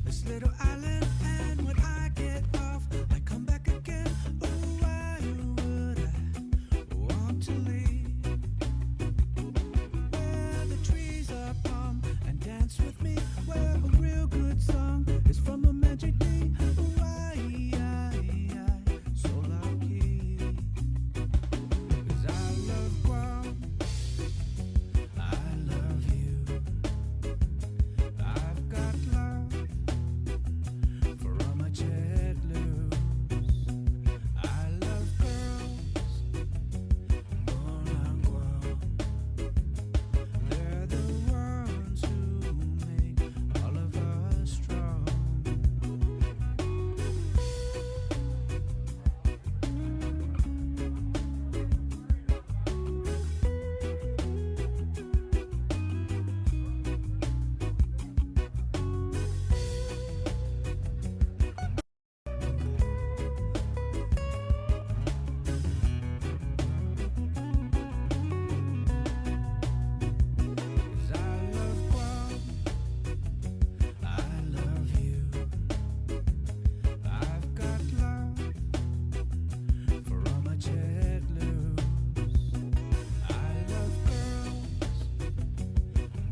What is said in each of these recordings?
this little island, and when I get off, I come back again. Oh, why would I want to leave? Where the trees are palm and dance with me, where a real good song is from a magic day. Oh, why, so lucky. 'Cause I love Guam, I love you. I've got love for all my jet loose. I love girls born on Guam. They're the ones who make all of us strong. Cause I love Guam, I love you. I've got love for all my jet loose. I love girls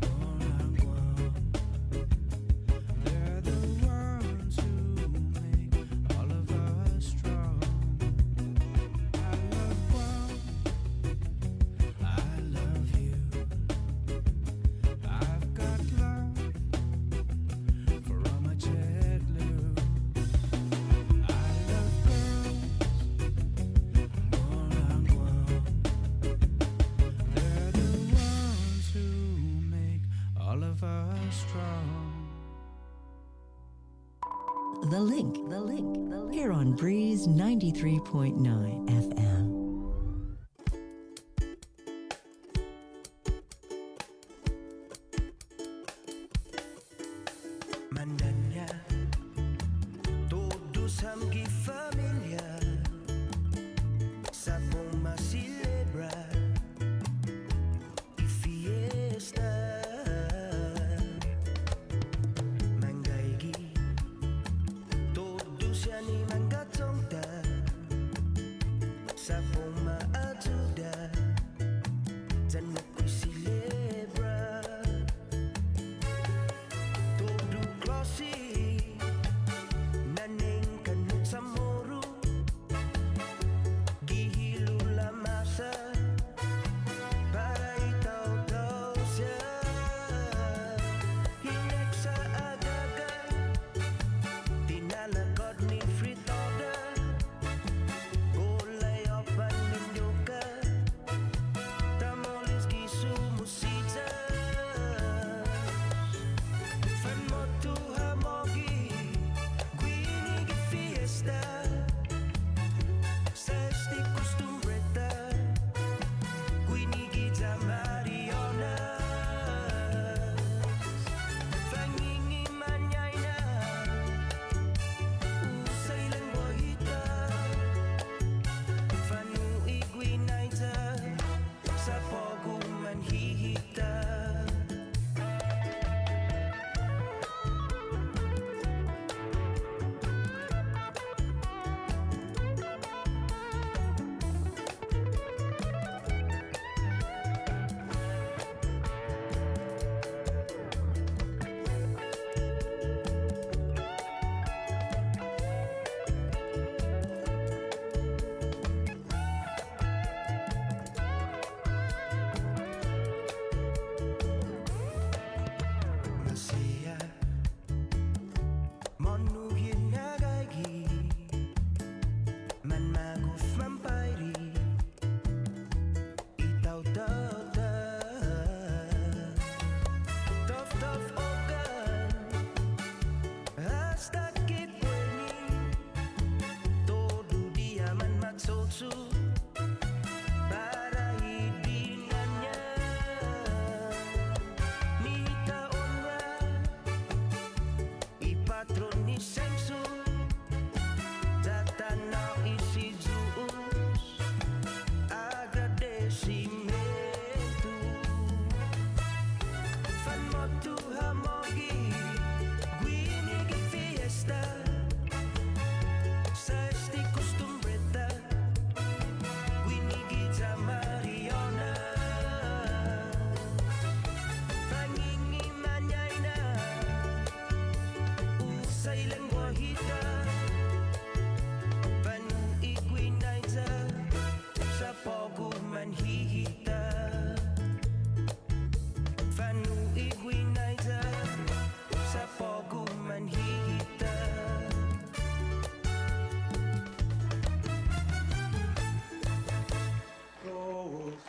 born on Guam. They're the ones who make all of us strong. I love Guam, I love you. I've got love for all my jet loose. I love girls born on Guam. They're the ones who make all of us strong. The Link, here on Breeze 93.9 FM. Mandanya, todos hamgi família, sa bomba celebra e fiesta. Mangaigi, todos yani mangatonta, sa bomba ajuda, zanakui celebra. Todo klasi naning kanut sa moro, gihilo la masa para itaw-taw siya. Hinek sa agaga, tinalagod ni Frit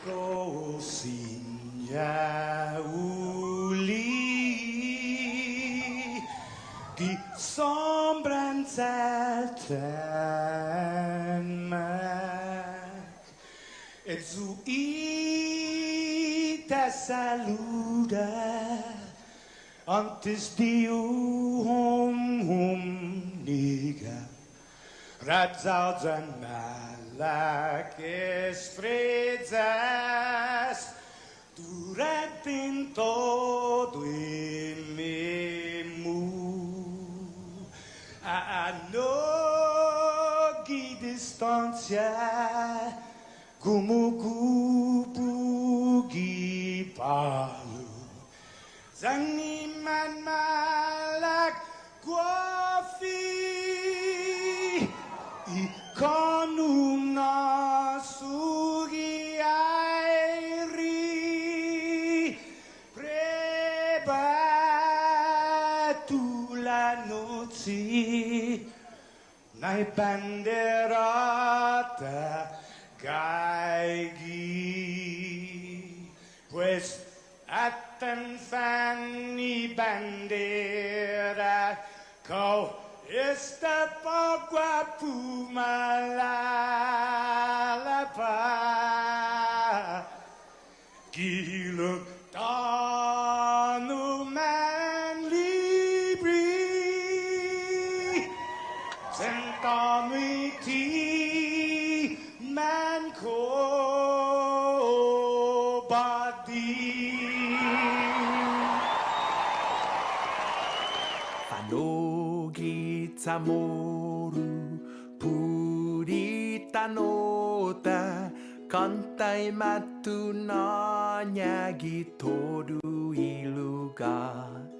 Rosinha uli die sombrancelten maak. Et zu te saluda antes de niga. Radzaudz en malak estrezas durante en todo en memu. A nogi distancia como kupugi palu zaniman malak guafi ikonum nasugi airi prebatu la noci nai banderata gaigi pues atan fanny bandera kau esta pagua pumalapa giluk tanu man libri sentami ti man ko badi Fanogi tamoru purita nota kantai matu nanyagi toru ilugat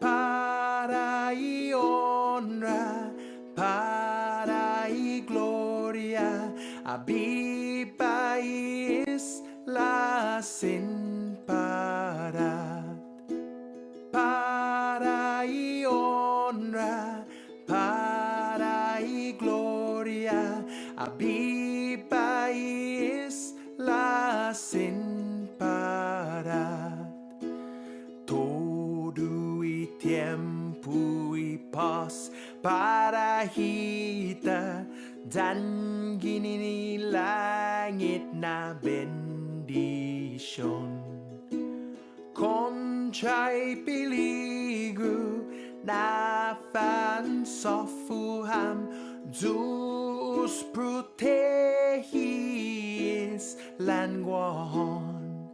para i honra para i gloria abiba is la sin para y honra, para y gloria, abiba es la sin parar. Todo y tiempo y paz para hita dan gini langit na bendition. Conchay peligro na fan sofuham Zeus protegis languahon.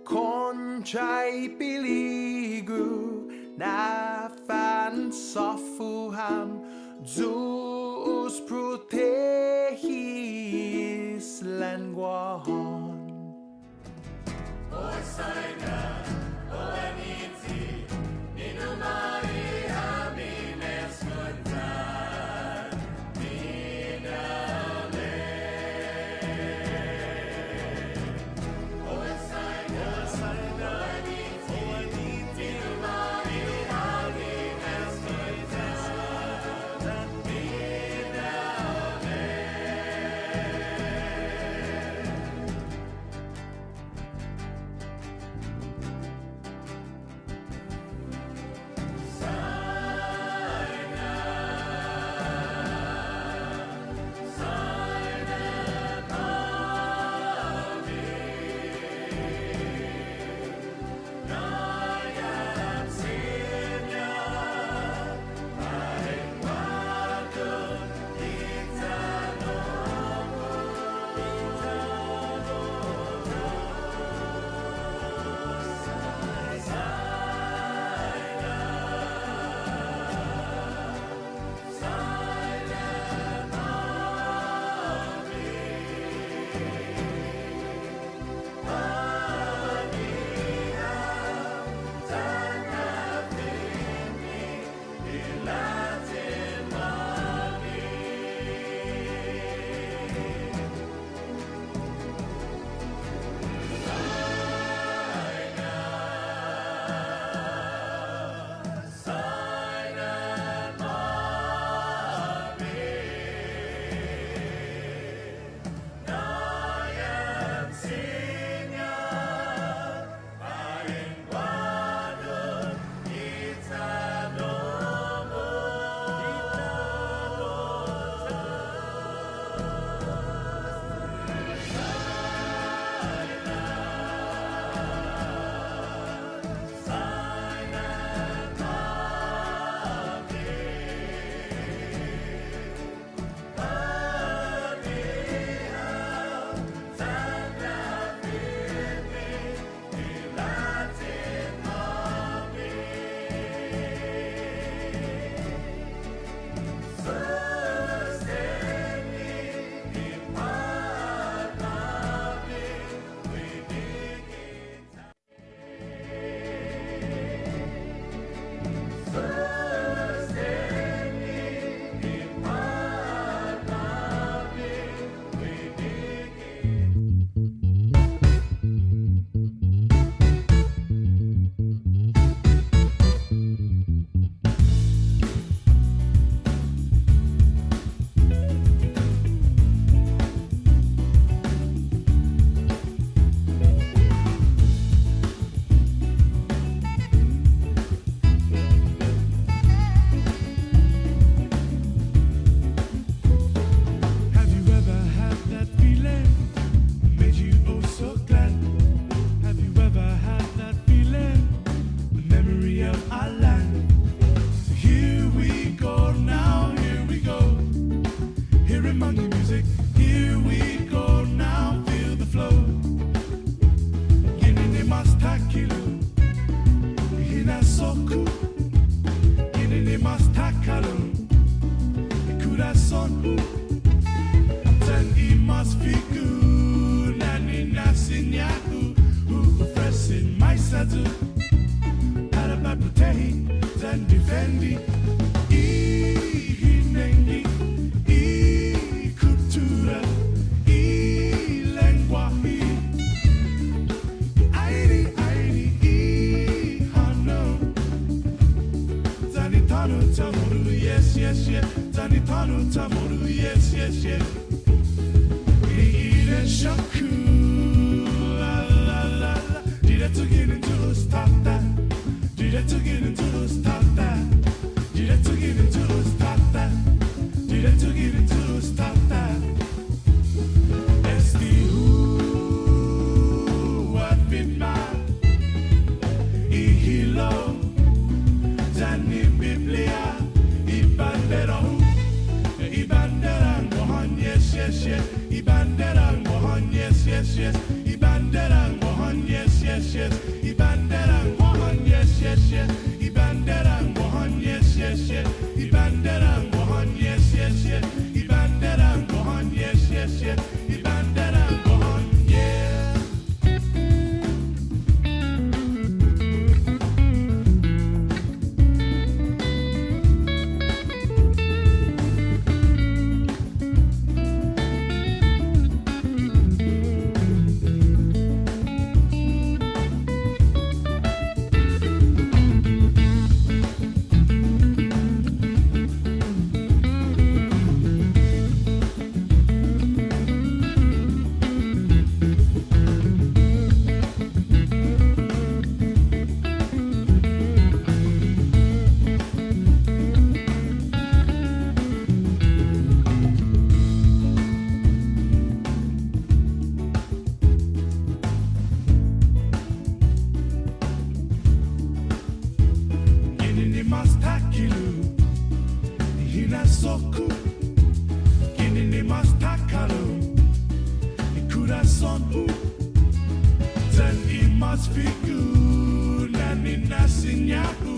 Conchay peligro na fan sofuham Zeus protegis languahon. maisatu Parabaputehi Zandifendi Ihinengi Kultura Lengwahi Airi Hano Zanitano Tamoru yes Zanitano Tamoru yes Ire Shaku la la la la Did I to get into stop that Did I to get into stop that Did I to get into stop that Did I to get into stop that It's the who what been mad Ihilo Zani Biblia Ibandera Ibandera Mohan yes Ibandera Mohan yes Ibandera Mohan yes Ibandera Mohan yes Ibandera Mohan yes Ibandera Mohan yes Ibandera Mohan yes Ibandera Mohan yeah Kinini mastakilu Hina soku Kinini mastakalu Ikura sonu Zan imas figu Nani nasinyaku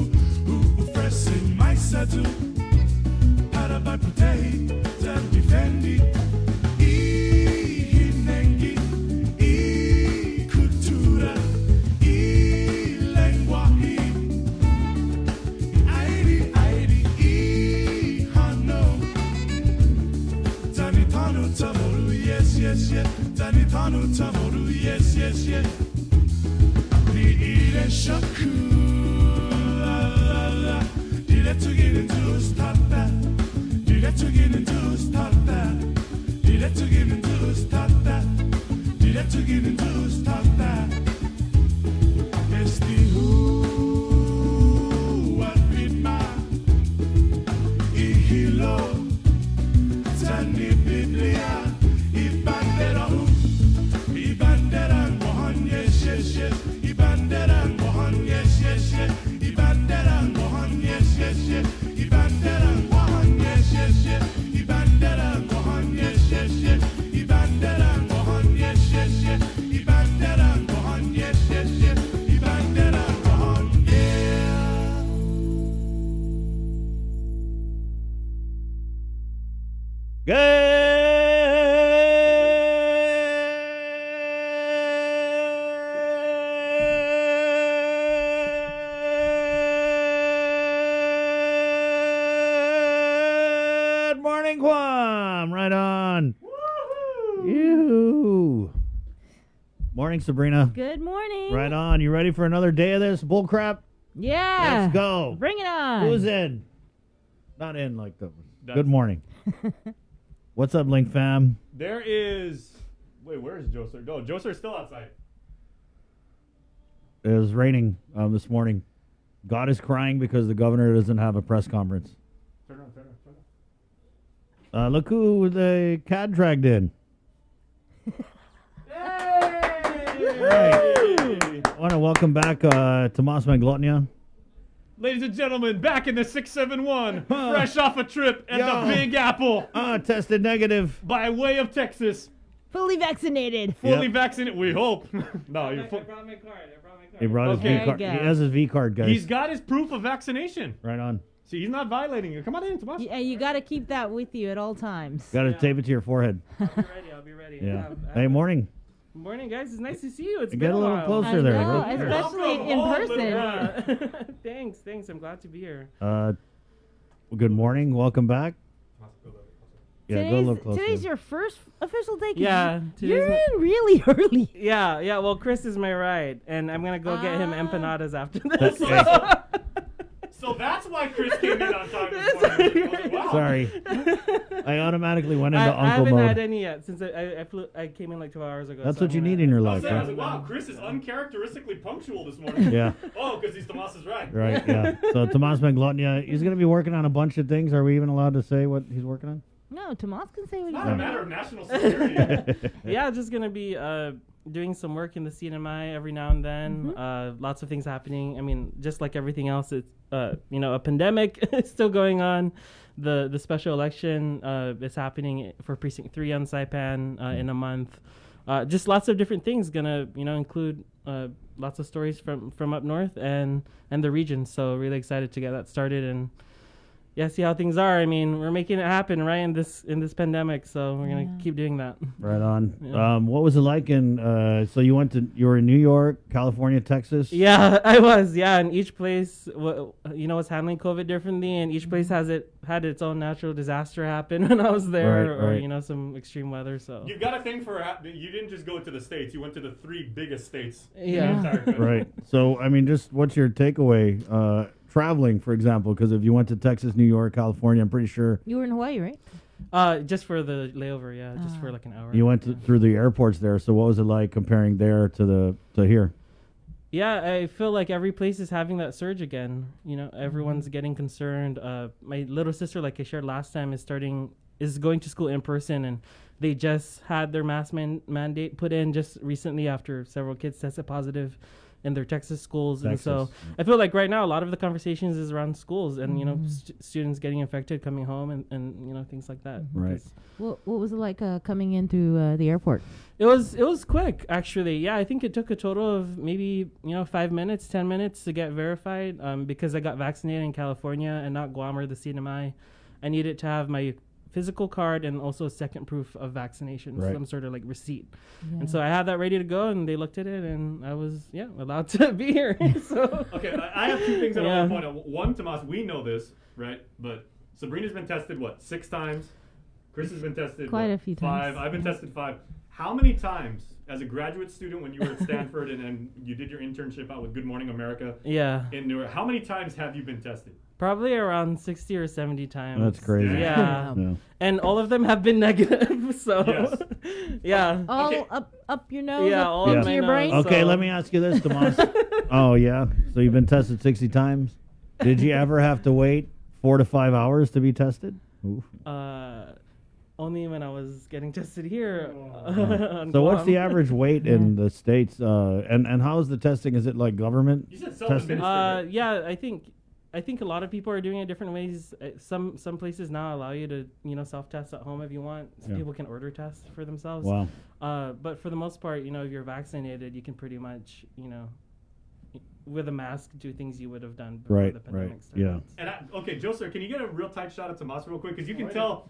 Ufresin maisatu Parabai putehi Zan defendi Ihinengi Kultura Lengwahi Airi Hano Zanitano Tamoru yes Zanitano Tamoru yes Ni ire shaku la la la Did I to get into stop that Did I to get into stop that Did I to get into stop that Did I to get into stop that It's the who what been mad Ihilo Zani Biblia Ibandera Ibandera Mohan yes Ibandera Mohan yes Ibandera Mohan yes Ibandera Mohan yes Ibandera Mohan yes Ibandera Mohan yes Ibandera Mohan yes Ibandera Mohan yeah Good morning, Guam. Right on. You. Morning, Sabrina. Good morning. Right on. You ready for another day of this bull crap? Yeah. Let's go. Bring it on. Who's in? Not in like the. Good morning. What's up, Link fam? There is. Wait, where is Joser? No, Joser's still outside. It was raining this morning. God is crying because the governor doesn't have a press conference. Turn on. Look who the cat dragged in. I want to welcome back Tomas Maglotnia. Ladies and gentlemen, back in the 671, fresh off a trip at the Big Apple Tested negative. by way of Texas. Fully vaccinated. Fully vaccinated, we hope. No, you're I brought my card. He brought his Okay. V card. He There you go. has his V card, guys. He's got his proof of vaccination. right on. See, he's not violating it. Come on in, Tomas. Yeah, you got to keep that with you at all times. Got to tape it to your forehead. I'll be ready. Yeah. Hey, morning. Morning, guys. It's nice to see you. It's Get been a little while. closer I there. know, right there. especially Welcome in home, person. little Yeah. Thanks. I'm glad to be here. Good morning. Welcome back. Yeah, go a little closer. Today's your first official day. 'cause Yeah, you're today's in really early. Yeah. Well, Chris is my ride, and I'm gonna go get him empanadas after That's- this. hey, So that's why Chris came in on time this morning. I was like, wow. sorry. I automatically went into I uncle haven't mode. had any yet since I came in like 2 hours ago. That's so what I'm you gonna- need in your I life, was like, right? wow, Chris is uncharacteristically punctual this morning. Yeah. Oh, because he's Tomas's ride. Right, yeah. So Tomas Maglotnia, he's going to be working on a bunch of things. Are we even allowed to say what he's working on? No, Tomas can say what It's he's not a doing. matter of national security. Yeah, just gonna be doing some work in the CNMI every now and then. Lots of things happening. I mean, just like everything else, it's a pandemic is still going on. The special election is happening for Precinct 3 on Saipan in a month. Just lots of different things gonna include lots of stories from up north and the region. So really excited to get that started and. Yeah, see how things are. I mean, we're making it happen, right, in this pandemic. So we're gonna keep doing that. Right on. Yeah. What was it like so you were in New York, California, Texas? Yeah, I was. Yeah, and each place, was handling COVID differently, and each place had its own natural disaster happen when I was there, Right. some extreme weather. So You've got a thing for, you didn't just go to the States, you went to the 3 biggest states. in the Yeah. entire country. Right. So, I mean, just what's your takeaway? Traveling, for example, because if you went to Texas, New York, California, I'm pretty sure You were in Hawaii, right? just for the layover, just for like an hour. you went through the airports there. So what was it like comparing there to here? Yeah, I feel like every place is having that surge again. Everyone's getting concerned. My little sister, like I shared last time, is going to school in person, and they just had their mask mandate put in just recently after several kids tested positive in their Texas schools. And so Texas. I feel like right now a lot of the conversations is around schools and students getting infected coming home and things like that. Right. 'Cause What was it like coming in through the airport? It was quick, actually. Yeah, I think it took a total of maybe 5 minutes, 10 minutes to get verified. Because I got vaccinated in California and not Guam or the CNMI, I needed to have my physical card and also a second proof of vaccination, Right. some sort of like receipt. Yeah. And so I had that ready to go, and they looked at it, and I was allowed to be here. So Okay, I have 2 things that I Yeah. want to point out. One, Tomas, we know this, right? But Sabrina's been tested, 6 times? Chris has been tested, Quite a few 5. times. I've been tested 5. How many times, as a graduate student when you were at Stanford and you did your internship out with Good Morning America yeah, in New York, how many times have you been tested? probably around 60 or 70 times. That's crazy. Yeah. Yeah. And all of them have been negative. So Yes. yeah. All Okay. up your nose, Yeah, up all into of my your brain. nose. Okay, So- let me ask you this, Tomas. Oh, yeah. So you've been tested 60 times. Did you ever have to wait 4 to 5 hours to be tested? Oof. Only when I was getting tested here. on So what's Guam. the average wait in the States? And how is the testing? Is it like government? You said testing? self-administered. right? Yeah, I think a lot of people are doing it different ways. Some places now allow you to self-test at home if you want. Yeah. People can order tests for themselves. Wow. But for the most part, if you're vaccinated, you can pretty much with a mask do things you would have done before Right, the pandemic right, started. yeah. And okay, Joe, sir, can you get a real tight shot of Tomas real quick? Because you can tell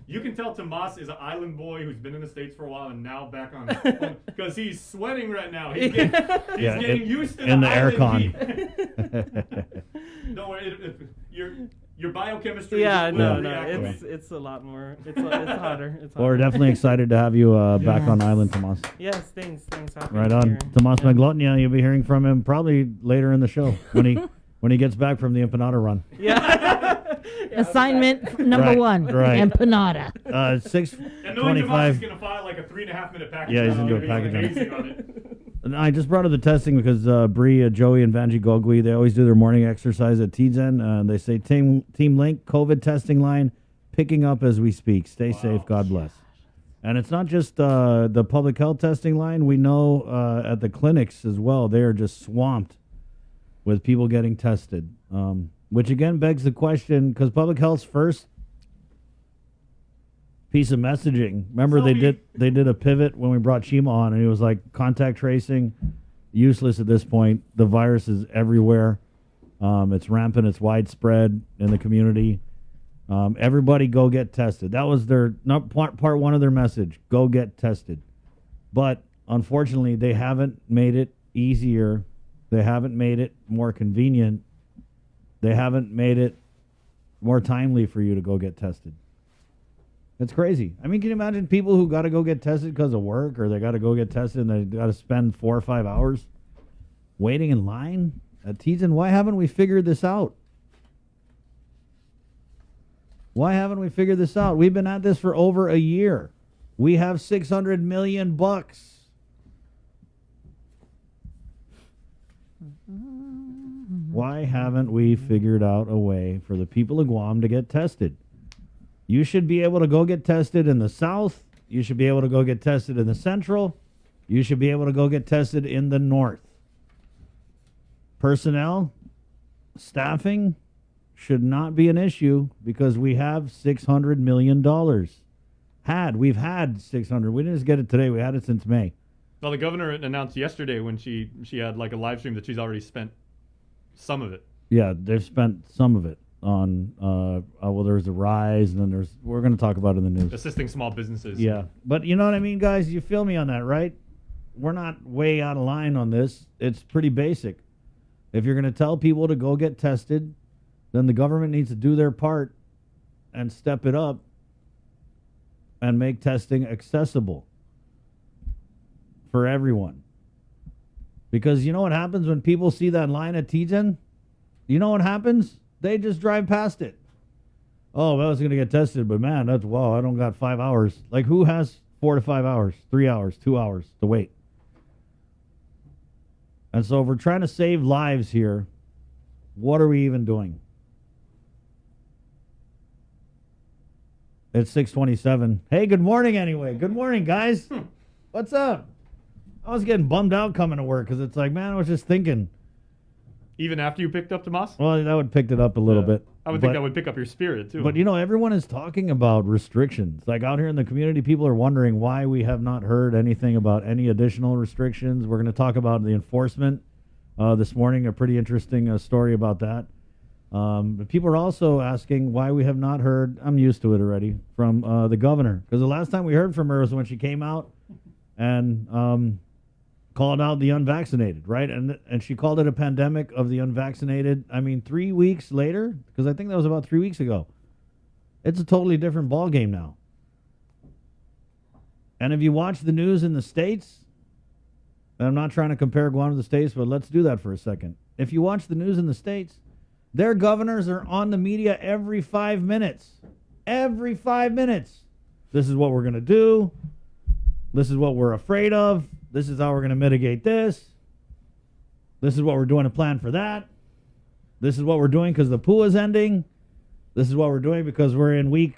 Tomas is an island boy who's been in the States for a while and now back on because he's sweating right now. He's getting used to in the the island aircon. heat. Don't worry, your biochemistry. Yeah, will no, react to it's a lot more. It's hotter. It's Well, we're hotter. definitely excited to have you back on Yes. island, Tomas. Yes, thanks. Happy Right to be on. here. Tomas Yeah. Maglotnia, you'll be hearing from him probably later in the show when he gets back from the empanada run. Yeah. Assignment number Right, 1, right. empanada. And knowing Tomas is 6:25. going to file like a 3.5-minute package. Yeah, he's now, gonna do a maybe package on it. amazing on it. And I just brought up the testing because Bree, Joey, and Vanji Gogui, they always do their morning exercise at Tizen. They say Team Link COVID testing line picking up as we speak. Stay safe. God bless. And it's not just the public health testing line. We know at the clinics as well, they are just swamped with people getting tested, which again begs the question, because public health's first piece of messaging. Remember, they did a pivot when we brought Shima on, and it was like contact tracing, useless at this point. The virus is everywhere. It's rampant. It's widespread in the community. Everybody go get tested. That was their part 1 of their message. Go get tested. But unfortunately, they haven't made it easier. They haven't made it more convenient. They haven't made it more timely for you to go get tested. It's crazy. I mean, can you imagine people who got to go get tested because of work, or they got to go get tested and they got to spend 4 or 5 hours waiting in line at Teason? Why haven't we figured this out? Why haven't we figured this out? We've been at this for over a year. We have $600 million bucks. Why haven't we figured out a way for the people of Guam to get tested? You should be able to go get tested in the south. You should be able to go get tested in the central. You should be able to go get tested in the north. Personnel, staffing should not be an issue because we have $600 million. We've had 600. We didn't just get it today. We had it since May. Well, the governor announced yesterday when she had like a live stream that she's already spent some of it. Yeah, they've spent some of it on, well, there's a rise, and then we're going to talk about it in the news. Assisting small businesses. Yeah, but you know what I mean, guys? You feel me on that, right? We're not way out of line on this. It's pretty basic. If you're going to tell people to go get tested, then the government needs to do their part and step it up and make testing accessible for everyone. Because you know what happens when people see that line at Teason? You know what happens? They just drive past it. Oh, I was going to get tested, but man, I don't got 5 hours. Like, who has 4 to 5 hours, 3 hours, 2 hours to wait? And so if we're trying to save lives here, what are we even doing? It's 6:27. Hey, good morning anyway. Good morning, guys. What's up? I was getting bummed out coming to work because it's like, man, I was just thinking. Even after you picked up Tomas? Well, that would picked it up a little bit. I would think that would pick up your spirit, too. But, you know, everyone is talking about restrictions. Like out here in the community, people are wondering why we have not heard anything about any additional restrictions. We're going to talk about the enforcement this morning, a pretty interesting story about that. But people are also asking why we have not heard, I'm used to it already, from the governor. Because the last time we heard from her was when she came out and called out the unvaccinated, right? And she called it a pandemic of the unvaccinated. I mean, 3 weeks later, because I think that was about 3 weeks ago, it's a totally different ballgame now. And if you watch the news in the States, and I'm not trying to compare Guam to the States, but let's do that for a second. If you watch the news in the States, their governors are on the media every 5 minutes. Every 5 minutes. This is what we're going to do. This is what we're afraid of. This is how we're going to mitigate this. This is what we're doing to plan for that. This is what we're doing because the PUA is ending. This is what we're doing because we're in week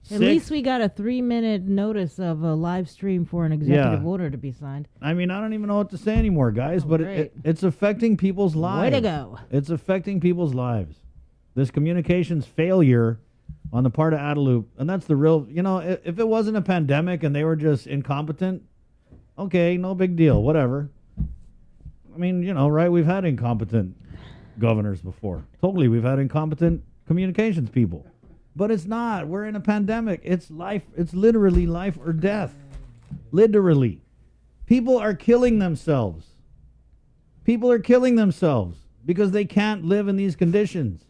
6. At least we got a 3-minute notice of a live stream for an executive order to be signed. I mean, I don't even know what to say anymore, guys, but it's affecting people's lives. Way to go. It's affecting people's lives. This communications failure on the part of Adelup, and that's the real, you know, if it wasn't a pandemic and they were just incompetent, okay, no big deal, whatever. I mean, you know, right, we've had incompetent governors before. Totally, we've had incompetent communications people. But it's not. We're in a pandemic. It's life. It's literally life or death. Literally. People are killing themselves. People are killing themselves because they can't live in these conditions.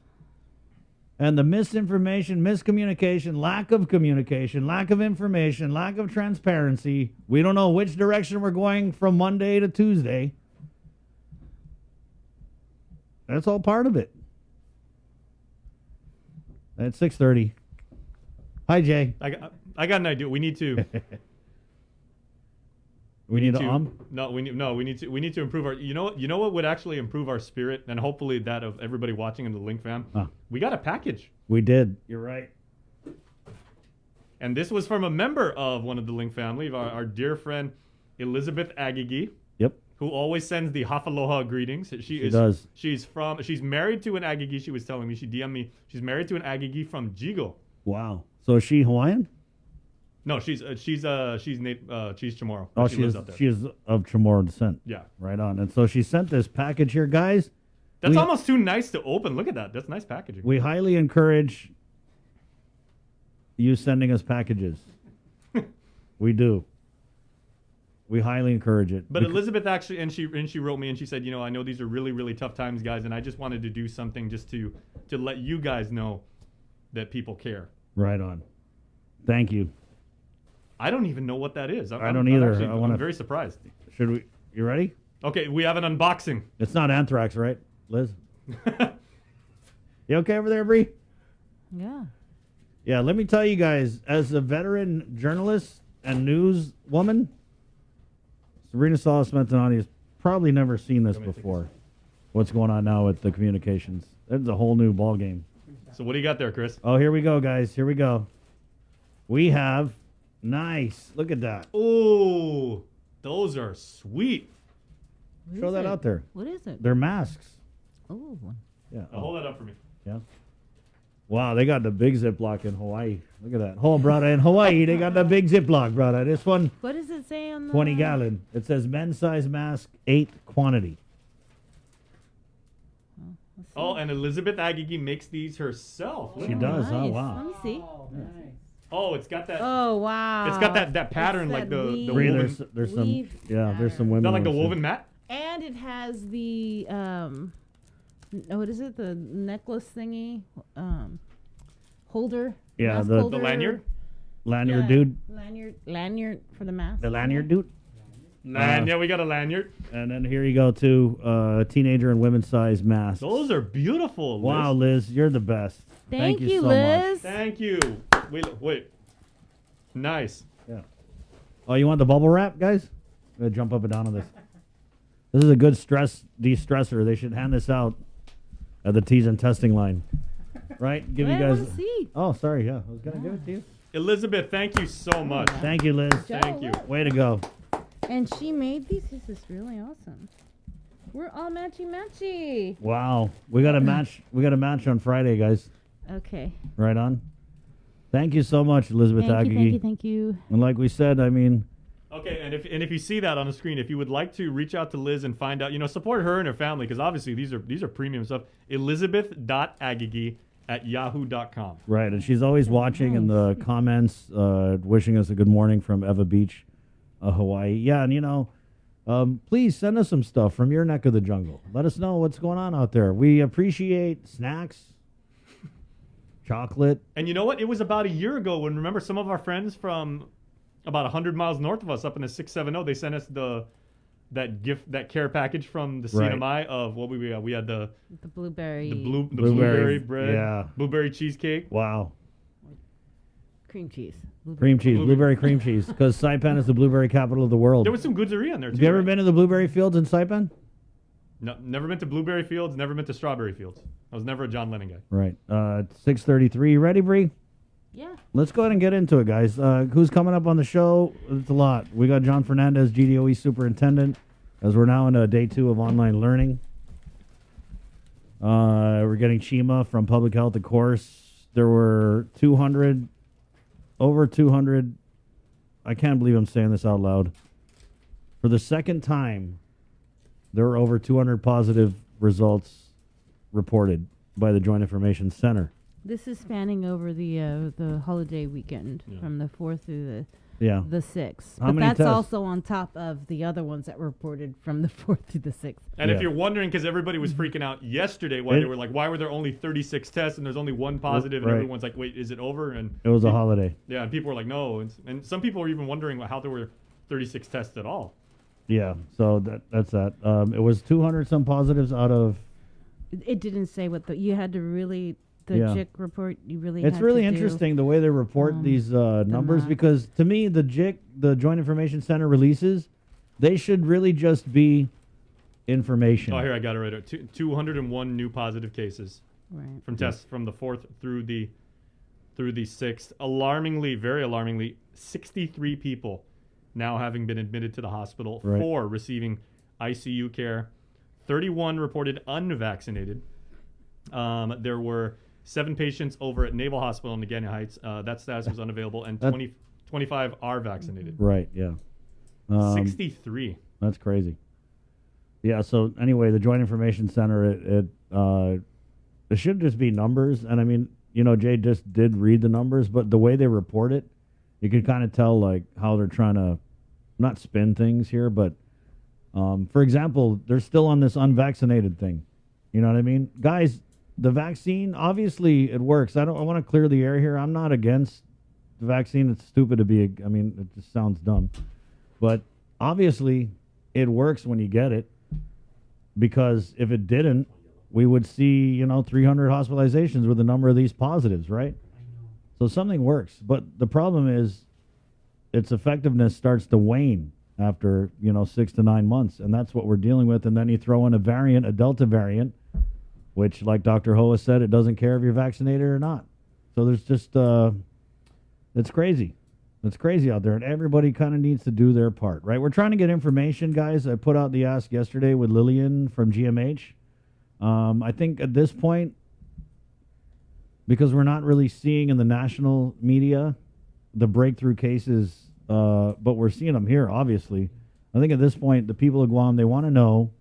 And the misinformation, miscommunication, lack of communication, lack of information, lack of transparency. We don't know which direction we're going from Monday to Tuesday. That's all part of it. It's 6:30. Hi, Jay. I got an idea. We need to. We need to improve our. You know what would actually improve our spirit and hopefully that of everybody watching in the Link fam. We got a package. We did. You're right. And this was from a member of one of the Link family, our dear friend Elizabeth Agigi. Yep. Who always sends the Hafaloha greetings. She does. She's married to an Agigi. She was telling me. She DM'd me. She's married to an Agigi from Jigo. Wow. So is she Hawaiian? No, she's Chamorro. Oh, she lives out there. She is of Chamorro descent. Yeah. Right on. And so she sent this package here, guys. That's almost too nice to open. Look at that. That's nice packaging. We highly encourage you sending us packages. We do. We highly encourage it. But Elizabeth actually, and she wrote me and she said, I know these are really, really tough times, guys, and I just wanted to do something just to let you guys know that people care. Right on. Thank you. I don't even know what that is. I don't either. I'm very surprised. Should we? You ready? Okay, we have an unboxing. It's not anthrax, right, Liz? You okay over there, Bree? Yeah. Yeah, let me tell you guys, as a veteran journalist and news woman, Sabrina Salas Mentonati has probably never seen this before. What's going on now with the communications? It's a whole new ball game. So what do you got there, Chris? Oh, here we go, guys. Here we go. We have nice. Look at that. Oh, those are sweet. What Show is that it? out there. What is it? They're masks. Oh. Yeah. Hold that up for me. Yeah. Wow, they got the big Ziploc in Hawaii. Look at that. Oh, brother, in Hawaii, they got the big Ziploc, brother. This one, What does it say on the 20 gallon. It says men's size mask, 8 quantity. Let's see. Oh, and Elizabeth Agigi makes these herself. Look She at does. Oh, Nice. wow. Let me see. Oh, it's got that. Oh wow. It's got that pattern It's like that the weave. Bree, woven. there's some, weave there's some women. Not like the with some- woven mat. And it has the what is it? The necklace thingy, holder. Yeah, mask the holder. lanyard? Lanyard Yeah, dude. Lanyard for the mask. The lanyard dude. Yeah, we got a lanyard. And then here you go, too. Teenager and women's size masks. Those are beautiful. Liz. Wow, Liz, you're the best. Thank you, so Liz. Thank you. Wait. Nice. much. Yeah. Oh, you want the bubble wrap, guys? I'm going to jump up and down on this. This is a good stress de-stressor. They should hand this out at the T's and testing line. Right? Give you I guys. wanna see. Oh, sorry. Yeah, I was going to give it to you. Elizabeth, thank you so much. Thank you, Liz. Thank you. Way to go. And she made these. This is really awesome. We're all matchy. Wow. We got a match. We got a match on Friday, guys. Okay. Right on. Thank you so much, Elizabeth Agagi. Thank you. And like we said, I mean, Okay, and if you see that on the screen, if you would like to reach out to Liz and find out, support her and her family, because obviously these are premium stuff. Elizabeth.agigi@yahoo.com. right. And she's always watching in the comments, wishing us a good morning from Eva Beach, Hawaii. Yeah, and please send us some stuff from your neck of the jungle. Let us know what's going on out there. We appreciate snacks, chocolate. And you know what? It was about a year ago when, remember, some of our friends from about 100 miles north of us up in the 670, they sent us that care package from the Right. CNMI of what we had the blueberry. blueberry bread, yeah. blueberry cheesecake. Wow. Cream cheese. Cream cheese, blueberry cream cheese, because Saipan is the blueberry capital of the world. There was some goosery on there too. Have you ever right? been to the blueberry fields in Saipan? No, never been to blueberry fields. Never been to strawberry fields. I was never a John Lennon guy. Right. 6:33. You ready, Bree? Yeah. Let's go ahead and get into it, guys. Who's coming up on the show? It's a lot. We got John Fernandez, GDOE superintendent, as we're now in day 2 of online learning. We're getting Chima from public health, of course. There were over 200. I can't believe I'm saying this out loud. For the second time, there were over 200 positive results reported by the Joint Information Center. This is spanning over the holiday weekend from the 4th through Yeah. the 6th. How But many that's tests? also on top of the other ones that were reported from the 4th through the 6th. And Yeah. if you're wondering, because everybody was freaking out yesterday, why they were like, why were there only 36 tests and there's only one positive, and Right. everyone's like, wait, is it over? And It was a holiday. yeah, and people were like, no, and some people were even wondering how there were 36 tests at all. Yeah, so that's that. It was 200 some positives out of. It didn't say what you had to really, the Yeah. JIC report, you really It's had really to do. interesting the way they report these numbers, math. because to me the JIC, the Joint Information Center releases, they should really just be information. Oh, here I got it right. 201 new positive cases Right. from tests from the 4th through the 6th. Alarmingly, very alarmingly, 63 people now having been admitted to the hospital, Right. 4 receiving ICU care, 31 reported unvaccinated. There were 7 patients over at Naval Hospital in Nagana Heights. That status was unavailable, and 25 are vaccinated. Right. Yeah. 63. That's crazy. Yeah. So anyway, the Joint Information Center, it should just be numbers, and I mean, Jay just did read the numbers, but the way they report it, you can kind of tell like how they're trying to not spin things here, but for example, they're still on this unvaccinated thing. You know what I mean? Guys, the vaccine, obviously it works. I want to clear the air here. I'm not against the vaccine. It's stupid to be, it just sounds dumb. But obviously it works when you get it, because if it didn't, we would see, 300 hospitalizations with a number of these positives, right? So something works. But the problem is its effectiveness starts to wane after, 6 to 9 months. And that's what we're dealing with. And then you throw in a variant, a Delta variant, which, like Dr. Hoa said, it doesn't care if you're vaccinated or not. So there's just, it's crazy. It's crazy out there. And everybody kind of needs to do their part, right? We're trying to get information, guys. I put out the ask yesterday with Lillian from GMH. I think at this point, because we're not really seeing in the national media the breakthrough cases, but we're seeing them here, obviously. I think at this point, the people of Guam, they want to know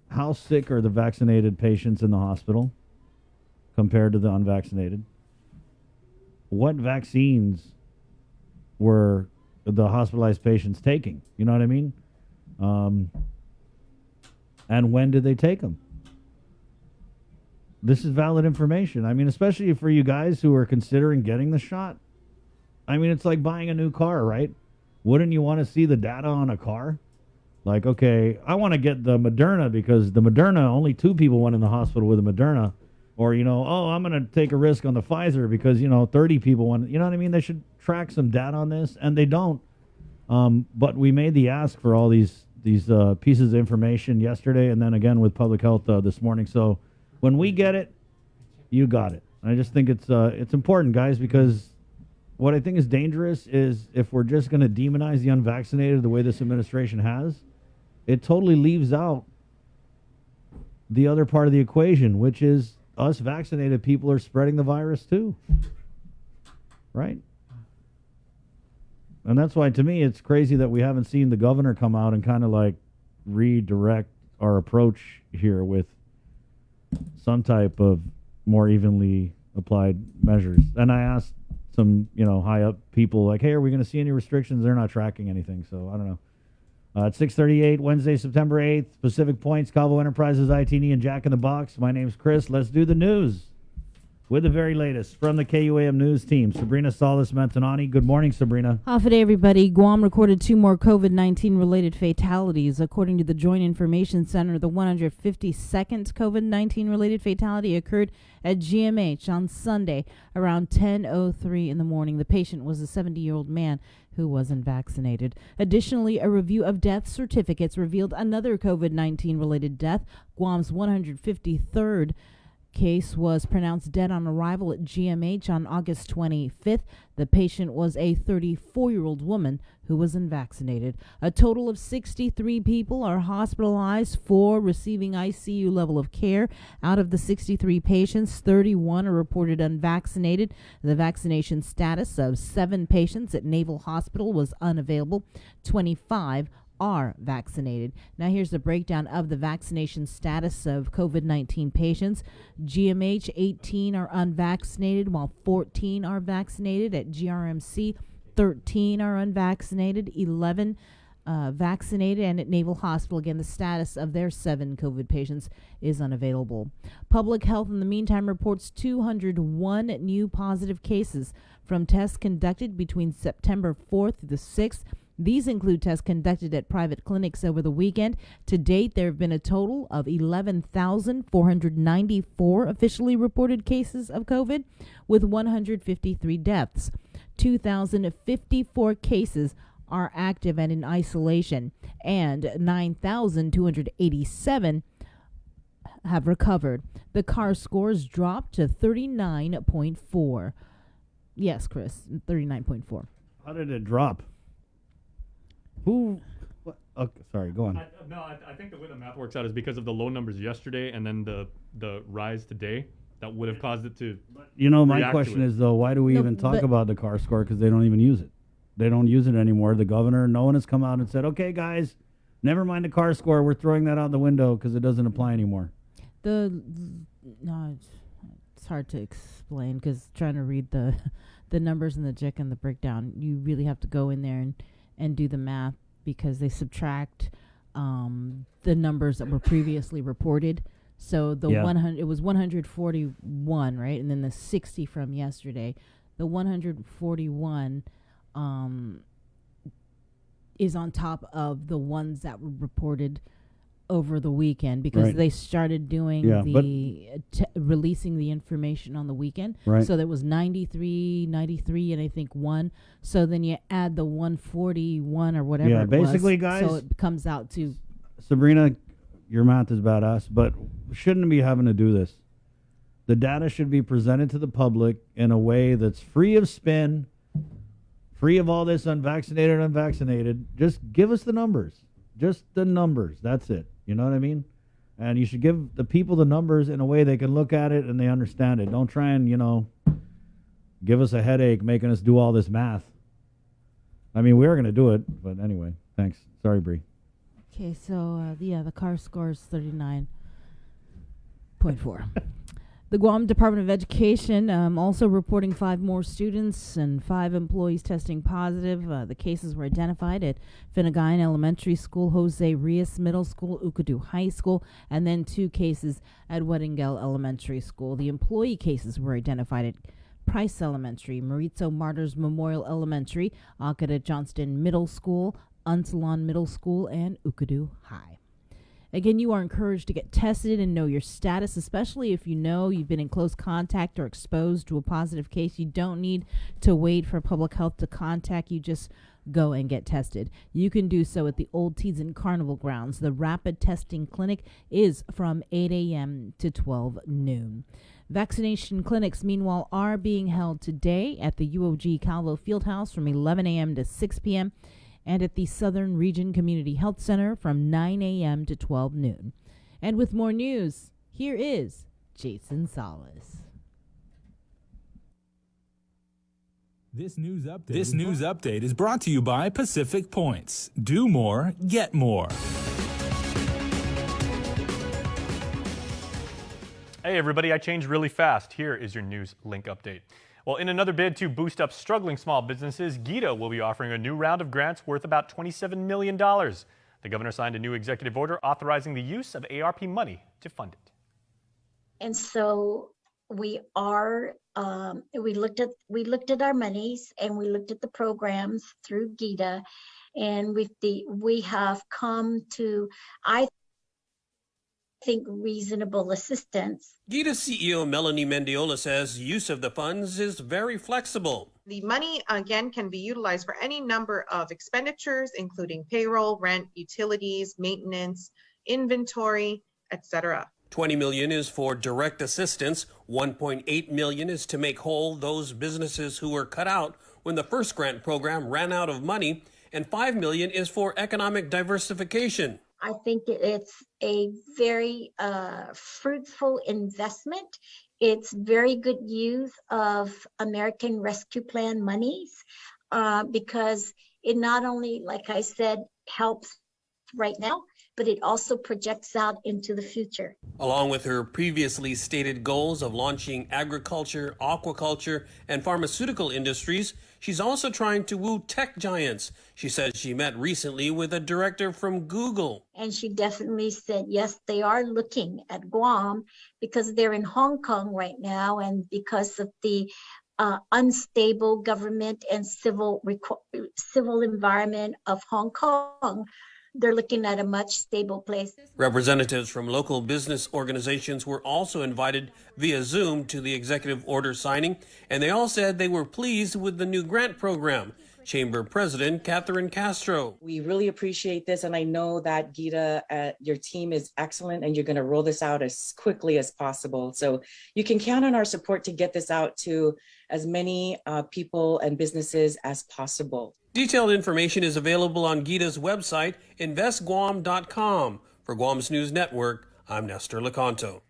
how sick are the vaccinated patients in the hospital compared to the unvaccinated? What vaccines were the hospitalized patients taking? You know what I mean? And when did they take them? This is valid information. I mean, especially for you guys who are considering getting the shot. I mean, it's like buying a new car, right? Wouldn't you want to see the data on a car? Like, okay, I want to get the Moderna because the Moderna, only 2 people went in the hospital with the Moderna. Or, I'm going to take a risk on the Pfizer because, 30 people went. You know what I mean? They should track some data on this, and they don't. But we made the ask for all these pieces of information yesterday, and then again with Public Health this morning. So when we get it, you got it. I just think it's important, guys, because what I think is dangerous is if we're just going to demonize the unvaccinated the way this administration has, it totally leaves out the other part of the equation, which is us vaccinated people are spreading the virus too. Right? And that's why, to me, it's crazy that we haven't seen the governor come out and kind of like redirect our approach here with some type of more evenly applied measures. And I asked some, high up people like, hey, are we going to see any restrictions? They're not tracking anything. So I don't know. At 6:38, Wednesday, September 8th, Pacific Points, Calvo Enterprises, ITN, and Jack in the Box. My name's Chris. Let's do the news with the very latest from the KUAM News team. Sabrina Salas-Mantanani. Good morning, Sabrina. Half a day, everybody. Guam recorded 2 more COVID-19 related fatalities. According to the Joint Information Center, the 152nd COVID-19 related fatality occurred at GMH on Sunday around 10:03 in the morning. The patient was a 70-year-old man who wasn't vaccinated. Additionally, a review of death certificates revealed another COVID-19 related death. Guam's 153rd case was pronounced dead on arrival at GMH on August 25th. The patient was a 34-year-old woman who was unvaccinated. A total of 63 people are hospitalized for receiving ICU level of care. Out of the 63 patients, 31 are reported unvaccinated. The vaccination status of 7 patients at Naval Hospital was unavailable. 25 are vaccinated. Now here's the breakdown of the vaccination status of COVID-19 patients. GMH, 18 are unvaccinated, while 14 are vaccinated. At GRMC, 13 are unvaccinated, 11 vaccinated, and at Naval Hospital, again, the status of their 7 COVID patients is unavailable. Public Health, in the meantime, reports 201 new positive cases from tests conducted between September 4th through the 6th. These include tests conducted at private clinics over the weekend. To date, there have been a total of 11,494 officially reported cases of COVID, with 153 deaths. 2,054 cases are active and in isolation, and 9,287 have recovered. The CAR scores dropped to 39.4. Yes, Chris, 39.4. How did it drop? Who? What? Okay, sorry, go on. I think the way the math works out is because of the low numbers yesterday and then the rise today that would have caused it to. My question is, though, why do we even talk about the CAR score? Because they don't even use it. They don't use it anymore. The governor, no one has come out and said, okay, guys, never mind the CAR score. We're throwing that out the window because it doesn't apply anymore. It's hard to explain because trying to read the numbers and the check and the breakdown, you really have to go in there and do the math because they subtract the numbers that were previously reported. So the 100, it was 141, right? And then the 60 from yesterday. The 141 is on top of the ones that were reported over the weekend because they started doing releasing the information on the weekend. Right. So there was 93, and I think 1. So then you add the 141 or whatever it basically, was. guys, So it comes out to... Sabrina, your math is badass, but shouldn't be having to do this. The data should be presented to the public in a way that's free of spin, free of all this unvaccinated, unvaccinated. Just give us the numbers. Just the numbers. That's it. You know what I mean? And you should give the people the numbers in a way they can look at it and they understand it. Don't try and, give us a headache making us do all this math. I mean, we're going to do it, but anyway, thanks. Sorry, Bree. Okay, so the car score is 39.4. The Guam Department of Education also reporting 5 more students and 5 employees testing positive. The cases were identified at Finnegain Elementary School, Jose Rios Middle School, Ukadu High School, and then 2 cases at Weddingale Elementary School. The employee cases were identified at Price Elementary, Mauricio Martyrs Memorial Elementary, Akada Johnston Middle School, Unsalon Middle School, and Ukadu High. Again, you are encouraged to get tested and know your status, especially if you know you've been in close contact or exposed to a positive case. You don't need to wait for public health to contact you. Just go and get tested. You can do so at the Old Teason Carnival Grounds. The rapid testing clinic is from 8 a.m. to 12 noon. Vaccination clinics, meanwhile, are being held today at the UOG Calvo Fieldhouse from 11 a.m. to 6 p.m. and at the Southern Region Community Health Center from 9 a.m. to 12 noon. And with more news, here is Jason Salas. This news update is brought to you by Pacific Points. Do more, get more. Hey everybody, I changed really fast. Here is your news link update. Well, in another bid to boost up struggling small businesses, GITA will be offering a new round of grants worth about $27 million. The governor signed a new executive order authorizing the use of ARP money to fund it. And so we are, we looked at our monies and we looked at the programs through GITA, and we have come to, I think, reasonable assistance. GITA CEO Melanie Mendiola says use of the funds is very flexible. The money, again, can be utilized for any number of expenditures, including payroll, rent, utilities, maintenance, inventory, etc. $20 million is for direct assistance. $1.8 million is to make whole those businesses who were cut out when the first grant program ran out of money. And $5 million is for economic diversification. I think it's a very fruitful investment. It's very good use of American Rescue Plan monies because it not only, like I said, helps right now, but it also projects out into the future. Along with her previously stated goals of launching agriculture, aquaculture, and pharmaceutical industries, she's also trying to woo tech giants. She says she met recently with a director from Google. And she definitely said, yes, they are looking at Guam because they're in Hong Kong right now, and because of the unstable government and civil environment of Hong Kong, they're looking at a much stable place. Representatives from local business organizations were also invited via Zoom to the executive order signing, and they all said they were pleased with the new grant program. Chamber President Catherine Castro. We really appreciate this, and I know that GITA, your team is excellent, and you're going to roll this out as quickly as possible. So you can count on our support to get this out to as many people and businesses as possible. Detailed information is available on GITA's website, investguam.com. For Guam's News Network, I'm Nestor Lecanto.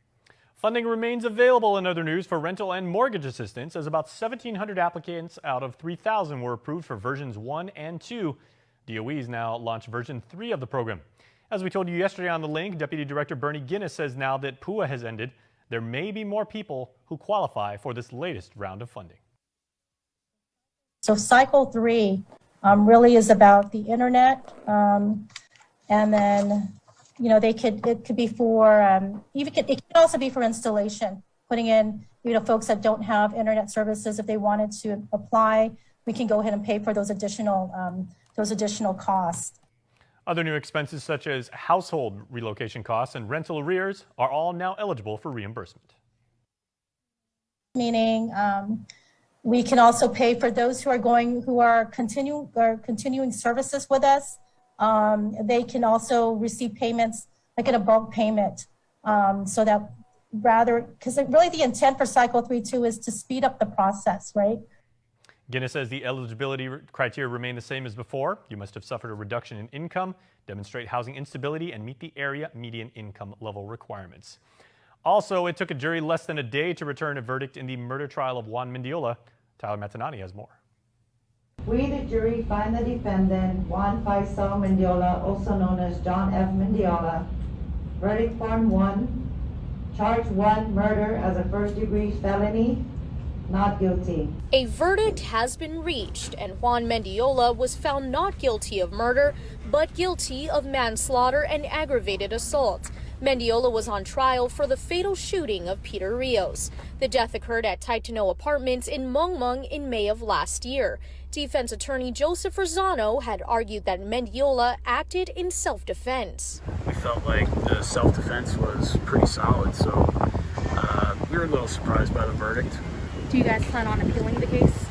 Funding remains available in other news for rental and mortgage assistance, as about 1,700 applicants out of 3,000 were approved for versions 1 and 2. DOE's now launched version 3 of the program. As we told you yesterday on The Link, Deputy Director Bernie Guinness says now that PUA has ended, there may be more people who qualify for this latest round of funding. So cycle 3 really is about the internet. And then, it could be for, it can also be for installation, putting in, folks that don't have internet services, if they wanted to apply, we can go ahead and pay for those additional costs. Other new expenses such as household relocation costs and rental arrears are all now eligible for reimbursement. Meaning we can also pay for those who are continuing services with us. They can also receive payments like in a bulk payment, so that because really the intent for Cycle 3.2 is to speed up the process, right? Guinness says the eligibility criteria remain the same as before. You must have suffered a reduction in income, demonstrate housing instability, and meet the area median income level requirements. Also, it took a jury less than a day to return a verdict in the murder trial of Juan Mendiola. Tyler Matanani has more. We, the jury, find the defendant, Juan Faisal Mendiola, also known as John F. Mendiola, verdict form 1, charge 1, murder as a first-degree felony, not guilty. A verdict has been reached, and Juan Mendiola was found not guilty of murder, but guilty of manslaughter and aggravated assault. Mendiola was on trial for the fatal shooting of Peter Rios. The death occurred at Taitano Apartments in Mongmong in May of last year. Defense attorney Joseph Rosano had argued that Mendiola acted in self-defense. We felt like the self-defense was pretty solid, so we were a little surprised by the verdict. Do you guys plan on appealing the case?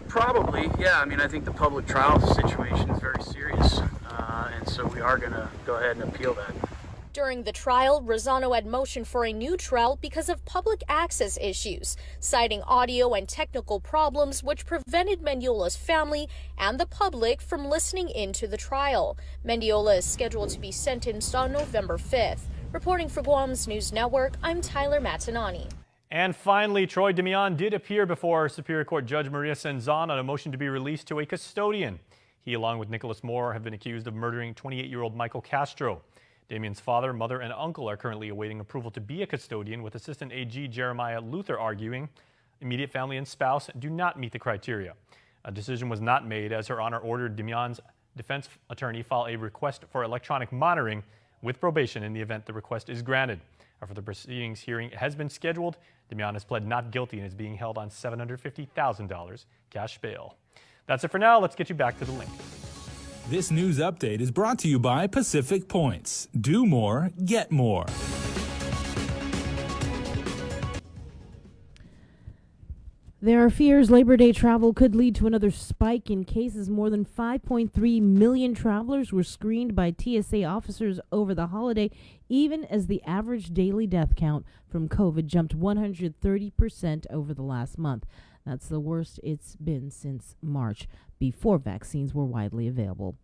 Probably, yeah. I mean, I think the public trial situation is very serious, and so we are going to go ahead and appeal that. During the trial, Rosano had motioned for a new trial because of public access issues, citing audio and technical problems which prevented Mendiola's family and the public from listening into the trial. Mendiola is scheduled to be sentenced on November 5th. Reporting for Guam's News Network, I'm Tyler Matanani. And finally, Troy Damian did appear before Superior Court Judge Maria Senzon on a motion to be released to a custodian. He, along with Nicholas Moore, have been accused of murdering 28-year-old Michael Castro. Damian's father, mother, and uncle are currently awaiting approval to be a custodian, with Assistant AG Jeremiah Luther arguing immediate family and spouse do not meet the criteria. A decision was not made, as Her Honor ordered Damian's defense attorney file a request for electronic monitoring with probation in the event the request is granted. After the proceedings hearing has been scheduled, Damian has pled not guilty and is being held on $750,000 cash bail. That's it for now. Let's get you back to the link. This news update is brought to you by Pacific Points. Do more, get more. There are fears Labor Day travel could lead to another spike in cases. More than 5.3 million travelers were screened by TSA officers over the holiday, even as the average daily death count from COVID jumped 130% over the last month. That's the worst it's been since March, before vaccines were widely available.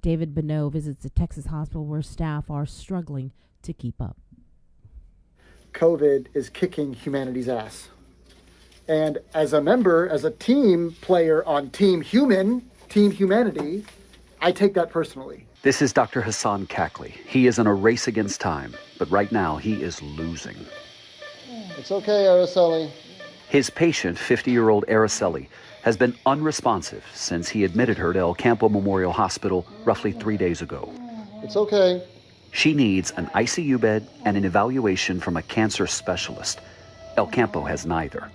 David Bonneau visits a Texas hospital where staff are struggling to keep up. COVID is kicking humanity's ass. And as a member, as a team player on Team Humanity, I take that personally. This is Dr. Hassan Kakli. He is in a race against time, but right now he is losing. It's okay, Araceli. His patient, 50-year-old Araceli, has been unresponsive since he admitted her to El Campo Memorial Hospital roughly 3 days ago. It's okay. She needs an ICU bed and an evaluation from a cancer specialist. El Campo has neither.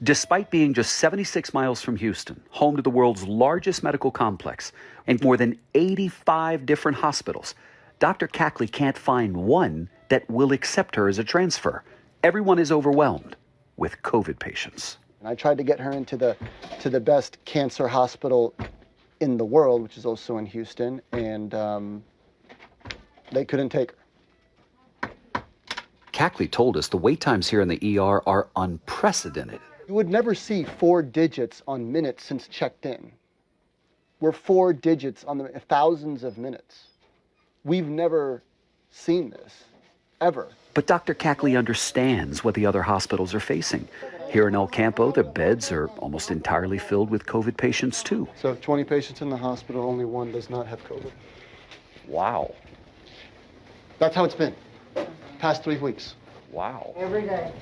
Despite being just 76 miles from Houston, home to the world's largest medical complex and more than 85 different hospitals, Dr. Kakli can't find one that will accept her as a transfer. Everyone is overwhelmed with COVID patients. And I tried to get her into the best cancer hospital in the world, which is also in Houston, and they couldn't take her. Kakli told us the wait times here in the ER are unprecedented. You would never see 4 digits on minutes since checked in. We're 4 digits on the thousands of minutes. We've never seen this, ever. But Dr. Kakli understands what the other hospitals are facing. Here in El Campo, the beds are almost entirely filled with COVID patients, too. So 20 patients in the hospital, only 1 does not have COVID. Wow. That's how it's been. Past 3 weeks. Wow. Every day.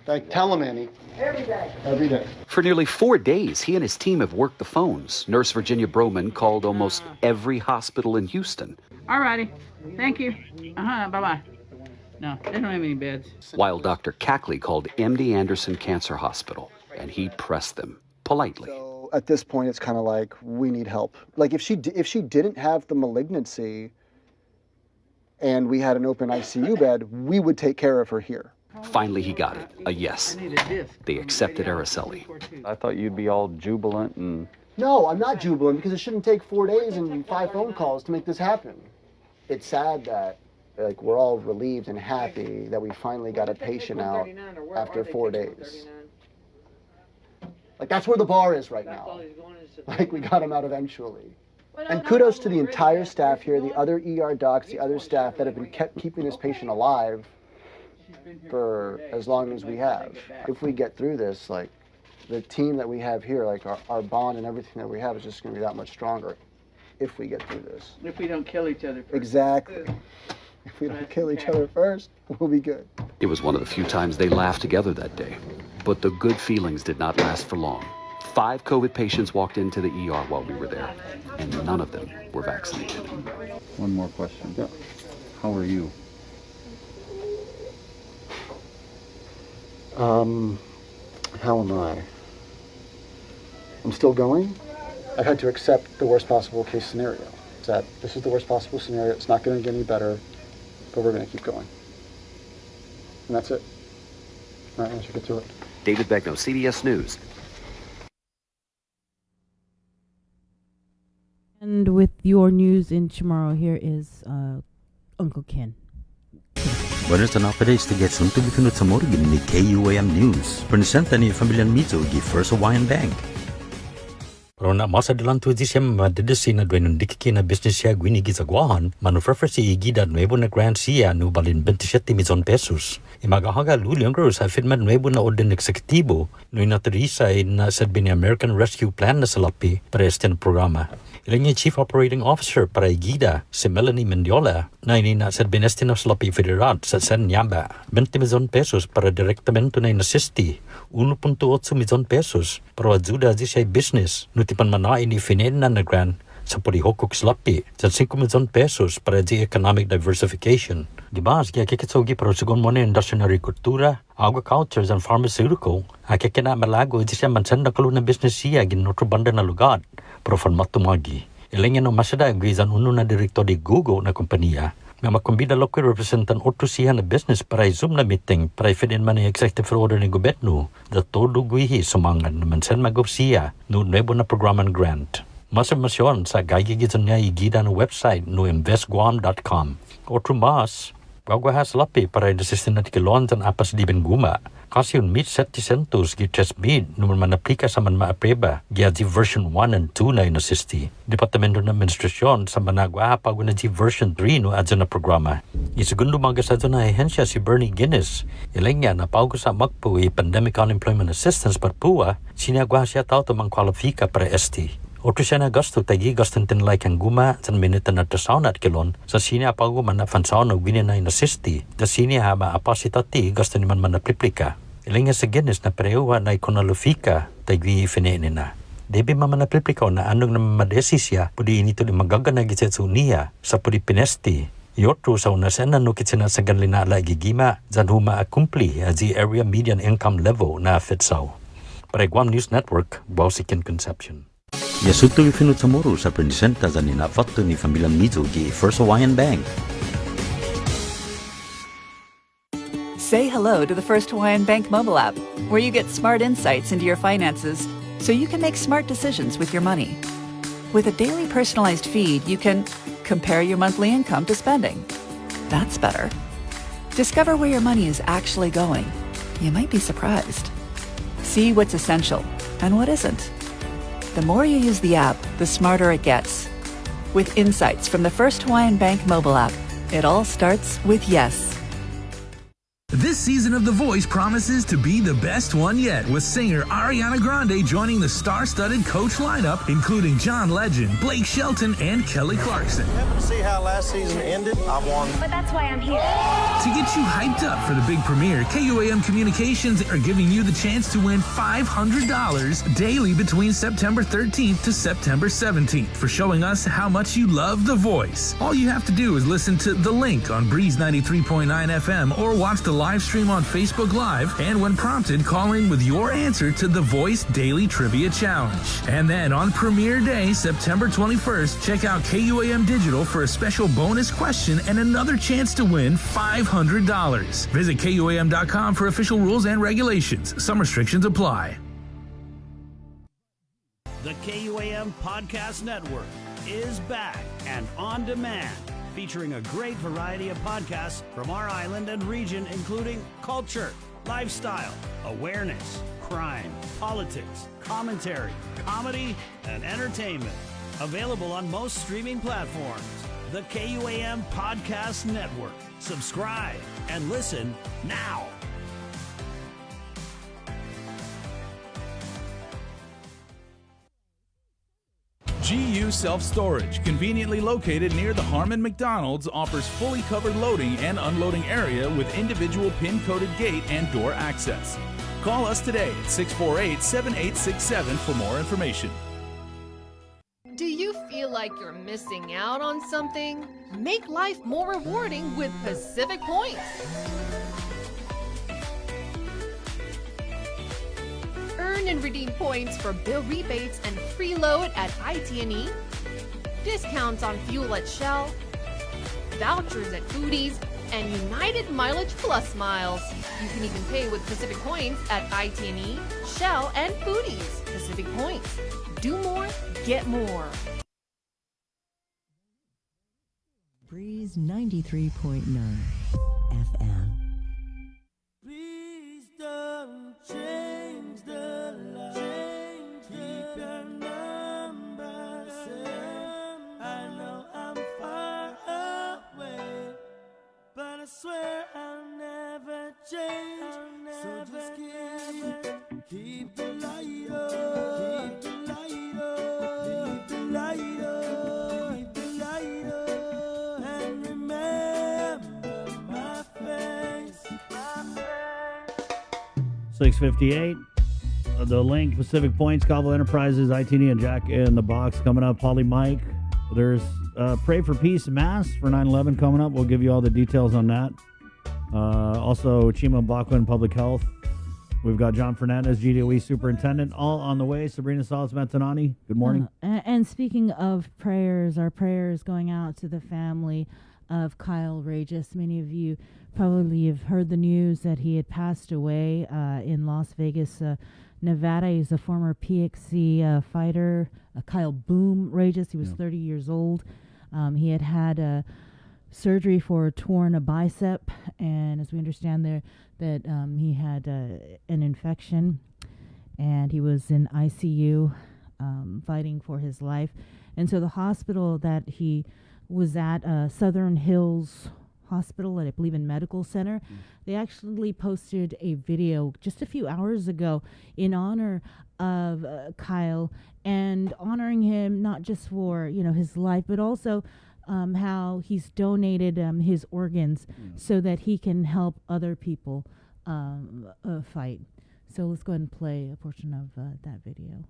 Tell him, Annie. Every day. Every day. For nearly 4 days, he and his team have worked the phones. Nurse Virginia Broman called almost every hospital in Houston. All righty. Thank you. Bye-bye. No, they don't have any beds. While Dr. Cackley called MD Anderson Cancer Hospital, and he pressed them politely. So at this point, it's kind of like, we need help. Like if she didn't have the malignancy and we had an open ICU bed, we would take care of her here. Finally, he got it. A yes. They accepted Araceli. I thought you'd be all jubilant and... No, I'm not jubilant because it shouldn't take 4 days and 5 phone calls to make this happen. It's sad that we're all relieved and happy that we finally got a patient out after 4 days. Like that's where the bar is right now. Like we got him out eventually. And kudos to the entire staff here, the other ER docs, the other staff that have been keeping this patient alive for as long as we have. If we get through this, like the team that we have here, like our bond and everything that we have is just going to be that much stronger if we get through this. If we don't kill each other first. Exactly. If we don't kill each other first, we'll be good. It was one of the few times they laughed together that day. But the good feelings did not last for long. 5 COVID patients walked into the ER while we were there, and none of them were vaccinated. One more question. Yeah. How are you? How am I? I'm still going. I've had to accept the worst possible case scenario. It's that this is the worst possible scenario. It's not going to get any better, but we're going to keep going. And that's it. All right, let's get to it. David Begno, CBS News. And with your news in tomorrow, here is Uncle Ken. Buenos updates to get some to be tuned sa morgan ni KUAM News. Presenta ni Familian Mizo gi First Hawaiian Bank. Pero na masa dalam tu siya madedesi na duen dikiki na business siya gwini gizagwahan, manufacturer si igida nuevo na grant siya no balin 27 milyon pesos. Imagahaga luliang sa firman nuevo na orden eksekutibo no inaterisa na sabi ni American Rescue Plan na salapi para este programa. Ilang yung Chief Operating Officer para igida si Melanie Mendiola na ininasabi binesti na salapi federal sa San Nyamba 20 milyon pesos para direktamento na inasisti 1.8 milyon pesos para ajuda siya businno nutipan mana ini finena na grant sa purihokok salapi sa 5 milyon pesos para di economic diversification. Dibas kaya kikitsogi para sigon mo na industrial agricultura, agriculture and pharmaceutical akikina malago siya mansan na kalu na business siya ginotro banda na lugar para matumagi. Ilang yan ang masada agwizan uno na direktor di Google na kompanya na makumbida local representan otro siya na business para Zoom na meeting para ifidin man ang executive order ni gobyerno da todo guihi sumangan naman sen magop siya no nuevo na programan grant. Mas informasyon sa gagigizan niya igida na website no investguam.com. Otro mas, gagawahas lapi para idasistin na tikilon san apas di Benguma. Kasi yun meet 70 gi test bid naman manaplika sa man maapreba gi version 1 and 2 na inasisti. Departamento ng Administrasyon sa managwa pag na version 3 no adyan na programa. Isugundo mga sa na ahensya si Bernie Guinness. Ilang niya na paugo sa magpo Pandemic Unemployment Assistance parpuwa sinagwa siya tao to mang kwalifika para ST. Otro siya na gasto tagi gaston tinlay kang guma sa minute na tasaw na at kilon sa sini apago man na fansaw na wini na inasisti da sini hama apasitati gasto ni man napliplika. Ilang sa Guinness na parewa na ikonalufika tagi finene na. Debi man napliplika na anong na mamadesi siya pudi inito di magaganagit sa uniya sa pudi pinesti. Yotro sa unasan na nukit sa ganlina lagi gima zan huma akumpli as the area median income level na fitsaw. Para Guam News Network, Bausikin Conception. Yasuto ifinut sa moro sa presenta sa ninafatto ni Familian Mizo gi First Hawaiian Bank. Say hello to the First Hawaiian Bank mobile app, where you get smart insights into your finances so you can make smart decisions with your money. With a daily personalized feed, you can compare your monthly income to spending. That's better. Discover where your money is actually going. You might be surprised. See what's essential and what isn't. The more you use the app, the smarter it gets. With insights from the First Hawaiian Bank mobile app, it all starts with yes. This season of The Voice promises to be the best one yet, with singer Ariana Grande joining the star-studded Coach lineup, including John Legend, Blake Shelton, and Kelly Clarkson. Happen to see how last season ended? I won. But that's why I'm here. To get you hyped up for the big premiere, KUAM Communications are giving you the chance to win $500 daily between September 13th to September 17th for showing us how much you love The Voice. All you have to do is listen to The Link on Breeze 93.9 FM or watch the live stream on Facebook Live, and when prompted, call in with your answer to The Voice Daily Trivia Challenge. And then on premiere day, September 21st, check out KUAM Digital for a special bonus question and another chance to win $500. Visit KUAM.com for official rules and regulations. Some restrictions apply. The KUAM Podcast Network is back and on demand, featuring a great variety of podcasts from our island and region, including culture, lifestyle, awareness, crime, politics, commentary, comedy, and entertainment. Available on most streaming platforms. The KUAM Podcast Network. Subscribe and listen now. GU Self-Storage, conveniently located near the Harmon McDonald's, offers fully covered loading and unloading area with individual pin-coded gate and door access. Call us today at 648-7867 for more information. Do you feel like you're missing out on something? Make life more rewarding with Pacific Points. Earn and redeem points for bill rebates and free load at IT&E, discounts on fuel at Shell, vouchers at Foodies, and United Mileage Plus miles. You can even pay with Pacific Points at IT&E, Shell, and Foodies. Pacific Points. Do more, get more. Breeze 93.9 FM. Please don't change the line. Keep your number same. I know I'm far away, but I swear I'll never change. So just keep the light on. Keep the light on. Keep the light on. Keep the light on. And remember my face. 6:58. The Link, Pacific Points, Cabo Enterprises, ITD, and Jack in the Box coming up. Polly Mike. There's Pray for Peace Mass for 9/11 coming up. We'll give you all the details on that. Also, Chima Mbakwa Public Health. We've got John Fernandez, GDOE Superintendent, all on the way. Sabrina Salas Matanani, good morning. And speaking of prayers, our prayers going out to the family of Kyle Regis. Many of you probably have heard the news that he had passed away in Las Vegas, Nevada. He's a former PXC fighter, Kyle Boom Regis. He was 30 years old. He had had surgery for torn a bicep, and as we understand there, that he had an infection, and he was in ICU fighting for his life. And so the hospital that he was at, Southern Hills Hospital, I believe in Medical Center, they actually posted a video just a few hours ago in honor of Kyle, and honoring him not just for his life, but also how he's donated his organs so that he can help other people fight. So let's go ahead and play a portion of that video.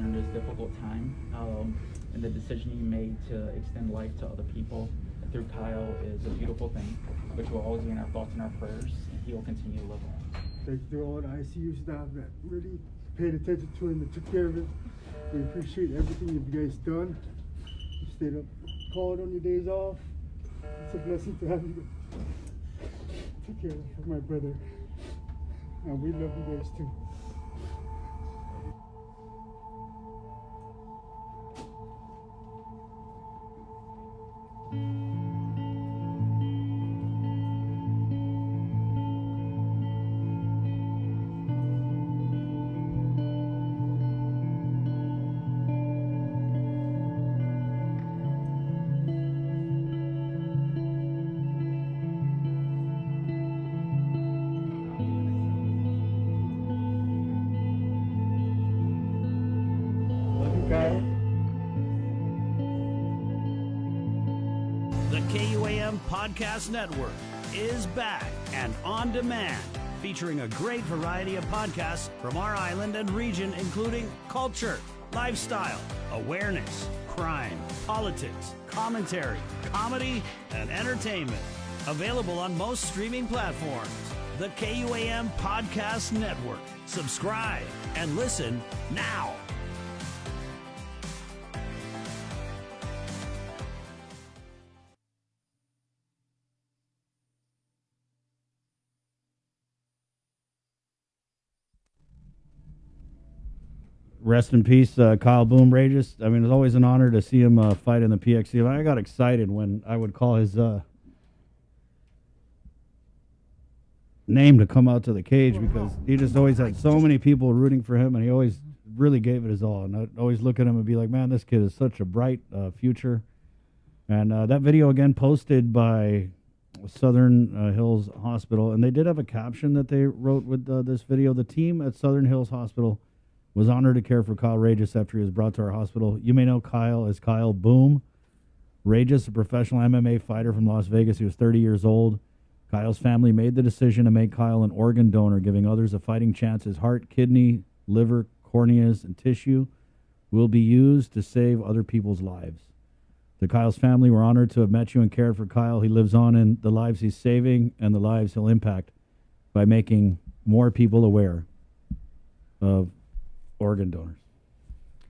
during this difficult time. And the decision you made to extend life to other people through Kyle is a beautiful thing, which will always be in our thoughts and our prayers, and he will continue to live on. Thank you to all the ICU staff that really paid attention to him and took care of him. We appreciate everything you guys done. You stayed up, called on your days off. It's a blessing to have you take care of my brother. And we love you guys too. The KUAM Podcast Network is back and on demand, featuring a great variety of podcasts from our island and region, including culture, lifestyle, awareness, crime, politics, commentary, comedy, and entertainment. Available on most streaming platforms. The KUAM Podcast Network. Subscribe and listen now. Rest in peace, Kyle Boom Rages. I mean, it's always an honor to see him fight in the PXC. I got excited when I would call his name to come out to the cage because he just always had so many people rooting for him, and he always really gave it his all. And I'd always look at him and be like, man, this kid is such a bright future. And that video, again, posted by Southern Hills Hospital, and they did have a caption that they wrote with this video. The team at Southern Hills Hospital was honored to care for Kyle Rages after he was brought to our hospital. You may know Kyle as Kyle Boom Rages, a professional MMA fighter from Las Vegas. He was 30 years old. Kyle's family made the decision to make Kyle an organ donor, giving others a fighting chance. His heart, kidney, liver, corneas, and tissue will be used to save other people's lives. The Kyle's family were honored to have met you and cared for Kyle. He lives on in the lives he's saving and the lives he'll impact by making more people aware of organ donors.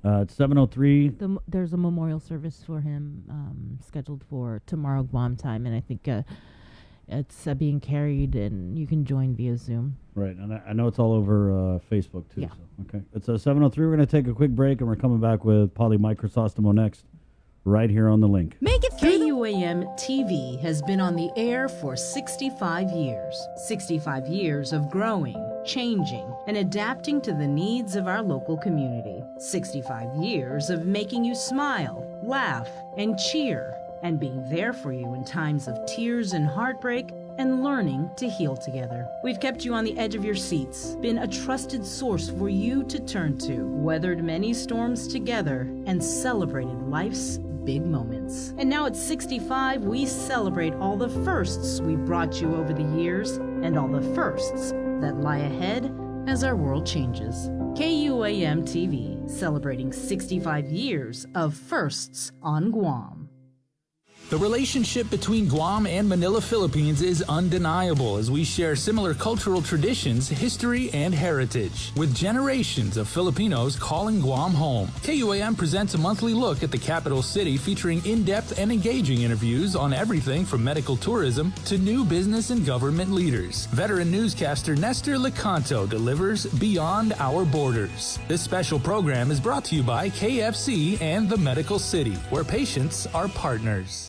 It's 7:03. There's a memorial service for him scheduled for tomorrow Guam time, and I think it's being carried, and you can join via Zoom. Right, and I know it's all over Facebook too. Yeah. So, okay, it's 7:03. We're going to take a quick break, and we're coming back with Polly Microsostomo next, right here on the link. Make it KUAM TV has been on the air for 65 years. 65 years of growing, changing, and adapting to the needs of our local community. 65 years of making you smile, laugh, and cheer, and being there for you in times of tears and heartbreak, and learning to heal together. We've kept you on the edge of your seats, been a trusted source for you to turn to, weathered many storms together, and celebrated life's big moments. And now at 65, we celebrate all the firsts we brought you over the years, and all the firsts that lie ahead as our world changes. KUAM TV, celebrating 65 years of firsts on Guam. The relationship between Guam and Manila, Philippines is undeniable as we share similar cultural traditions, history, and heritage. With generations of Filipinos calling Guam home, KUAM presents a monthly look at the capital city featuring in-depth and engaging interviews on everything from medical tourism to new business and government leaders. Veteran newscaster Nestor Lecanto delivers Beyond Our Borders. This special program is brought to you by KFC and the Medical City, where patients are partners.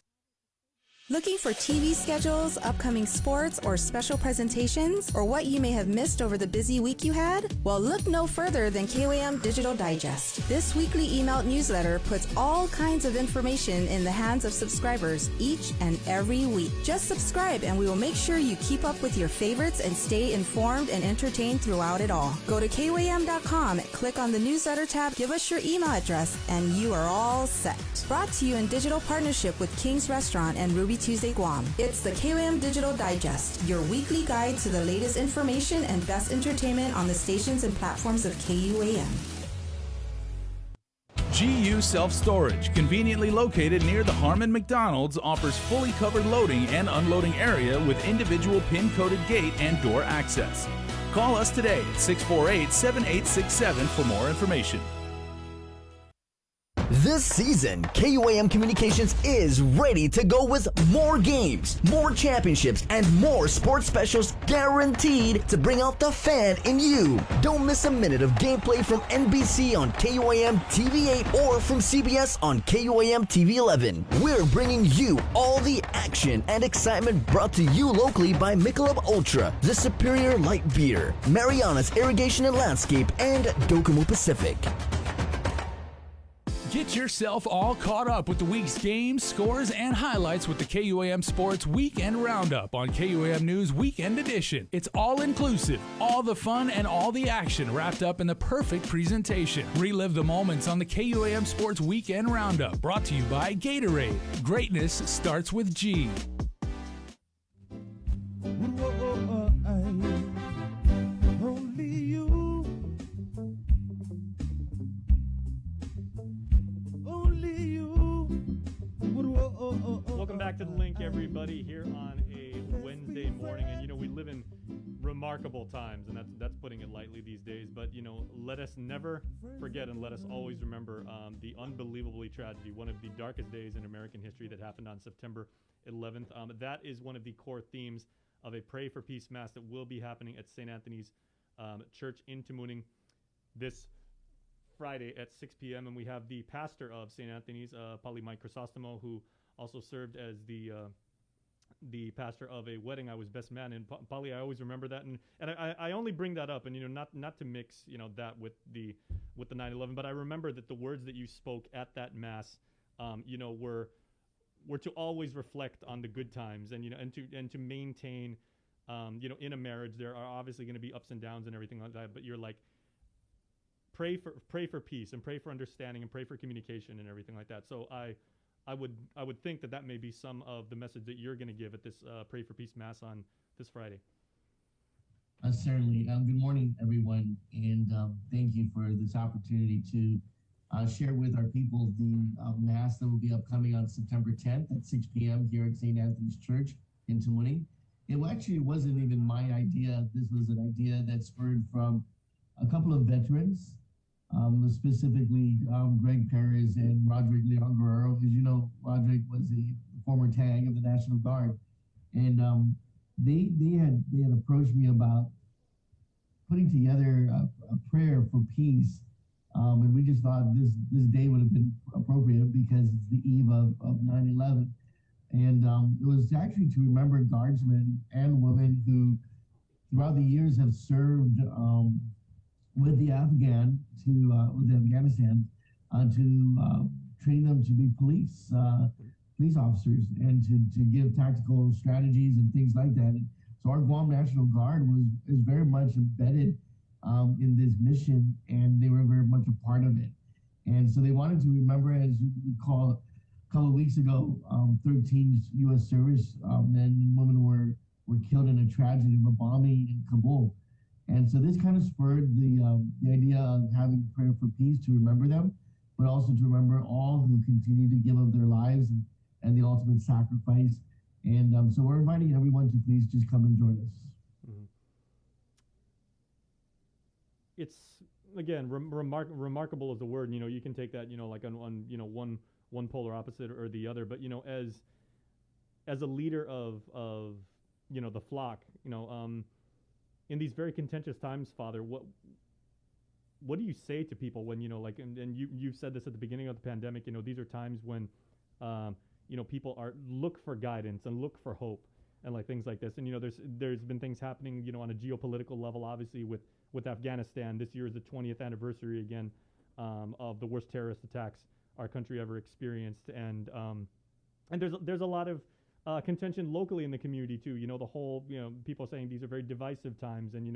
Looking for TV schedules, upcoming sports, or special presentations, or what you may have missed over the busy week you had? Well, look no further than KUAM Digital Digest. This weekly email newsletter puts all kinds of information in the hands of subscribers each and every week. Just subscribe and we will make sure you keep up with your favorites and stay informed and entertained throughout it all. Go to KUAM.com, click on the newsletter tab, give us your email address, and you are all set. Brought to you in digital partnership with King's Restaurant and Ruby Tuesday Guam. It's the KUAM Digital Digest, your weekly guide to the latest information and best entertainment on the stations and platforms of KUAM. GU Self Storage, conveniently located near the Harmon McDonald's, offers fully covered loading and unloading area with individual pin-coded gate and door access. Call us today at 648-7867 for more information. This season, KUAM Communications is ready to go with more games, more championships, and more sports specials guaranteed to bring out the fan in you. Don't miss a minute of gameplay from NBC on KUAM TV 8 or from CBS on KUAM TV 11. We're bringing you all the action and excitement brought to you locally by Michelob Ultra, the superior light beer, Mariana's Irrigation and Landscape, and Docomo Pacific. Get yourself all caught up with the week's games, scores, and highlights with the KUAM Sports Weekend Roundup on KUAM News Weekend Edition. It's all inclusive, all the fun and all the action wrapped up in the perfect presentation. Relive the moments on the KUAM Sports Weekend Roundup, brought to you by Gatorade. Greatness starts with G. Only you. Only you. Welcome back to The Link, everybody, here on a Wednesday morning. And, we live in remarkable times, and that's putting it lightly these days. But, let us never forget and let us always remember the unbelievably tragedy, one of the darkest days in American history that happened on September 11th. That is one of the core themes of a Pray for Peace Mass that will be happening at St. Anthony's Church in Tamuning this Friday at 6 p.m. And we have the pastor of St. Anthony's, Pali Mike Crisostomo, who also served as the pastor of a wedding I was best man in. Pali, I always remember that, and I only bring that up, and not to mix that with the 9/11, but I remember that the words that you spoke at that mass, were to always reflect on the good times, and to maintain, in a marriage there are obviously going to be ups and downs and everything like that, but you're like, pray for peace and pray for understanding and pray for communication and everything like that. So I would think that may be some of the message that you're going to give at this Pray for Peace Mass on this Friday. Certainly. Good morning, everyone, and thank you for this opportunity to share with our people the Mass that will be upcoming on September 10th at 6 p.m. here at St. Anthony's Church in Tamuning. It actually wasn't even my idea. This was an idea that spurred from a couple of veterans, specifically Greg Perez and Roderick Leon Guerrero. As you know, Roderick was a former tag of the National Guard, and they had approached me about putting together a prayer for peace, and we just thought this day would have been appropriate because it's the eve of 9/11, and it was actually to remember guardsmen and women who, throughout the years, have served with the Afghanistan to train them to be police officers and to give tactical strategies and things like that. And so our Guam National Guard is very much embedded in this mission, and they were very much a part of it. And so they wanted to remember, as you recall, a couple of weeks ago, 13 U.S. service men and women were killed in a tragedy of a bombing in Kabul. And so this kind of spurred the idea of having prayer for peace to remember them, but also to remember all who continue to give of their lives and the ultimate sacrifice. And so we're inviting everyone to please just come and join us. Mm-hmm. It's, again, remarkable is the word. You can take that, like on one polar opposite or the other. But as a leader of the flock, in these very contentious times, Father, what do you say to people when, and you've said this at the beginning of the pandemic, these are times when, people look for guidance and look for hope and like things like this. And, there's been things happening, on a geopolitical level, obviously with Afghanistan. This year is the 20th anniversary again, of the worst terrorist attacks our country ever experienced. And there's a lot of contention locally in the community too. The whole, people saying these are very divisive times, and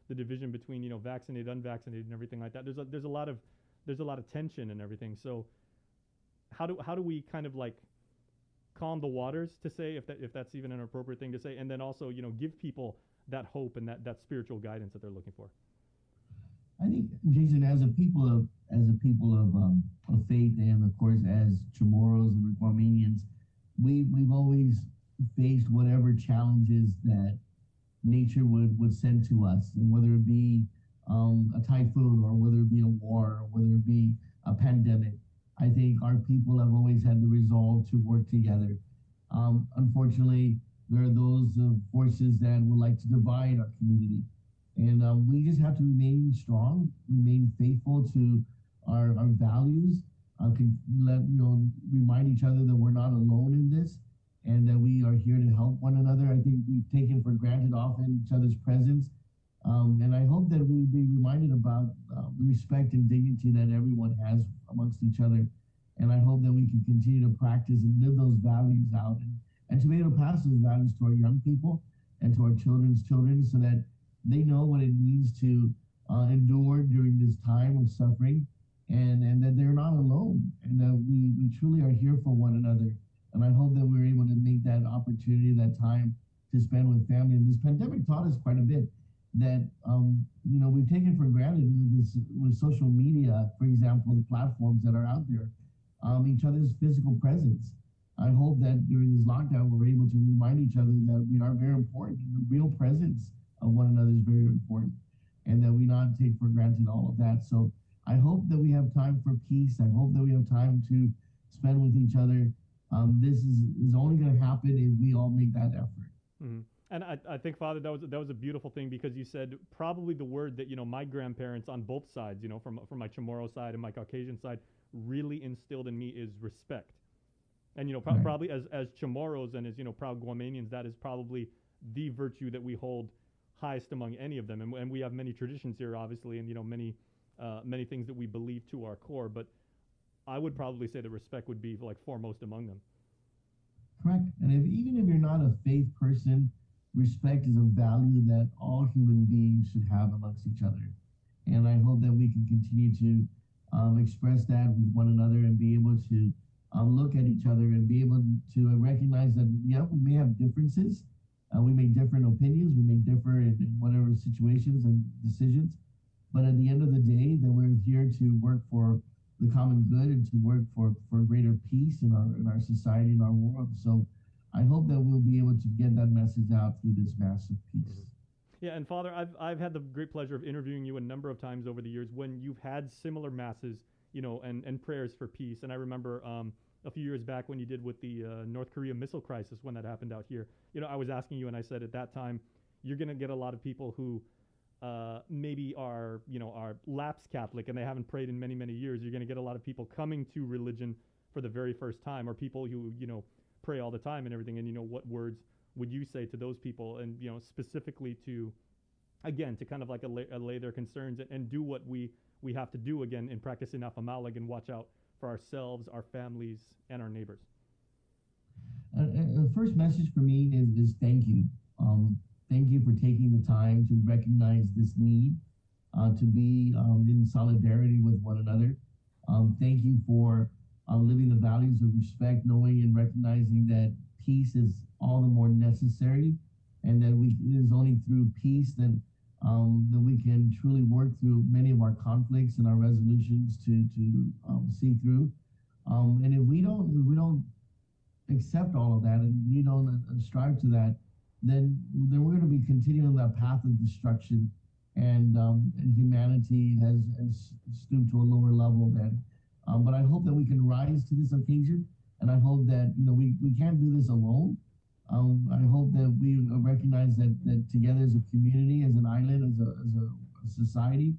the division between vaccinated, unvaccinated, and everything like that. There's a lot of tension and everything. So how do we kind of like calm the waters, to say, if that's even an appropriate thing to say, and then also give people that hope and that spiritual guidance that they're looking for? I think, Jason, as a people of faith, and of course as Chamorros and Guamanians, we've always faced whatever challenges that nature would send to us, and whether it be a typhoon, or whether it be a war, or whether it be a pandemic. I think our people have always had the resolve to work together. Unfortunately, there are those forces that would like to divide our community. And we just have to remain strong, remain faithful to our values, remind each other that we're not alone in this, and that we are here to help one another. I think we've taken for granted often each other's presence. And I hope that we be reminded about the respect and dignity that everyone has amongst each other. And I hope that we can continue to practice and live those values out, and to be able to pass those values to our young people and to our children's children, so that they know what it means to endure during this time of suffering, and that they're not alone, and that we truly are here for one another. And I hope that we're able to make that opportunity, that time to spend with family. And this pandemic taught us quite a bit that, we've taken for granted with social media, for example, the platforms that are out there, each other's physical presence. I hope that during this lockdown, we're able to remind each other that we are very important. The real presence of one another is very important, and that we not take for granted all of that. So I hope that we have time for peace. I hope that we have time to spend with each other. This is only going to happen if we all make that effort. Mm-hmm. And I think, Father, that was a beautiful thing, because you said probably the word that, my grandparents on both sides, from my Chamorro side and my Caucasian side, really instilled in me is respect. And, Right. probably as Chamorros and as, proud Guamanians, that is probably the virtue that we hold highest among any of them. And we have many traditions here, obviously, and, many things that we believe to our core. But I would probably say that respect would be like foremost among them. Correct. And even if you're not a faith person, respect is a value that all human beings should have amongst each other. And I hope that we can continue to express that with one another, and be able to look at each other and be able to recognize that, yeah, we may have differences. We make different opinions. We may differ in whatever situations and decisions. But at the end of the day, that we're here to work for the common good, and to work for greater peace in our society, in our world. So I hope that we'll be able to get that message out through this massive peace. Mm-hmm. Yeah, and Father, I've had the great pleasure of interviewing you a number of times over the years when you've had similar masses, and prayers for peace. And I remember a few years back when you did with the North Korea missile crisis, when that happened out here. I was asking you, and I said at that time, you're going to get a lot of people who maybe are lapsed Catholic and they haven't prayed in many, many years. You're going to get a lot of people coming to religion for the very first time, or people who, pray all the time and everything. And, what words would you say to those people? And, specifically to kind of like allay their concerns and do what we have to do, again, in practicing Afamalag, and watch out for ourselves, our families, and our neighbors. The first message for me is thank you. Thank you for taking the time to recognize this need, to be in solidarity with one another. Thank you for living the values of respect, knowing and recognizing that peace is all the more necessary, and that it is only through peace that we can truly work through many of our conflicts and our resolutions to see through. And if we don't accept all of that, and we don't strive to that, then we're going to be continuing that path of destruction, and humanity has stooped to a lower level then. But I hope that we can rise to this occasion, and I hope that we can't do this alone. I hope that we recognize that together as a community, as an island, as a society,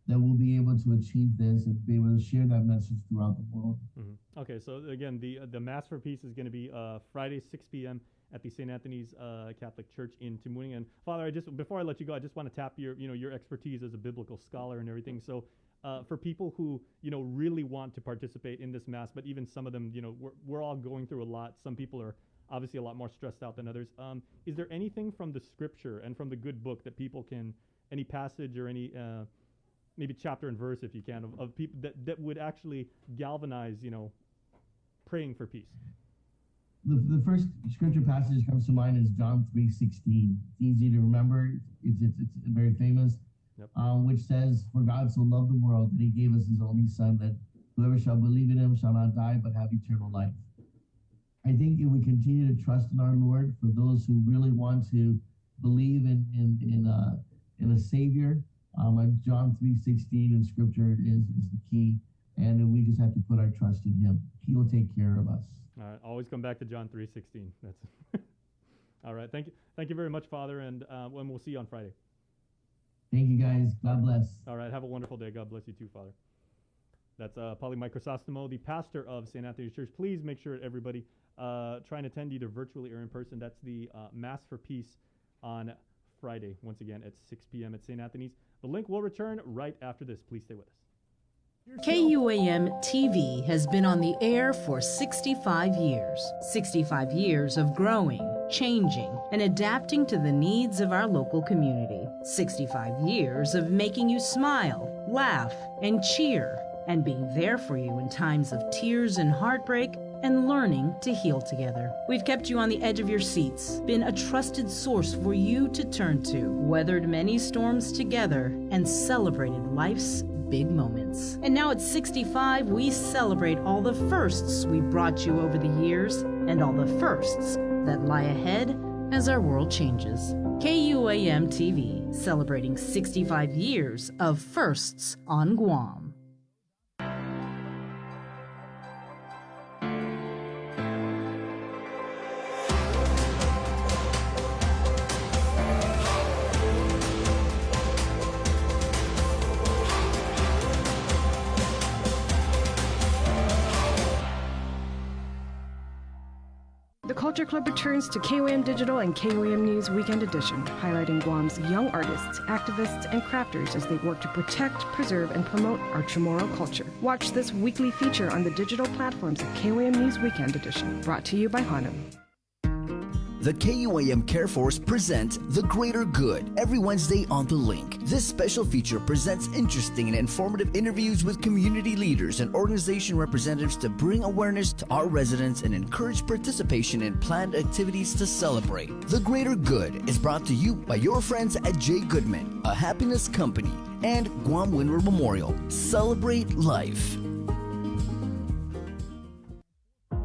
that we'll be able to achieve this and be able to share that message throughout the world. Mm-hmm. Okay, so again, the Mass for Peace is going to be Friday, 6 p.m. at the St. Anthony's Catholic Church in Timuning. And Father, before I let you go, I just want to tap your expertise as a biblical scholar and everything. So for people who really want to participate in this Mass, but even some of them, we're all going through a lot. Some people are obviously a lot more stressed out than others. Is there anything from the Scripture and from the good book that people can, any passage or any maybe chapter and verse, if you can, of people that would actually galvanize, praying for peace? The first scripture passage that comes to mind is John 3:16. It's easy to remember. It's very famous. which says, "For God so loved the world that he gave us his only son, that whoever shall believe in him shall not die but have eternal life." I think if we continue to trust in our Lord, for those who really want to believe in a Savior, John 3:16 in Scripture is the key, and we just have to put our trust in him. He will take care of us. All right, always come back to John 3:16. That's all right. Thank you very much, Father, and when we'll see you on Friday. Thank you, guys. God bless. All right, have a wonderful day. God bless you too, Father. That's Paulie Mike Crisostomo, the pastor of St. Anthony's Church. Please make sure everybody try and attend either virtually or in person. That's the Mass for Peace on Friday, once again at 6 p.m. at St. Anthony's. The link will return right after this. Please stay with us. KUAM TV has been on the air for 65 years. 65 years of growing, changing, and adapting to the needs of our local community. 65 years of making you smile, laugh, and cheer, and being there for you in times of tears and heartbreak, and learning to heal together. We've kept you on the edge of your seats, been a trusted source for you to turn to, weathered many storms together, and celebrated life's big moments. And now at 65, we celebrate all the firsts we brought you over the years, and all the firsts that lie ahead as our world changes. KUAM TV, celebrating 65 years of firsts on Guam. The Culture Club returns to KOAM Digital and KOAM News Weekend Edition, highlighting Guam's young artists, activists, and crafters as they work to protect, preserve, and promote our Chamorro culture. Watch this weekly feature on the digital platforms of KOAM News Weekend Edition, brought to you by Hanum. The KUAM Care Force presents The Greater Good every Wednesday on The Link. This special feature presents interesting and informative interviews with community leaders and organization representatives to bring awareness to our residents and encourage participation in planned activities to celebrate. The Greater Good is brought to you by your friends at J. Goodman, a happiness company, and Guam Windward Memorial. Celebrate life.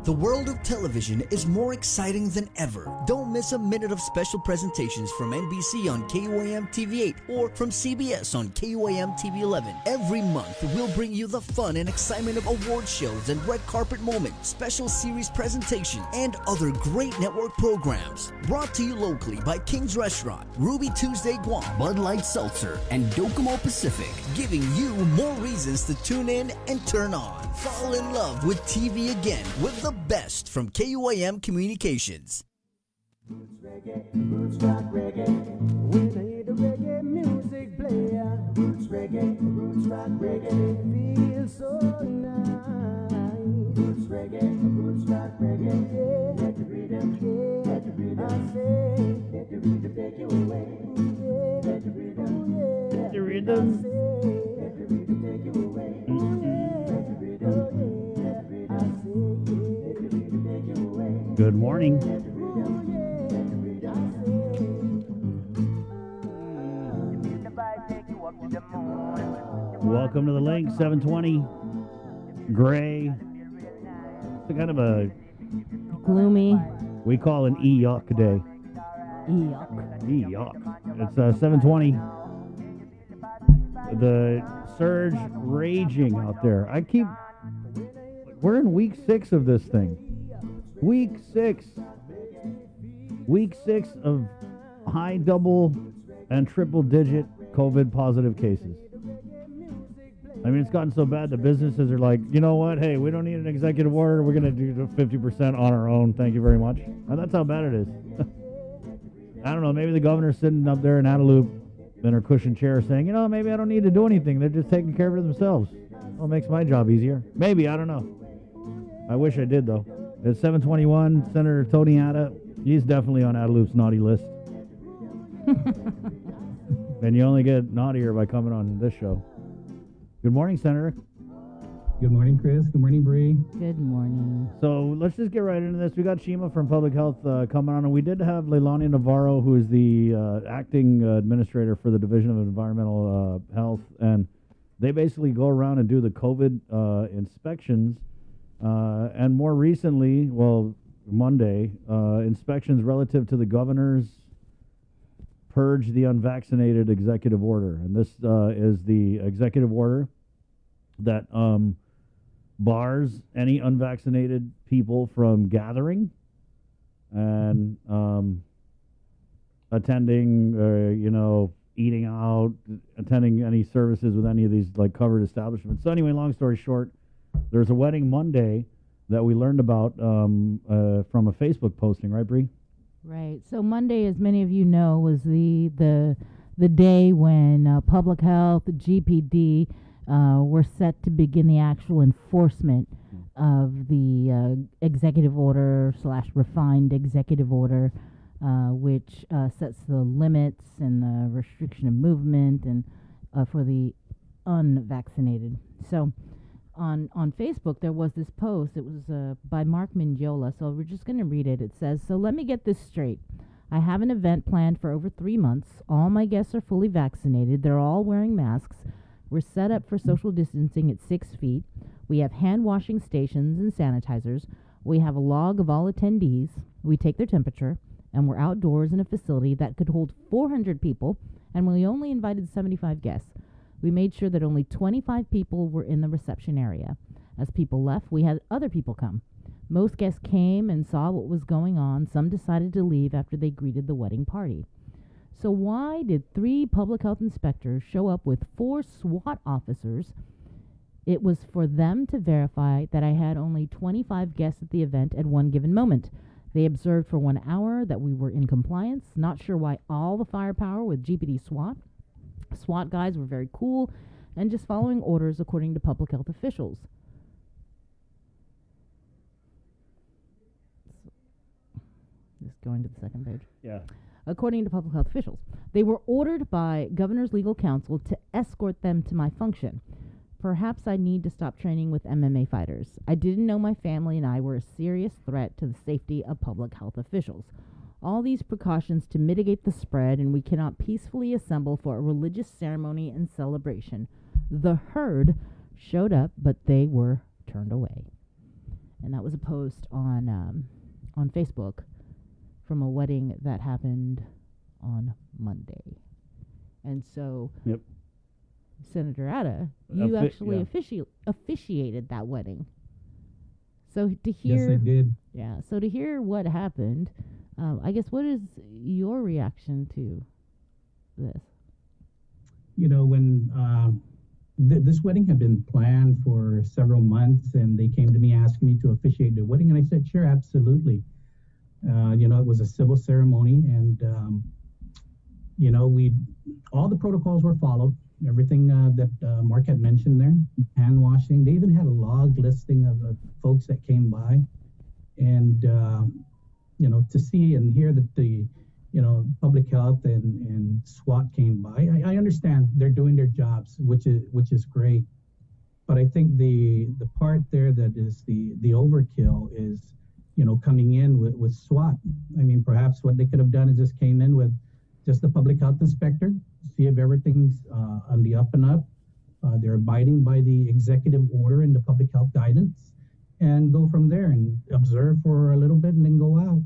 The world of television is more exciting than ever. Don't miss a minute of special presentations from NBC on KUAM TV8 or from CBS on KUAM TV11. Every month, we'll bring you the fun and excitement of award shows and red carpet moments, special series presentations, and other great network programs. Brought to you locally by King's Restaurant, Ruby Tuesday Guam, Bud Light Seltzer, and Docomo Pacific, giving you more reasons to tune in and turn on. Fall in love with TV again with the best from KUAM Communications. Roots rock reggae. When I hear the reggae music play, roots rock reggae, feels so nice. Roots rock reggae, yeah. Let the rhythm, yeah. Let the rhythm, I say, let the rhythm take you away. Yeah. Let the rhythm, yeah. Let the rhythm, I say, let the rhythm take you away. Let the rhythm, yeah. I say, let the rhythm take you away. Good morning. Welcome to the link, 720. Gray. It's kind of a gloomy. We call an E-yuck day. E-yuck. E-yuck. It's 720. The surge raging out there. We're in week 6 of this thing. Week 6. Week 6 of high double and triple digit COVID positive cases. I mean, it's gotten so bad the businesses are like, you know what? Hey, we don't need an executive order. We're going to do 50% on our own. Thank you very much. And that's how bad it is. I don't know. Maybe the governor's sitting up there in Adelup in her cushion chair saying, you know, maybe I don't need to do anything. They're just taking care of it themselves. Well, it makes my job easier. Maybe. I don't know. I wish I did, though. It's 721. Senator Tony Atta. He's definitely on Adelup's naughty list. And you only get naughtier by coming on this show. Good morning, Senator. Good morning, Chris. Good morning, Bree. Good morning. So let's just get right into this. We got Shima from Public Health coming on, and we did have Leilani Navarro, who is the acting administrator for the Division of Environmental Health, and they basically go around and do the COVID inspections, and more recently, well, Monday, inspections relative to the governor's Purge the Unvaccinated executive order. And this is the executive order that bars any unvaccinated people from gathering and attending, eating out, attending any services with any of these like covered establishments. So anyway, long story short, there's a wedding Monday that we learned about from a Facebook posting, right, Bree? Right. So Monday, as many of you know, was the day when Public Health, GPD, were set to begin the actual enforcement of the executive order / refined executive order, which sets the limits and the restriction of movement and for the unvaccinated. So on Facebook, there was this post. It was by Mark Mingiola, so we're just going to read it. It says, "So let me get this straight. I have an event planned for over 3 months. All my guests are fully vaccinated. They're all wearing masks. We're set up for social distancing at 6 feet. We have hand washing stations and sanitizers. We have a log of all attendees. We take their temperature, and we're outdoors in a facility that could hold 400 people, and we only invited 75 guests. We made sure that only 25 people were in the reception area. As people left, we had other people come. Most guests came and saw what was going on. Some decided to leave after they greeted the wedding party. So why did 3 public health inspectors show up with 4 SWAT officers? It was for them to verify that I had only 25 guests at the event at one given moment. They observed for 1 hour that we were in compliance. Not sure why all the firepower with GPD SWAT. SWAT guys were very cool and just following orders according to public health officials." Just going to the second page. Yeah. According to public health officials, they were ordered by Governor's legal counsel to escort them to my function. Perhaps I need to stop training with MMA fighters. I didn't know my family and I were a serious threat to the safety of public health officials. All these precautions to mitigate the spread, and we cannot peacefully assemble for a religious ceremony and celebration. The herd showed up, but they were turned away. And that was a post on Facebook from a wedding that happened on Monday. And so, Yep. Senator Atta, you actually officiated that wedding. So to hear, Yes, I did. Yeah. So to hear what happened, I guess what is your reaction to this? You know, when this wedding had been planned for several months, and they came to me asking me to officiate the wedding, and I said, sure, absolutely. It was a civil ceremony, and all the protocols were followed. Everything that Mark had mentioned there, hand washing. They even had a log listing of folks that came by, and to see and hear that the public health and SWAT came by. I understand they're doing their jobs, which is great, but I think the part there that is the overkill is coming in with SWAT. I mean, perhaps what they could have done is just came in with just the public health inspector, see if everything's on the up and up. They're abiding by the executive order and the public health guidance, and go from there and observe for a little bit and then go out.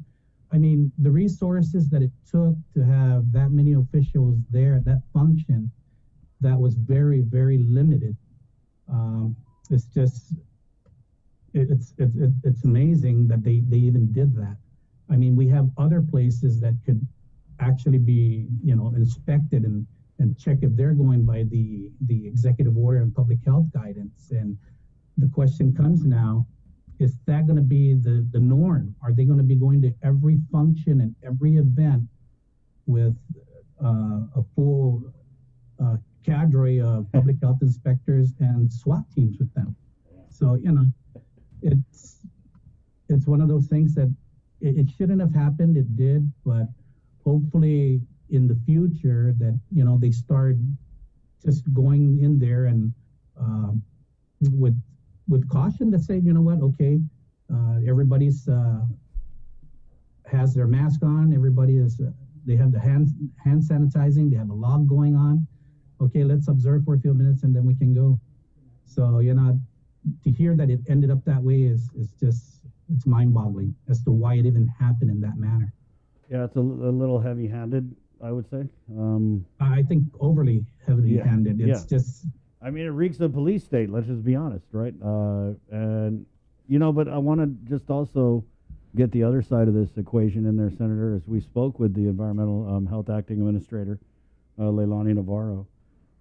I mean, the resources that it took to have that many officials there at that function, that was very, very limited. It's just, it's amazing that they even did that. I mean, we have other places that could actually be, inspected and check if they're going by the executive order and public health guidance. And the question comes now, is that going to be the norm? Are they going to be going to every function and every event with a full cadre of public health inspectors and SWAT teams with them? So, it's one of those things that it shouldn't have happened. It did, but hopefully in the future that, they start just going in there and with with caution to say, you know what, okay, everybody's has their mask on. Everybody is, they have the hand sanitizing. They have a log going on. Okay, let's observe for a few minutes and then we can go. So, you know, to hear that it ended up that way is just, it's mind-boggling as to why it even happened in that manner. Yeah, it's a little heavy-handed, I would say. I think overly heavy-handed. It's just... I mean, it reeks of police state, let's just be honest, right? And, you know, but I want to just also get the other side of this equation in there, Senator, as we spoke with the Environmental Health Acting Administrator, Leilani Navarro,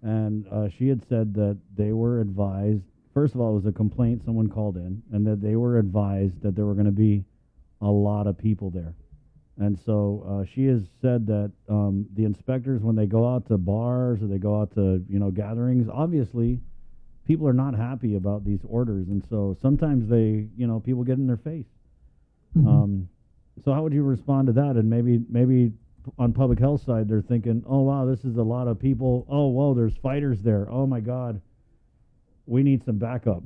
and she had said that they were advised, first of all, it was a complaint someone called in, and that they were advised that there were going to be a lot of people there. And so she has said that the inspectors, when they go out to bars or they go out to, you know, gatherings, obviously people are not happy about these orders. And so sometimes they, you know, people get in their face. So how would you respond to that? And maybe on public health side, they're thinking, oh, wow, this is a lot of people. Oh, whoa, there's fighters there. Oh, my God, we need some backup.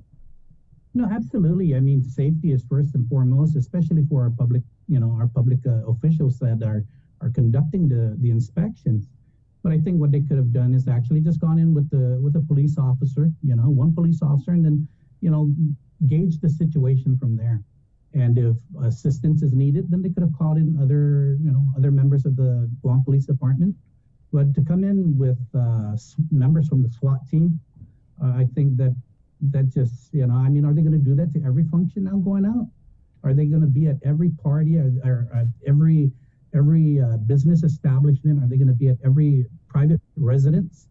No, absolutely. I mean, safety is first and foremost, especially for our public, you know, our public officials that are conducting the inspections. But I think what they could have done is actually just gone in with a police officer, you know, one police officer, and then, you know, gauge the situation from there. And if assistance is needed, then they could have called in other members of the Guam Police Department. But to come in with members from the SWAT team, I think that just, you know, I mean, are they going to do that to every function now going out? Are they going to be at every party or at every business establishment? Are they going to be at every private residence?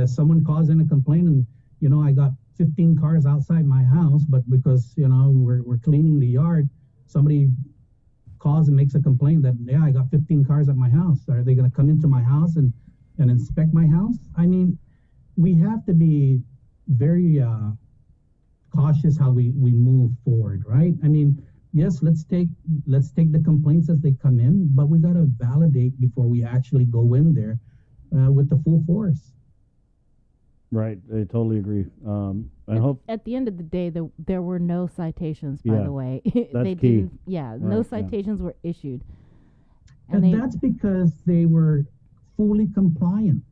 Someone calls in a complaint and, you know, I got 15 cars outside my house, but because, you know, we're cleaning the yard, somebody calls and makes a complaint that, yeah, I got 15 cars at my house. Are they going to come into my house and inspect my house? I mean, we have to be very cautious how we move forward, right? I mean, yes, let's take the complaints as they come in, but we got to validate before we actually go in there with the full force. Right, I totally agree. I hope at the end of the day, there were no citations. By the way, that's they key. didn't. Yeah, no citations were issued, and that's because they were fully compliant.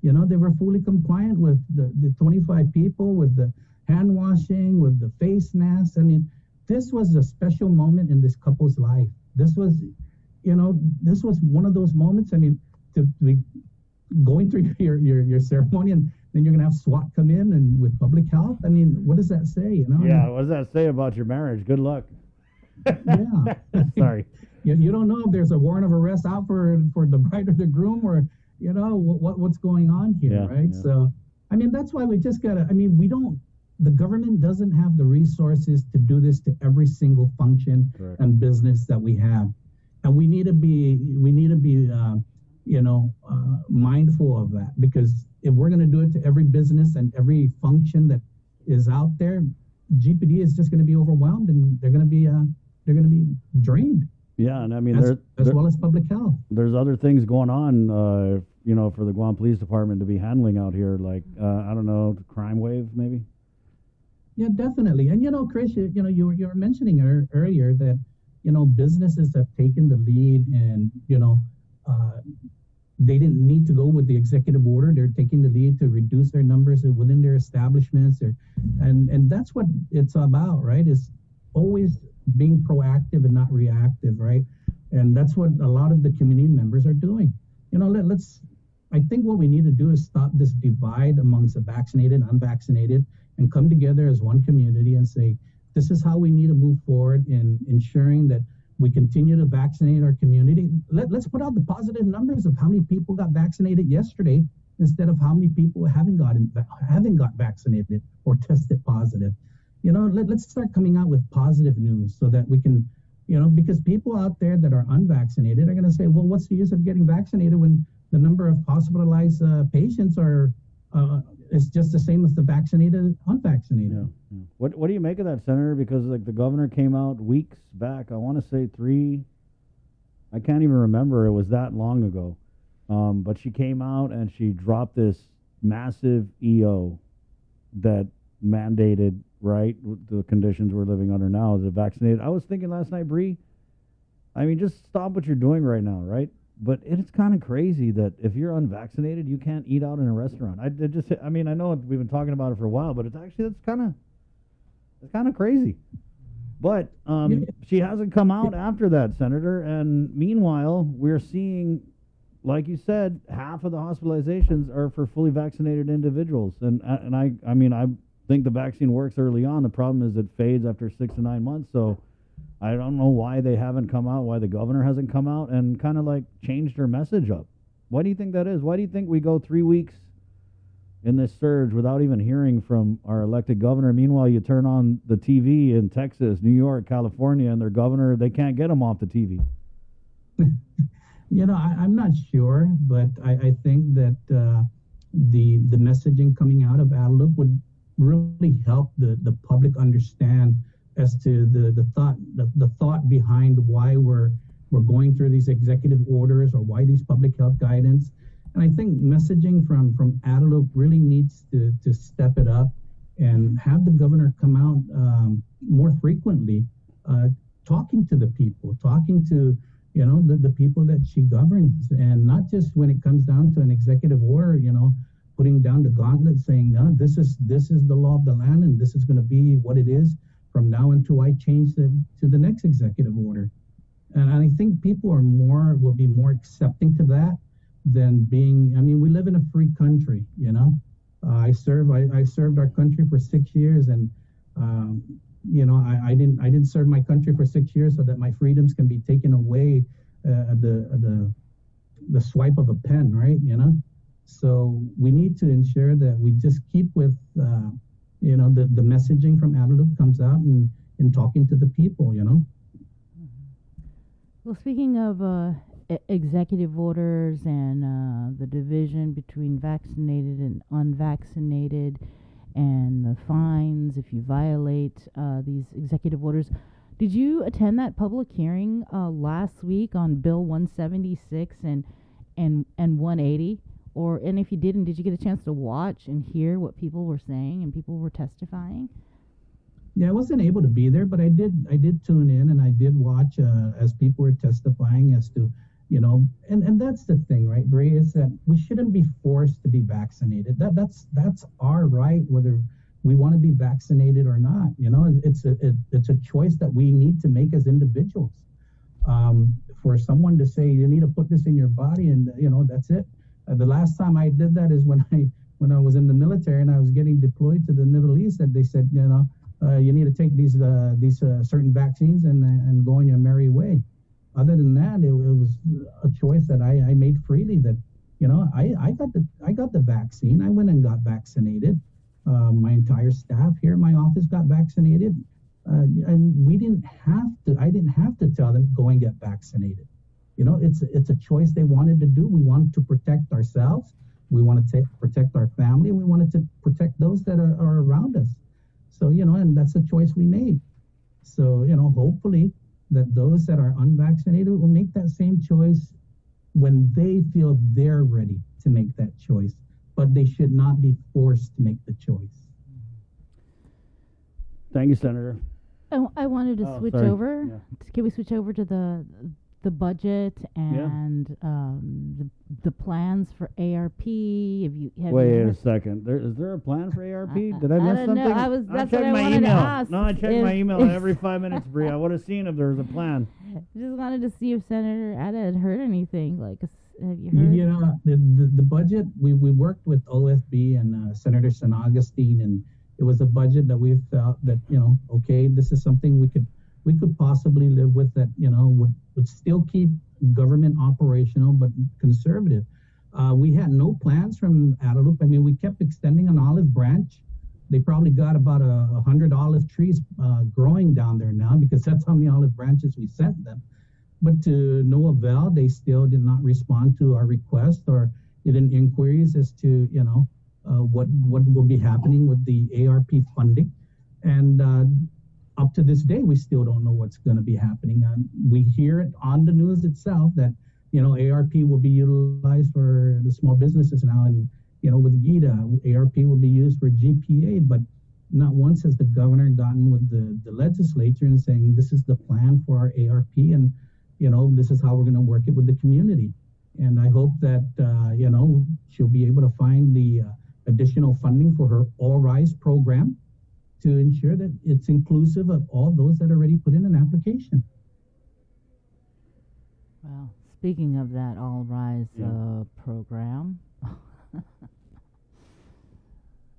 You know, they were fully compliant with the 25 people, with the hand washing, with the face masks. I mean, this was a special moment in this couple's life. This was, you know, this was one of those moments. I mean, to be going through your ceremony and then you're going to have SWAT come in and with public health. I mean, what does that say? You know? Yeah, what does that say about your marriage? Good luck. Yeah. Sorry. You don't know if there's a warrant of arrest out for the bride or the groom, or, you know, what's going on here, right? Yeah. So, I mean, that's why we just got to, I mean, the government doesn't have the resources to do this to every single function and business that we have. And we need to be mindful of that, because if we're going to do it to every business and every function that is out there, GPD is just going to be overwhelmed and they're going to be drained. Yeah, and I mean, as well as public health. There's other things going on, you know, for the Guam Police Department to be handling out here, like I don't know, the crime wave maybe. Yeah, definitely. And you know, Chris, you were mentioning earlier that, you know, businesses have taken the lead, and you know, they didn't need to go with the executive order. They're taking the lead to reduce their numbers within their establishments, and that's what it's about, right? Is always being proactive and not reactive, right? And that's what a lot of the community members are doing. You know, I think what we need to do is stop this divide amongst the vaccinated and unvaccinated and come together as one community and say, this is how we need to move forward in ensuring that we continue to vaccinate our community. Let's put out the positive numbers of how many people got vaccinated yesterday instead of how many people haven't got vaccinated or tested positive. You know, let's start coming out with positive news so that we can, you know, because people out there that are unvaccinated are going to say, well, what's the use of getting vaccinated when the number of hospitalized patients is just the same as the vaccinated, unvaccinated? Yeah. What do you make of that, Senator? Because like the governor came out weeks back, I want to say I can't even remember, it was that long ago. But she came out and she dropped this massive EO that mandated right? With the conditions we're living under now as a vaccinated. I was thinking last night, Bree, I mean, just stop what you're doing right now, right? But it's kind of crazy that if you're unvaccinated, you can't eat out in a restaurant. I know we've been talking about it for a while, but it's kind of crazy. But she hasn't come out after that, Senator. And meanwhile, we're seeing, like you said, half of the hospitalizations are for fully vaccinated individuals. And I think the vaccine works early on. The problem is it fades after 6 to 9 months. So I don't know why they haven't come out, why the governor hasn't come out and kind of like changed her message up. Why do you think that is? Why do you think we go 3 weeks in this surge without even hearing from our elected governor? Meanwhile, you turn on the TV in Texas, New York, California, and their governor, they can't get them off the TV. I'm not sure, but I think that the messaging coming out of Adelup would really help the public understand as to the thought behind why we're going through these executive orders or why these public health guidance. And I think messaging from Adelup really needs to step it up and have the governor come out more frequently, talking to the people, talking to the people that she governs, and not just when it comes down to an executive order, putting down the gauntlet saying, no, this is the law of the land and this is going to be what it is from now until I change to the next executive order. And I think people will be more accepting to that than being, we live in a free country, I served our country for 6 years, and I didn't serve my country for 6 years so that my freedoms can be taken away at the swipe of a pen, right? So we need to ensure that we just keep with the messaging from Adelup comes out and talking to the people, Well, speaking of executive orders and the division between vaccinated and unvaccinated and the fines if you violate these executive orders, did you attend that public hearing last week on Bill 176 and 180? And if you didn't, did you get a chance to watch and hear what people were saying and people were testifying? Yeah, I wasn't able to be there, but I did tune in and I did watch as people were testifying as to, and that's the thing, right, Bree, is that we shouldn't be forced to be vaccinated. That's our right, whether we want to be vaccinated or not. It's a choice that we need to make as individuals. For someone to say you need to put this in your body and that's it. The last time I did that is when I was in the military and I was getting deployed to the Middle East, and they said, you need to take these certain vaccines and go on your merry way. Other than that, it was a choice that I made freely. That I got the vaccine. I went and got vaccinated. My entire staff here at my office got vaccinated, and I didn't have to tell them go and get vaccinated. It's a choice they wanted to do. We wanted to protect ourselves. We wanted to protect our family. We wanted to protect those that are around us. So, and that's a choice we made. So, hopefully that those that are unvaccinated will make that same choice when they feel they're ready to make that choice. But they should not be forced to make the choice. Thank you, Senator. I wanted to switch over. Yeah. Can we switch over to the budget and the plans for ARP? Wait a second. Is there a plan for ARP? Did I miss something? Know. I check my email. No, I check my email every 5 minutes, Bree. I would have seen if there was a plan. Just wanted to see if Senator Ada had heard anything. Like, have you heard? The budget, we worked with OFB and Senator San Agustin, and it was a budget that we felt that, okay, this is something we could possibly live with, that, would still keep government operational but conservative. We had no plans from Adelup. We kept extending an olive branch. They probably got about 100 olive trees growing down there now, because that's how many olive branches we sent them. But to no avail, they still did not respond to our request or even inquiries as to, what will be happening with the ARP funding. And up to this day, we still don't know what's going to be happening. We hear it on the news itself that, ARP will be utilized for the small businesses now. And, with GIDA, ARP will be used for GPA. But not once has the governor gotten with the legislature and saying, this is the plan for our ARP, and, this is how we're going to work it with the community. And I hope that, she'll be able to find the additional funding for her All Rise program to ensure that it's inclusive of all those that already put in an application. Well, speaking of that All Rise program,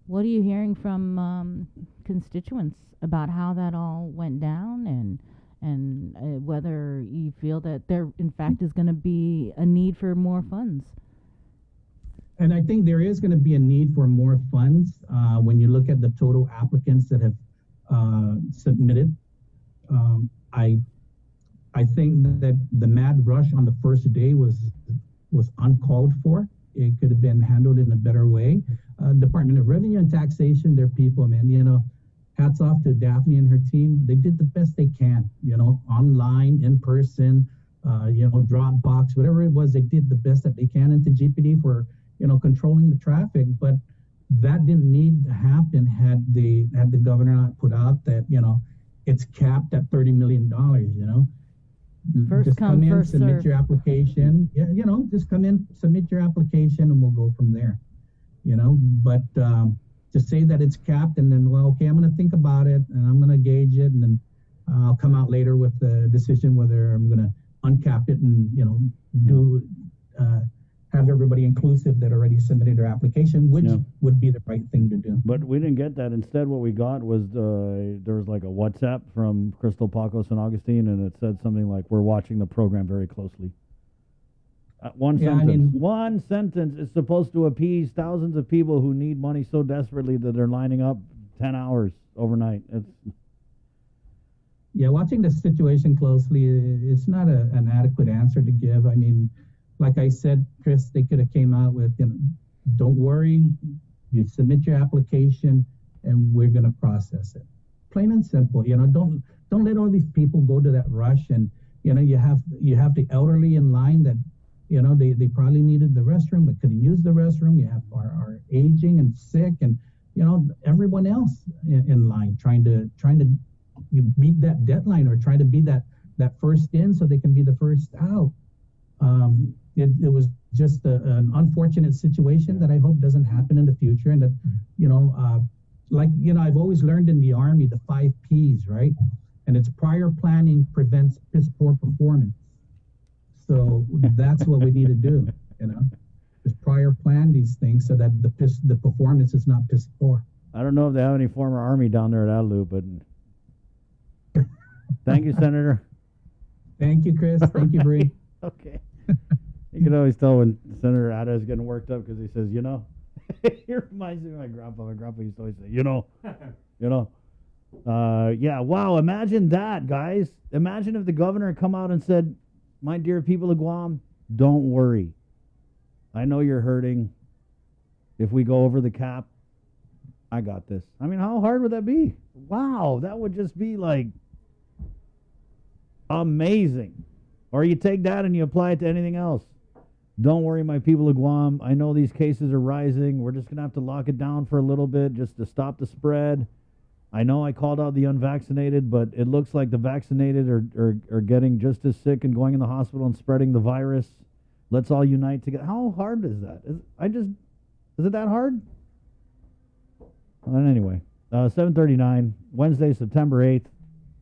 what are you hearing from constituents about how that all went down, and whether you feel that there, in fact, is going to be a need for more funds? And I think there is going to be a need for more funds when you look at the total applicants that have submitted. I think that the mad rush on the first day was uncalled for. It could have been handled in a better way. Department of Revenue and Taxation, their people, man, hats off to Daphne and her team. They did the best they can, online, in person, Dropbox, whatever it was, they did the best that they can. And to GPD for, controlling the traffic. But that didn't need to happen had the governor not put out that, it's capped at $30 million, First just come, in, first submit serve. your application. Yeah, just come in, submit your application, and we'll go from there. But to say that it's capped and then, well, okay, I'm going to think about it and I'm going to gauge it, and then I'll come out later with the decision whether I'm going to uncap it and have everybody inclusive that already submitted their application, which would be the right thing to do. But we didn't get that. Instead, what we got was there was like a WhatsApp from Crystal Paco San Augustine, and it said something like, "We're watching the program very closely." One sentence is supposed to appease thousands of people who need money so desperately that they're lining up 10 hours overnight. Watching the situation closely, it's not an adequate answer to give. I mean, like I said, Chris, they could have came out with, don't worry, you submit your application and we're going to process it. Plain and simple. Don't let all these people go to that rush, and you have the elderly in line that they probably needed the restroom but couldn't use the restroom. You have our aging and sick, and everyone else in line trying to meet that deadline or try to be that first in so they can be the first out. It was just an unfortunate situation that I hope doesn't happen in the future. And that, I've always learned in the Army, the 5 Ps, right? And it's prior planning prevents piss poor performance. So that's what we need to do, just prior plan these things so that the performance is not piss poor. I don't know if they have any former Army down there at Adelup, but thank you, Senator. Thank you, Chris. Thank you, Bree. Okay. You can always tell when Senator Ada is getting worked up because he says, He reminds me of my grandpa. My grandpa used to always say, wow, imagine that, guys. Imagine if the governor had come out and said, my dear people of Guam, don't worry. I know you're hurting. If we go over the cap, I got this. I mean, how hard would that be? Wow, that would just be like amazing. Or you take that and you apply it to anything else. Don't worry, my people of Guam. I know these cases are rising. We're just going to have to lock it down for a little bit just to stop the spread. I know I called out the unvaccinated, but it looks like the vaccinated are getting just as sick and going in the hospital and spreading the virus. Let's all unite together. How hard is that? Is it that hard? Well, anyway, 7:39, Wednesday, September 8th.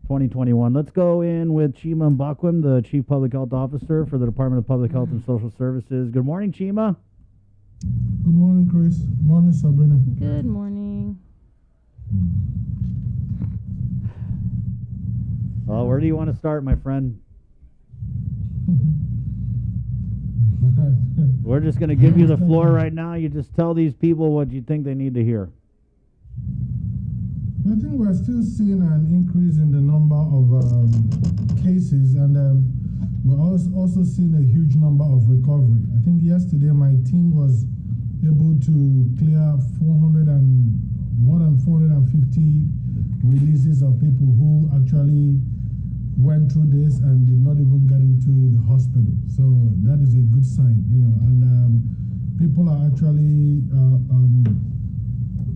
2021. Let's go in with Chima Mbakwem, the Chief Public Health Officer for the Department of Public Health and Social Services. Good morning, Chima. Good morning, Chris. Good morning, Sabrina. Good morning. Well, where do you want to start, my friend? We're just going to give you the floor right now. You just tell these people what you think they need to hear. I think we're still seeing an increase in the number of cases, and we're also seeing a huge number of recovery. I think yesterday my team was able to clear more than 450 releases of people who actually went through this and did not even get into the hospital. So that is a good sign, and people are actually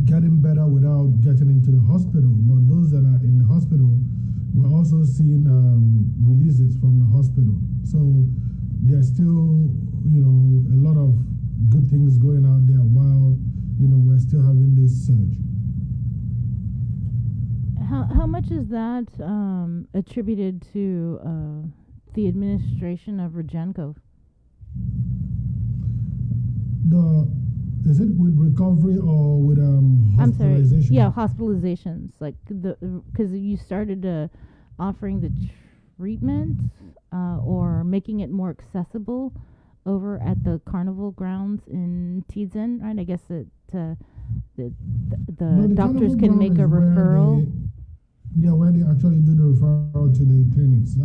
getting better without without getting into the hospital. But those that are in the hospital, we're also seeing releases from the hospital. So there's still, a lot of good things going out there while, we're still having this surge. How much is that attributed to the administration of Regencov? Is it with recovery or with hospitalization? I'm sorry. Yeah, hospitalizations. Like because you started offering the treatment or making it more accessible over at the carnival grounds in Tizen, right? I guess that the doctors can make a referral. Where they actually do the referral to the clinics.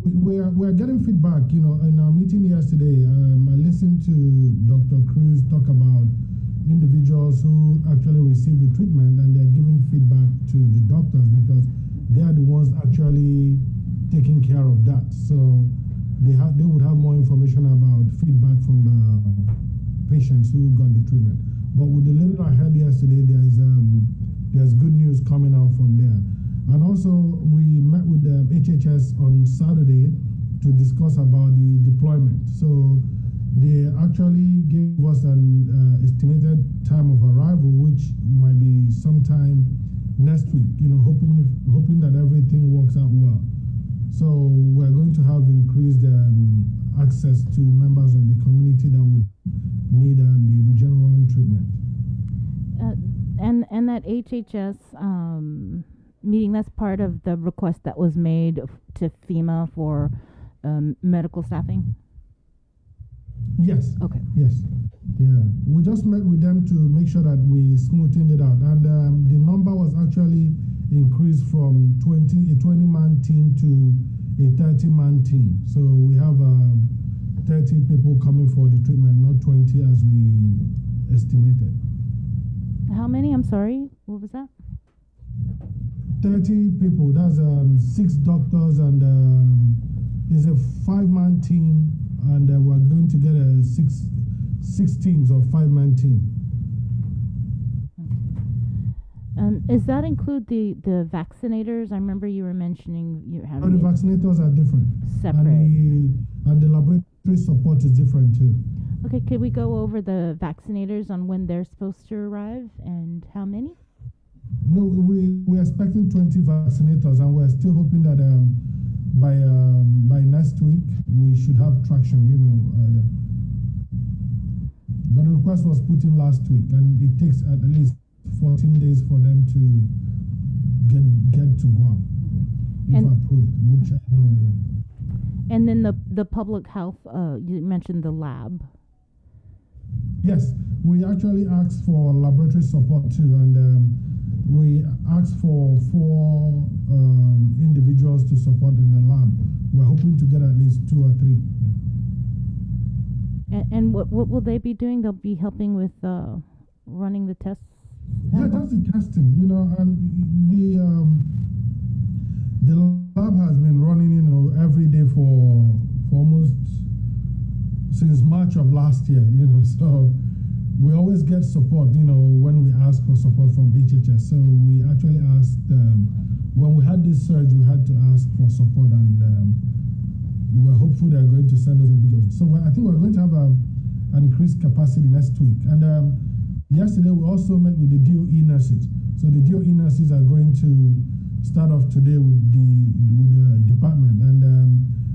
We're getting feedback, in our meeting yesterday. I listened to Dr. Cruz talk about individuals who actually received the treatment, and they're giving feedback to the doctors because they are the ones actually taking care of that. So they would have more information about feedback from the patients who got the treatment. But with the little I heard yesterday, there's good news coming out from there. And also, we met with the HHS on Saturday to discuss about the deployment. So they actually gave us an estimated time of arrival, which might be sometime next week, hoping that everything works out well. So we're going to have increased access to members of the community that would need the Regeneron treatment. And that HHS meeting, that's part of the request that was made to FEMA for medical staffing? Yes. Okay. Yes. Yeah. We just met with them to make sure that we smoothened it out. And the number was actually increased from a 20-man team to a 30-man team. So we have 30 people coming for the treatment, not 20 as we estimated. How many? I'm sorry. What was that? 30 people. That's 6 doctors, and it's a 5-man team, and we're going to get six teams of 5-man team. Does that include the vaccinators? I remember you were mentioning you having the vaccinators are different. Separate. And the laboratory support is different too. Okay, could we go over the vaccinators on when they're supposed to arrive and how many? No, we're expecting 20 vaccinators, and we're still hoping that by next week we should have traction. Yeah. But the request was put in last week, and it takes at least 14 days for them to get to Guam, if approved, which I know. Yeah. And then the public health. You mentioned the lab. Yes, we actually asked for laboratory support too, and we asked for 4 individuals to support in the lab. We're hoping to get at least 2 or 3. And what will they be doing? They'll be helping with running the tests. Yeah, that's the testing. The lab has been running, every day for almost since March of last year. So we always get support, when we ask for support from HHS. So we actually asked, when we had this surge, we had to ask for support, and we're hopeful they're going to send those individuals. So I think we're going to have an increased capacity next week. And yesterday, we also met with the DOE nurses. So the DOE nurses are going to start off today with the department. And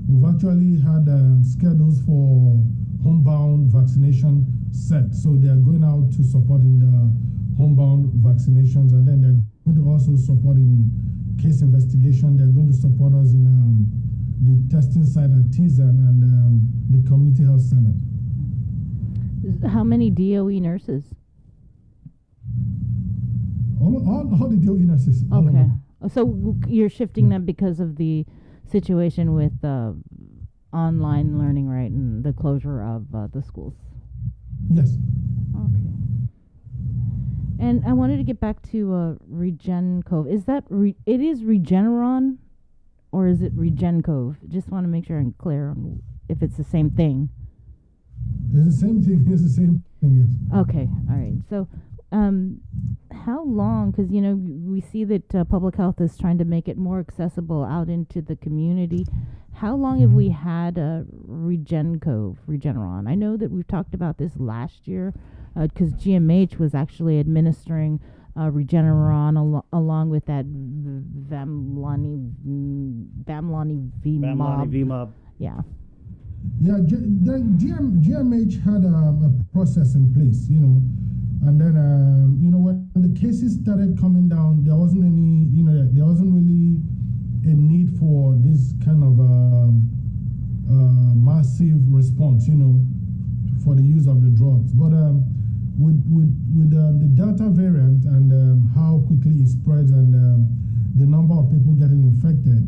we've actually had schedules for homebound vaccination set. So they are going out to support in the homebound vaccinations, and then they're going to also support in case investigation. They're going to support us in the testing site at Tizen and the community health center. How many DOE nurses? All the DOE nurses. Okay. So you're shifting them because of the situation with online learning, right, and the closure of the schools? Yes. Okay. And I wanted to get back to Regencov. Is that it is Regeneron, or is it Regencov? Just want to make sure I'm clear on if it's the same thing. It's the same thing. It's the same thing. Yes. Okay. All right. So, how long? Because we see that public health is trying to make it more accessible out into the community. How long have we had Regeneron? I know that we've talked about this last year, because GMH was actually administering Regeneron along with that Vamlani VMOB. Yeah. Yeah, GMH had a process in place, and then when the cases started coming down, there wasn't really a need for this kind of massive response, for the use of the drugs. But with the Delta variant and how quickly it spreads and the number of people getting infected,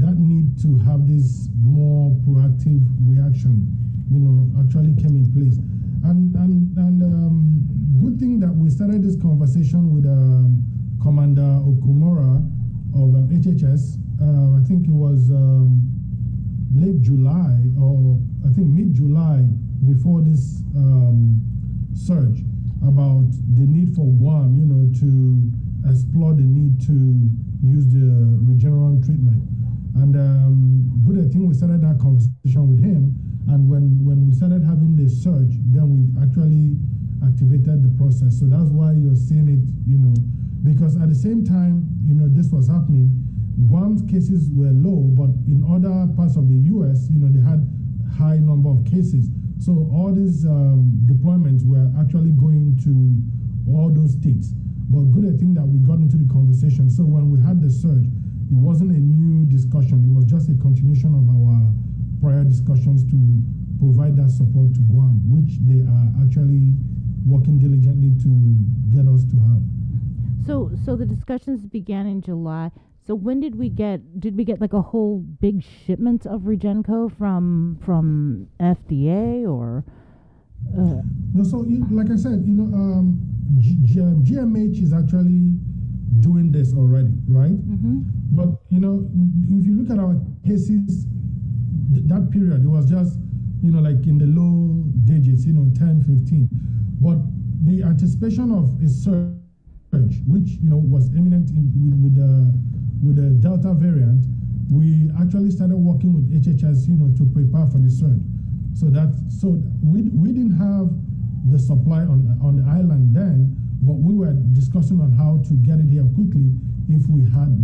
that need to have this more proactive reaction, actually came in place. And good thing that we started this conversation with Commander Okumura of HHS. I think it was late July, or I think mid-July, before this surge, about the need for Guam, to explore the need to use the Regeneron treatment. And good, I think we started that conversation with him. And when we started having the surge, then we actually activated the process. So that's why you're seeing it, because at the same time, this was happening, Guam's cases were low, but in other parts of the U.S., they had high number of cases. So all these deployments were actually going to all those states. But good, I think that we got into the conversation. So when we had the surge, it wasn't a new discussion. It was just a continuation of our prior discussions to provide that support to Guam, which they are actually working diligently to get us to have. So the discussions began in July. So when did we get like a whole big shipment of Regenco from FDA or? No, so like I said, GMH is actually doing this already, right? Mm-hmm. But if you look at our cases, that period, it was just like in the low digits, 10, 15. But the anticipation of a surge, which was imminent with the Delta variant, we actually started working with HHS, to prepare for the surge. So we didn't have the supply on the island then, but we were discussing on how to get it here quickly if we had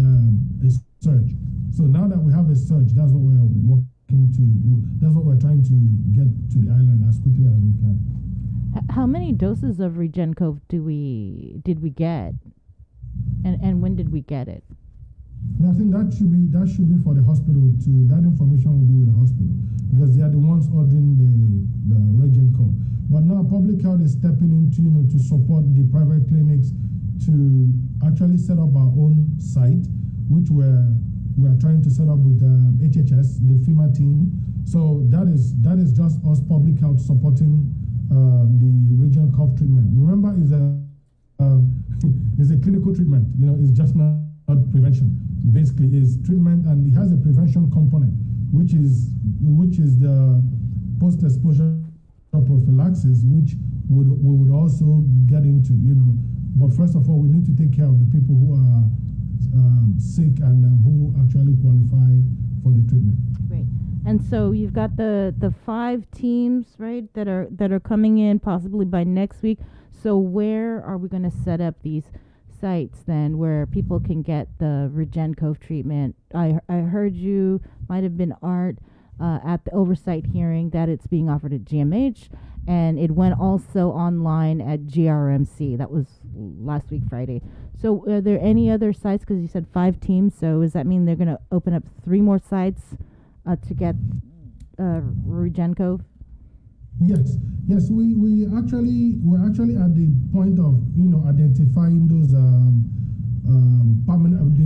a surge. So now that we have a surge, that's what we're working to. That's what we're trying to get to the island as quickly as we can. How many doses of Regencov did we get, and when did we get it? I think that should be for the hospital too. That information will be with the hospital because they are the ones ordering the Regencov. But now public health is stepping into to support the private clinics to actually set up our own site, which we are trying to set up with HHS, the FEMA team. So that is just us public health supporting the Regencov treatment. Remember, is a clinical treatment. It's just not prevention. Basically, is treatment, and it has a prevention component, which is the post-exposure prophylaxis, which we would also get into. But first of all, we need to take care of the people who are sick and who actually qualify for the treatment. Great. And so you've got the 5 teams, right, that are coming in possibly by next week. So where are we going to set up these sites then where people can get the Regencov treatment? I heard you, might have been Art, at the oversight hearing that it's being offered at GMH, and it went also online at GRMC. That was last week, Friday. So are there any other sites? Because you said 5 teams, so does that mean they're going to open up 3 more sites to get Regencov? Yes. We're actually at the point of identifying those permanent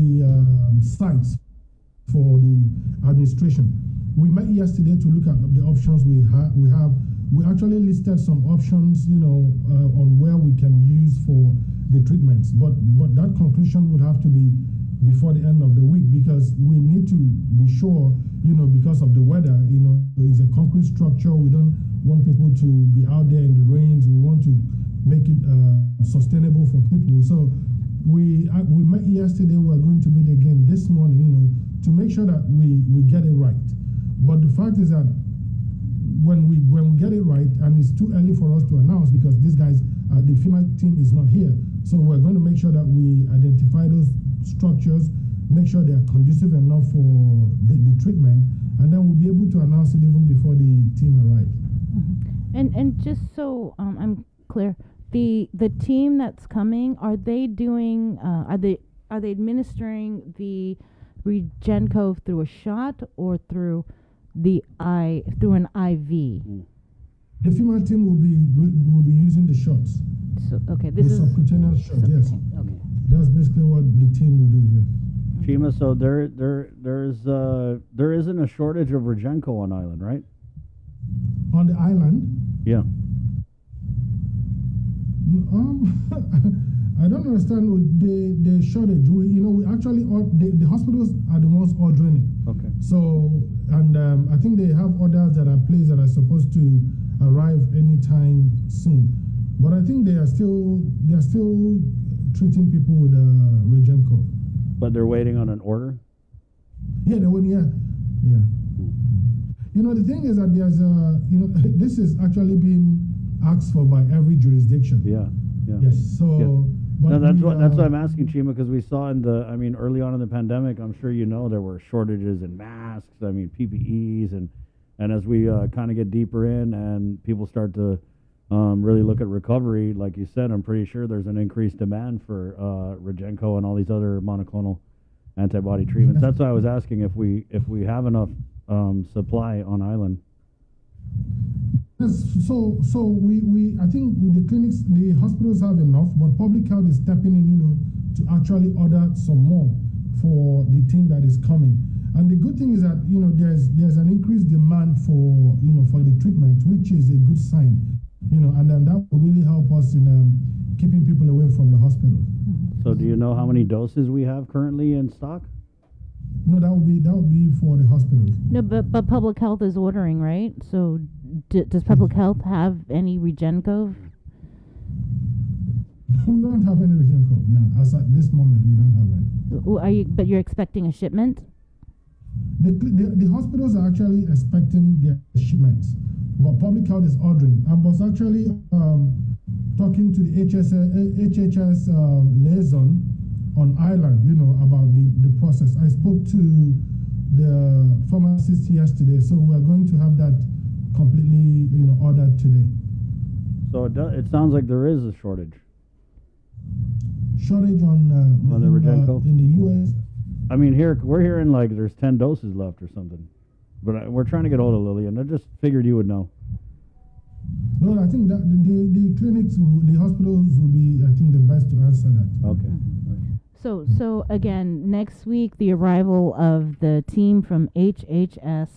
sites for the administration. We met yesterday to look at the options we have. We actually listed some options, on where we can use for the treatments. But that conclusion would have to be before the end of the week because we need to be sure, because of the weather, it's a concrete structure. We don't want people to be out there in the rains. We want to make it sustainable for people. So we met yesterday. We're going to meet again this morning, to make sure that we get it right. But the fact is that when we get it right, and it's too early for us to announce because these guys, the FEMA team is not here. So we're going to make sure that we identify those structures, make sure they are conducive enough for the treatment, and then we'll be able to announce it even before the team arrives. Mm-hmm. And just so I'm clear, the team that's coming, are they doing are they administering the REGEN-COV through a shot or through through an IV? The FEMA team will be using the shots. So okay, this the is subcutaneous shot. Yes. Okay. That's basically what the team will do. Yes. Chima, so there isn't a shortage of REGEN-COV on island, right? On the island? Yeah. I don't understand the shortage. We actually the hospitals are the ones ordering it. Okay. So I think they have orders that are placed that are supposed to arrive anytime soon. But I think they are still treating people with REGEN-COV. But they're waiting on an order? Yeah, they're waiting. Yeah. The thing is that there's this is actually being asked for by every jurisdiction. Yeah. Yes. So. Yeah. But No, that's what I'm asking, Chima, because we saw early on in the pandemic, I'm sure there were shortages in masks, PPEs, and as we kind of get deeper in and people start to really look at recovery, like you said, I'm pretty sure there's an increased demand for REGEN-COV and all these other monoclonal antibody treatments. That's why I was asking if we have enough supply on island. Yes, so we I think with the clinics, the hospitals have enough, but public health is stepping in, to actually order some more for the team that is coming. And the good thing is that there's an increased demand for for the treatment, which is a good sign, and then that will really help us in keeping people away from the hospital. So do you know how many doses we have currently in stock? No, that would be for the hospitals. No, but public health is ordering, right? So does public health have any REGEN-COV? We don't have any REGEN-COV now. As at this moment, we don't have any. But you're expecting a shipment? The hospitals are actually expecting their shipments, but public health is ordering. I was actually talking to the HHS liaison on island, about the process. I spoke to the pharmacist yesterday, so we're going to have that completely, ordered today. So it sounds like there is a shortage. Shortage on the REGEN-COV? In the U.S. I mean, we're hearing like there's 10 doses left or something. But we're trying to get hold of Lillian. I just figured you would know. No, I think that the clinics, the hospitals will be, I think, the best to answer that. Okay. So again, next week, the arrival of the team from HHS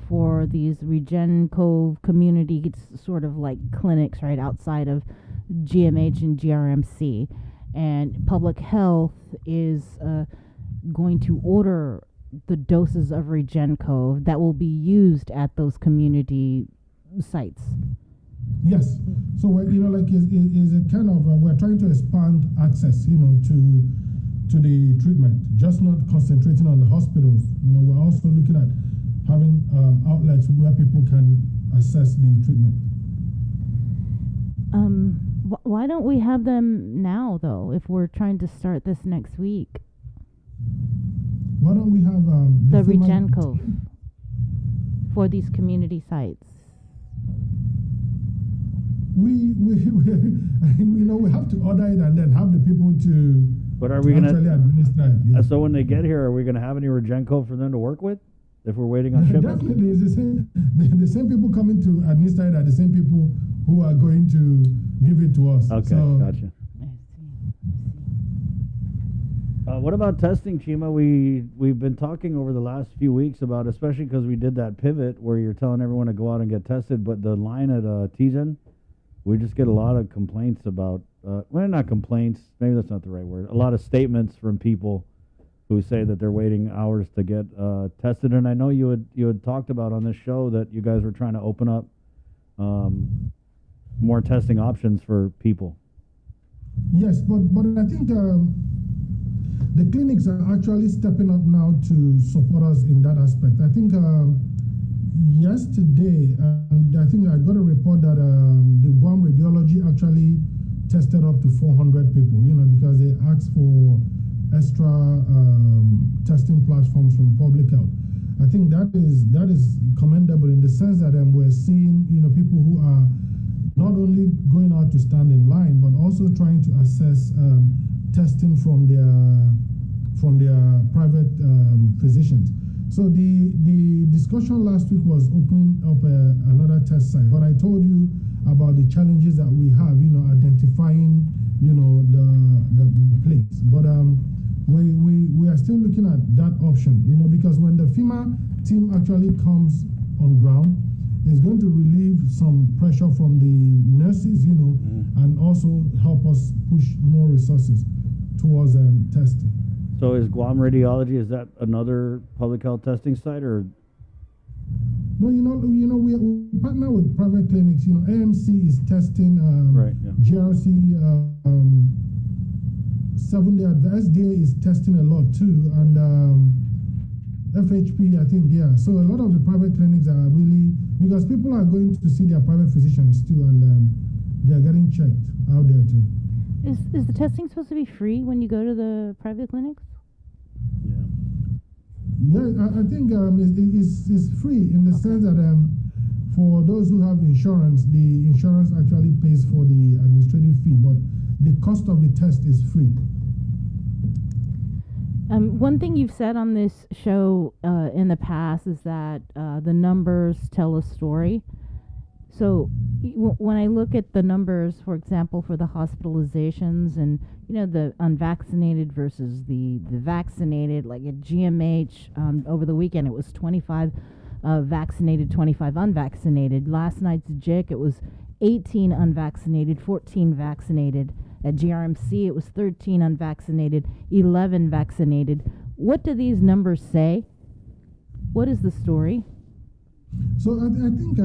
for these REGEN-COV community sort of like clinics right outside of GMH and GRMC. And public health is going to order the doses of REGEN-COV that will be used at those community sites. Yes. So we're, is a kind of we're trying to expand access, to the treatment. Just not concentrating on the hospitals. We're also looking at having outlets where people can access the treatment. Why don't we have them now, though? If we're trying to start this next week, why don't we have the REGEN-COV for these community sites? We have to order it and then have the people to. But are we going to administer it? Yeah. So when they get here, are we going to have any REGEN-COV for them to work with? If we're waiting on shipment? Definitely, it's the same people coming to administer it are the same people who are going to give it to us. Okay, gotcha. What about testing, Chima? We've been talking over the last few weeks about, especially because we did that pivot where you're telling everyone to go out and get tested, but the line at Tizen, we just get a lot of complaints about, well, not complaints, maybe that's not the right word, a lot of statements from people who say that they're waiting hours to get tested. And I know you had talked about on this show that you guys were trying to open up more testing options for people. Yes, but I think the clinics are actually stepping up now to support us in that aspect. I think yesterday, I think I got a report that the Guam Radiology actually tested up to 400 people, because they asked for extra testing platforms from public health. I think that is commendable in the sense that we're seeing, people who are not only going out to stand in line, but also trying to assess testing from their private physicians. So the discussion last week was opening up another test site. But I told you about the challenges that we have, identifying, the place. But we are still looking at that option, because when the FEMA team actually comes on ground, it's going to relieve some pressure from the nurses, and also help us push more resources towards testing. So is Guam Radiology, is that another public health testing site, or? No, we partner with private clinics. AMC is testing, GRC, 7-day, the SDA is testing a lot too, and FHP, I think, yeah. So a lot of the private clinics are really, because people are going to see their private physicians too, and they are getting checked out there too. Is the testing supposed to be free when you go to the private clinics? Yeah, I think it's free in the sense that for those who have insurance, the insurance actually pays for the administrative fee, but the cost of the test is free. One thing you've said on this show in the past is that the numbers tell a story. So when I look at the numbers, for example, for the hospitalizations and, the unvaccinated versus the vaccinated, like at GMH over the weekend, it was 25 vaccinated, 25 unvaccinated. Last night's JIC, it was 18 unvaccinated, 14 vaccinated. At GRMC, it was 13 unvaccinated, 11 vaccinated. What do these numbers say? What is the story? So I think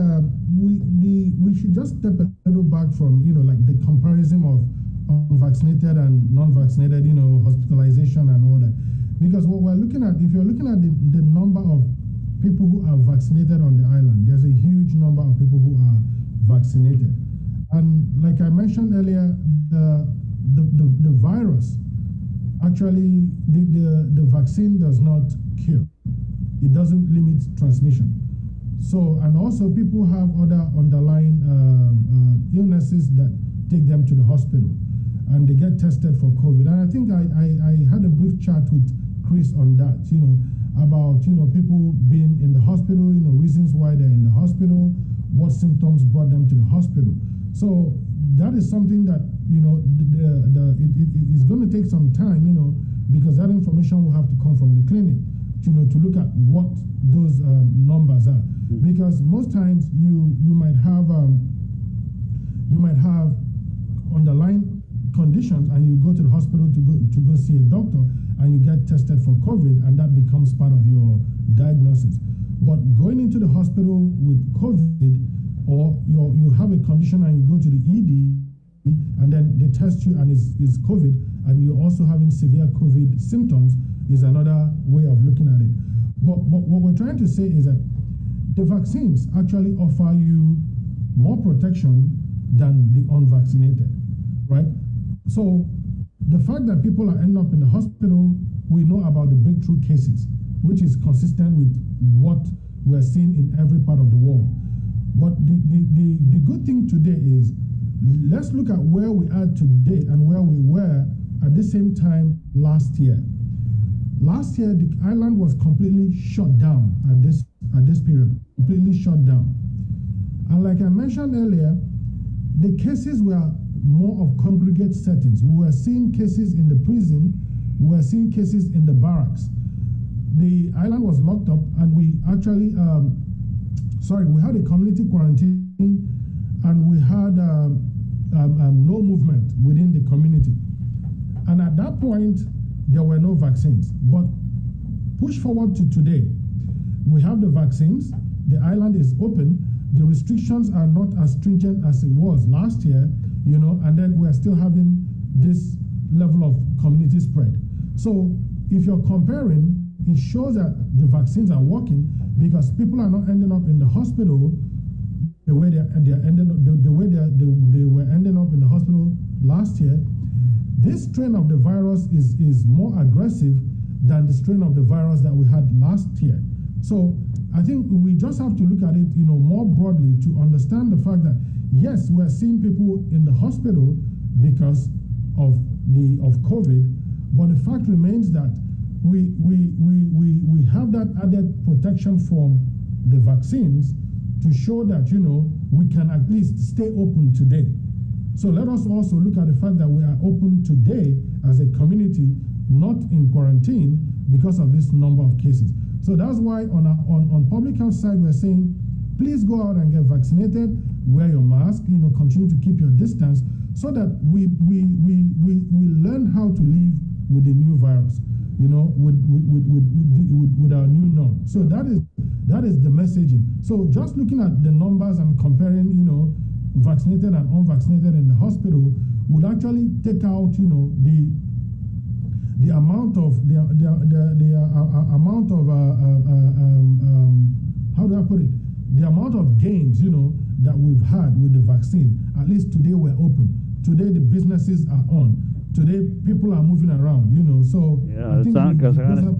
we should just step a little back from like the comparison of vaccinated and non-vaccinated hospitalization and all that, because what we're looking at, if you're looking at the number of people who are vaccinated on the island, there's a huge number of people who are vaccinated, and like I mentioned earlier, the virus actually the vaccine does not cure, it doesn't limit transmission. So, and also people have other underlying illnesses that take them to the hospital, and they get tested for COVID. And I think I had a brief chat with Chris on that, about, people being in the hospital, reasons why they're in the hospital, what symptoms brought them to the hospital. So that is something that, it's going to take some time, because that information will have to come from the clinic, to look at what those numbers are. Because most times you might have underlying conditions, and you go to the hospital to go see a doctor, and you get tested for COVID, and that becomes part of your diagnosis. But going into the hospital with COVID, or you have a condition and you go to the ED, and then they test you and it's COVID, and you're also having severe COVID symptoms, is another way of looking at it. But what we're trying to say is that the vaccines actually offer you more protection than the unvaccinated, right? So the fact that people are ending up in the hospital, we know about the breakthrough cases, which is consistent with what we're seeing in every part of the world. But the good thing today is, let's look at where we are today and where we were at the same time last year. Last year, the island was completely shut down at this period, completely shut down. And like I mentioned earlier, the cases were more of congregate settings. We were seeing cases in the prison, we were seeing cases in the barracks. The island was locked up, and we actually, we had a community quarantine, and we had no movement within the community. And at that point, there were no vaccines. But push forward to today, we have the vaccines, the island is open, the restrictions are not as stringent as it was last year, you know, and then we're still having this level of community spread. So if you're comparing, it shows that the vaccines are working because people are not ending up in the hospital the way they're ending up, the way they were ending up in the hospital last year. This strain of the virus is more aggressive than the strain of the virus that we had last year. So I think we just have to look at it, you know, more broadly to understand the fact that yes, we're seeing people in the hospital because of COVID, but the fact remains that we have that added protection from the vaccines to show that, you know, we can at least stay open today. So let us also look at the fact that we are open today as a community, not in quarantine because of this number of cases. So that's why on public health side, we're saying, please go out and get vaccinated, wear your mask, you know, continue to keep your distance so that we learn how to live with the new virus, you know, with our new norm. So that is the messaging. So just looking at the numbers and comparing, you know, vaccinated and unvaccinated in the hospital would actually take out, you know, the amount of how do I put it? The amount of gains, you know, that we've had with the vaccine. At least today we're open. Today the businesses are on. Today people are moving around, you know. So yeah, it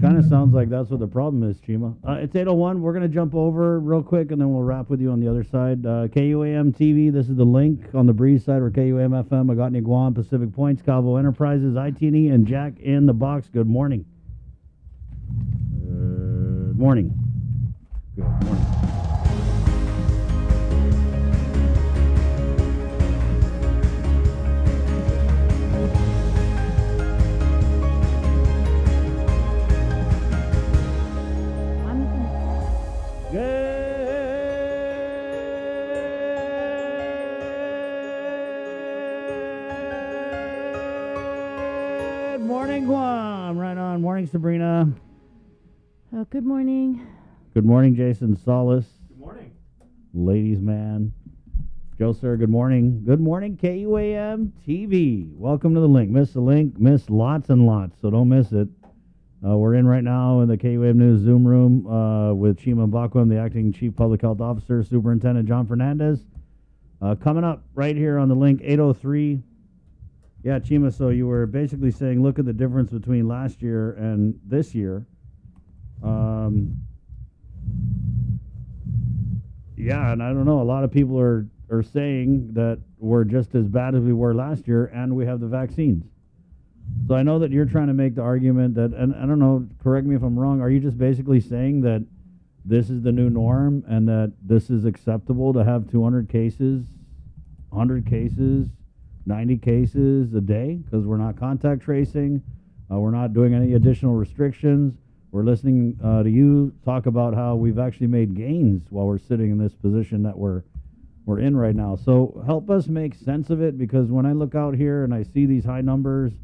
kind of sounds like that's what the problem is, Chima. It's 8:01. We're gonna jump over real quick, and then we'll wrap with you on the other side. KUAM TV. This is the link on the Breeze side, or KUAM FM. Agotni, Guam, Pacific Points, Calvo Enterprises, ITNE, and Jack in the Box. Good morning. Good morning. Good morning. Morning, Sabrina. Good morning. Good morning, Jason Solis. Good morning. Ladies man. Joe Sir, good morning. Good morning, KUAM TV. Welcome to the link. Miss the link, miss lots and lots, so don't miss it. We're in right now in the KUAM News Zoom room with Chima Bakwem, the Acting Chief Public Health Officer, Superintendent John Fernandez. Coming up right here on the link, 8:03. Yeah, Chima, so you were basically saying, look at the difference between last year and this year. Yeah, and I don't know, a lot of people are saying that we're just as bad as we were last year, and we have the vaccines. So I know that you're trying to make the argument that, and I don't know, correct me if I'm wrong, are you just basically saying that this is the new norm and that this is acceptable to have 200 cases, 100 cases, 90 cases a day because we're not contact tracing, we're not doing any additional restrictions, we're listening to you talk about how we've actually made gains while we're sitting in this position that we're in right now. So help us make sense of it, because when I look out here and I see these high numbers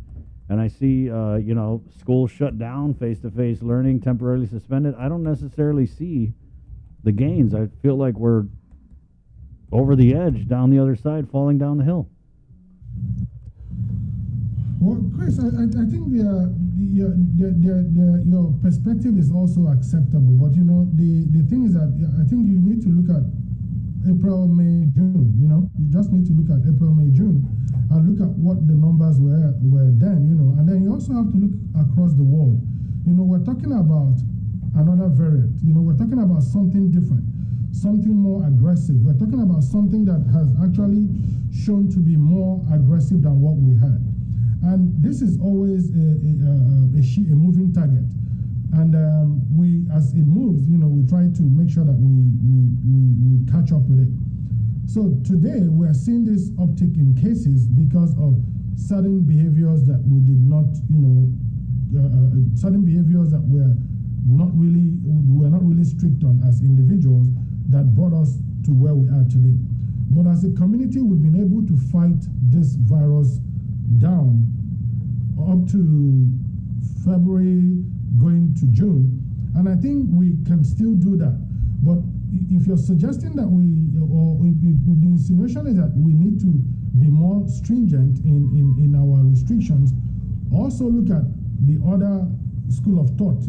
and I see you know, schools shut down, face-to-face learning temporarily suspended, I don't necessarily see the gains. I feel like we're over the edge, down the other side, falling down the hill. Well, Chris, I think your perspective is also acceptable, but you know, the thing is that I think you need to look at April, May, June. You know, you just need to look at April, May, June, and look at what the numbers were then. You know, and then you also have to look across the world. You know, we're talking about another variant. You know, we're talking about something different, something more aggressive. We're talking about something that has actually shown to be more aggressive than what we had. And this is always a moving target. And we, as it moves, you know, we try to make sure that we catch up with it. So today we're seeing this uptick in cases because of certain behaviors that we did not, you know, certain behaviors that we're not really strict on as individuals that brought us to where we are today. But as a community, we've been able to fight this virus down up to February, going to June, and I think we can still do that. But if you're suggesting that if the insinuation is that we need to be more stringent in our restrictions, also look at the other school of thought,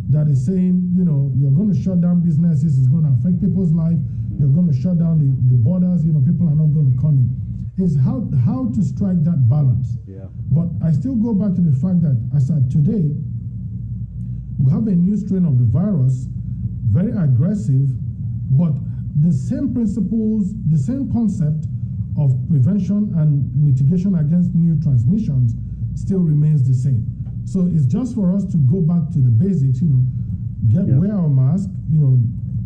that is saying, you're going to shut down businesses, it's going to affect people's life, you're going to shut down the borders, people are not going to come in. Is how to strike that balance. Yeah. But I still go back to the fact that as of today, we have a new strain of the virus, very aggressive, but the same principles, the same concept of prevention and mitigation against new transmissions still remains the same. So it's just for us to go back to the basics, wear our mask,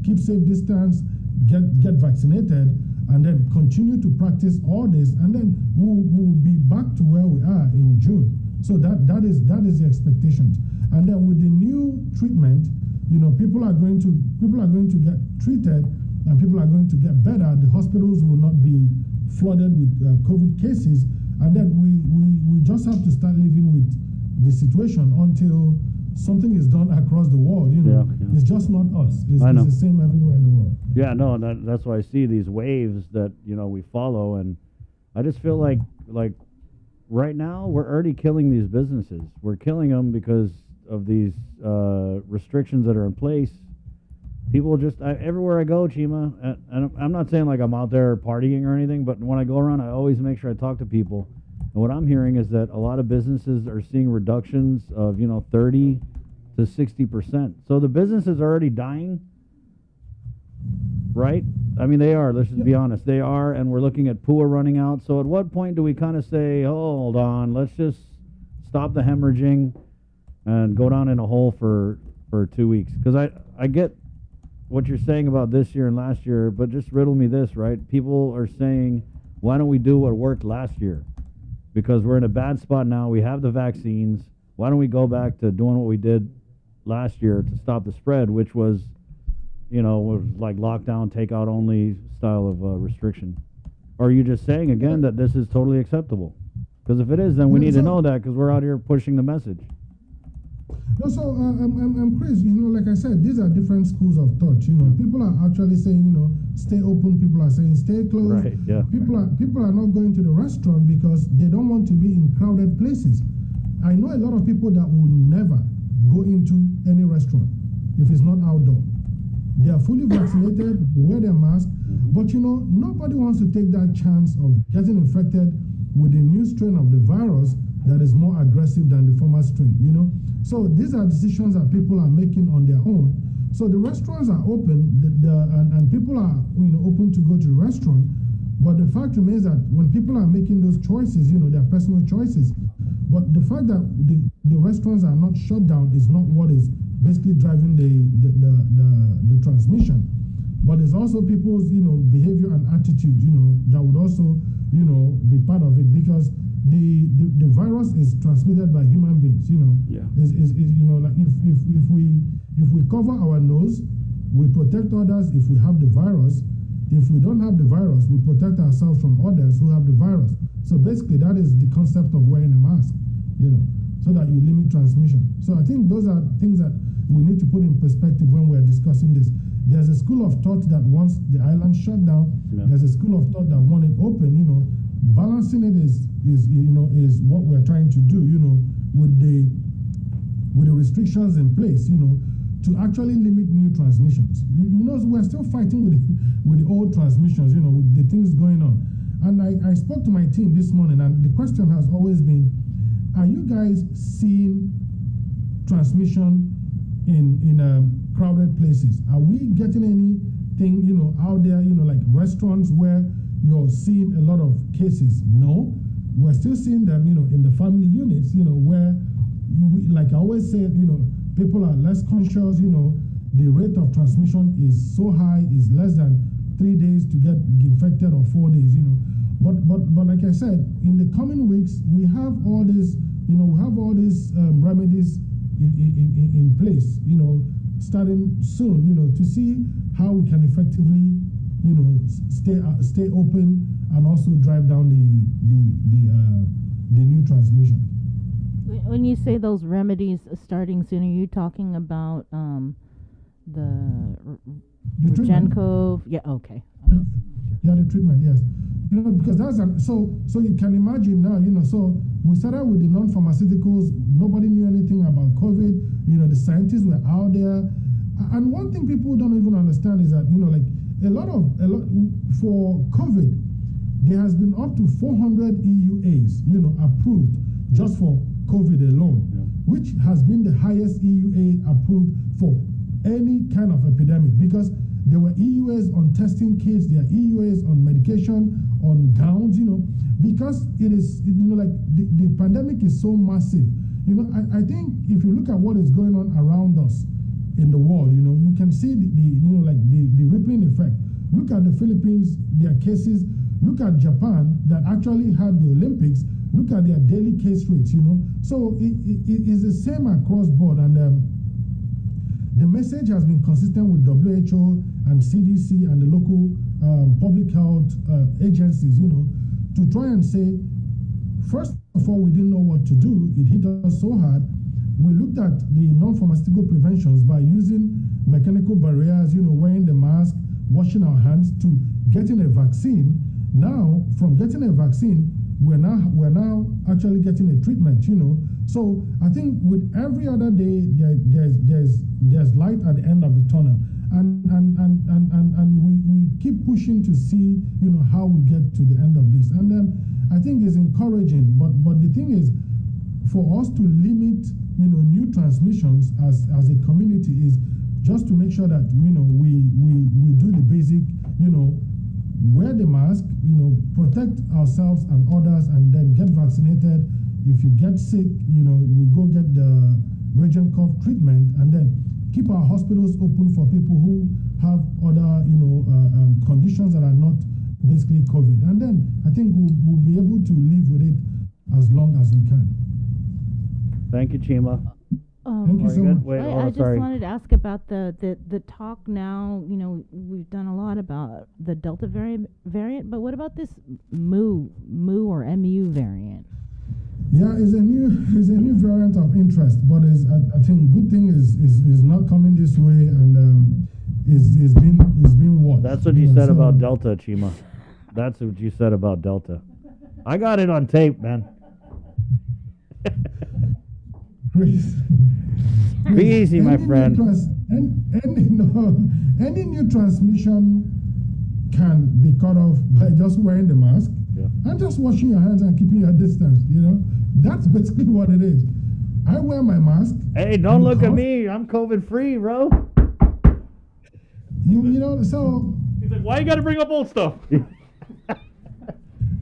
keep safe distance, get vaccinated, and then continue to practice all this, and then we'll be back to where we are in June. So that is the expectations. And then with the new treatment, people are going to get treated, and people are going to get better. The hospitals will not be flooded with COVID cases, and then we just have to start living with the situation until something is done across the world. It's just not us. It's the same everywhere in the world. Yeah, no, that's why I see these waves that we follow, and I just feel like right now we're already killing these businesses. We're killing them because of these restrictions that are in place. People everywhere I go, Chima, and I'm not saying like I'm out there partying or anything, but when I go around, I always make sure I talk to people. And what I'm hearing is that a lot of businesses are seeing reductions of 30 to 60%. So the businesses are already dying, right? I mean, they are. Let's just be honest. They are, and we're looking at PUA running out. So at what point do we kind of say, hold on, let's just stop the hemorrhaging and go down in a hole for 2 weeks? Because I get what you're saying about this year and last year, but just riddle me this, right? People are saying, why don't we do what worked last year? Because we're in a bad spot now. We have the vaccines. Why don't we go back to doing what we did last year to stop the spread, which was, was like lockdown, takeout only style of restriction? Or are you just saying again that this is totally acceptable? Because if it is, then we need to know that, because we're out here pushing the message. No, so Chris, like I said, these are different schools of thought. People are actually saying, stay open. People are saying stay closed. Right, yeah. People are not going to the restaurant because they don't want to be in crowded places. I know a lot of people that will never go into any restaurant if it's not outdoor. They are fully vaccinated, wear their mask, but nobody wants to take that chance of getting infected with the new strain of the virus that is more aggressive than the former strain, So these are decisions that people are making on their own. So the restaurants are open, and people are open to go to the restaurant. But the fact remains that when people are making those choices, they're personal choices. But the fact that the restaurants are not shut down is not what is basically driving the transmission. But there's also people's behavior and attitude that would also be part of it, because the virus is transmitted by human beings. Like if we cover our nose, we protect others. If we have the virus, if we don't have the virus, we protect ourselves from others who have the virus. So basically, that is the concept of wearing a mask, so that you limit transmission. So I think those are things that we need to put in perspective when we're discussing this. There's a school of thought that wants the island shut down. Yeah. There's a school of thought that want it open. Balancing it is what we're trying to do. With the restrictions in place. To actually limit new transmissions. We're still fighting with the old transmissions. With the things going on. And I spoke to my team this morning, and the question has always been, are you guys seeing transmission in crowded places? Are we getting anything, out there, like restaurants where you're seeing a lot of cases? No. We're still seeing them, in the family units, where, like I always say, people are less conscious, the rate of transmission is so high, is less than 3 days to get infected, or 4 days, But like I said, in the coming weeks, we have all this, remedies in place, starting soon, to see how we can effectively, stay open and also drive down the new transmission. When you say those remedies starting soon, are you talking about the The treatment. Regencove. Yeah. Okay. Yeah, the treatment. Yes. You know, because so you can imagine now. You know, so we started with the non-pharmaceuticals. Nobody knew anything about COVID. You know, the scientists were out there, and one thing people don't even understand is that, you know, like a lot for COVID, there has been up to 400 EUAs, you know, approved just for COVID alone, which has been the highest EUA approved for any kind of epidemic, because there were EUAs on testing kits, there are EUAs on medication, on gowns, you know, because it is, you know, like the pandemic is so massive. You know, I think if you look at what is going on around us in the world, you know, you can see the rippling effect. Look at the Philippines, their cases. Look at Japan that actually had the Olympics. Look at their daily case rates, you know. So it is the same across board, and the message has been consistent with WHO and CDC and the local public health agencies, you know, to try and say, first of all, we didn't know what to do. It hit us so hard. We looked at the non-pharmaceutical preventions by using mechanical barriers, you know, wearing the mask, washing our hands, to getting a vaccine. Now, from getting a vaccine, we're now actually getting a treatment, you know. So I think with every other day, there's light at the end of the tunnel, and we keep pushing to see, you know, how we get to the end of this. And I think it's encouraging, but the thing is, for us to limit, you know, new transmissions as a community is just to make sure that, you know, we do the basic, you know, wear the mask, you know, protect ourselves and others, and then get vaccinated. If you get sick, you know, you go get the Regencove treatment, and then keep our hospitals open for people who have other, you know, conditions that are not basically COVID. And then I think we'll be able to live with it as long as we can. Thank you, Chima. Thank you so much. Wait, I just wanted to ask about the talk now. You know, we've done a lot about the Delta variant, but what about this Mu or MU variant? Yeah, it's a new variant of interest, but I think good thing is not coming this way, and is being watched. That's what you said about Delta, Chima. That's what you said about Delta. I got it on tape, man. Be easy, my friend. Any new transmission can be cut off by just wearing the mask and just washing your hands and keeping your distance. You know, that's basically what it is. I wear my mask. Hey, don't look at me. I'm COVID free, bro. You know, so he's like, why you got to bring up old stuff?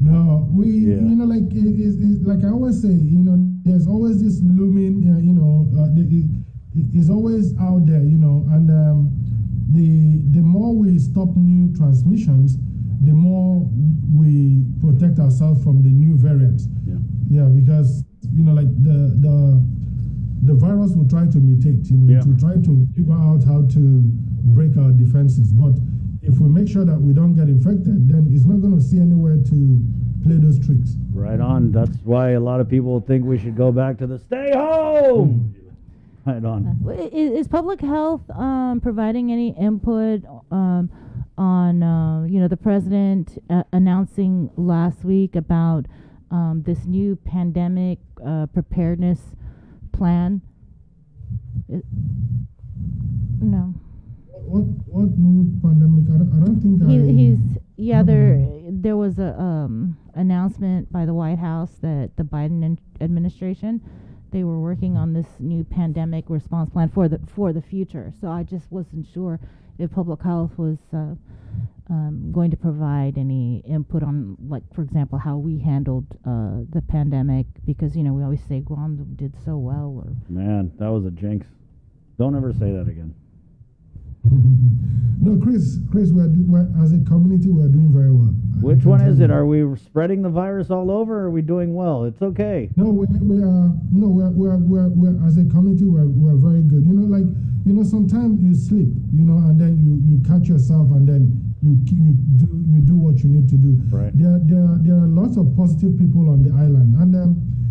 No, you know, like like I always say, you know, there's always this looming, you know, it's always out there, you know, and the more we stop new transmissions, the more we protect ourselves from the new variants. Yeah, because, you know, like the virus will try to mutate, you know, to try to figure out how to break our defenses. But if we make sure that we don't get infected, then it's not going to see anywhere to play those tricks. Right on. That's why a lot of people think we should go back to the stay home. Right on. Is public health providing any input on you know, the president announcing last week about this new pandemic preparedness plan? No. What new pandemic? I don't think there was a announcement by the White House that the Biden administration, they were working on this new pandemic response plan for the future. So I just wasn't sure if public health was going to provide any input on, like, for example, how we handled the pandemic, because, you know, we always say Guam did so well. Man, that was a jinx. Don't ever say that again. No, Chris, we're as a community, we're doing very well. Which one is it? Are we spreading the virus all over, or are we doing well? It's okay. No, we're as a community, we're very good. You know, like, you know, sometimes you sleep, you know, and then you catch yourself, and then you do what you need to do. Right. There are lots of positive people on the island, and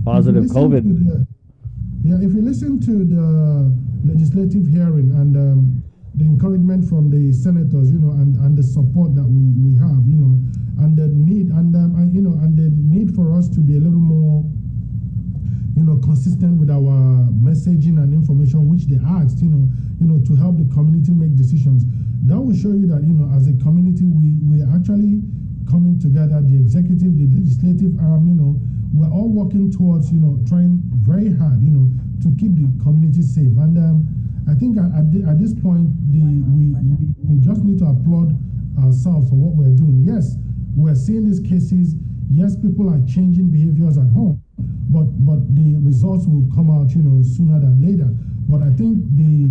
positive COVID. If you listen to the legislative hearing, and the encouragement from the senators, and the support that we have, and the need, and the need for us to be a little more, consistent with our messaging and information, which they asked, to help the community make decisions. That will show you that, as a community, we are actually coming together, the executive, the legislative arm, we're all working towards, trying very hard, to keep the community safe. And I think at this point, we just need to applaud ourselves for what we're doing. Yes, we're seeing these cases. Yes, people are changing behaviors at home, but the results will come out, sooner than later. But I think the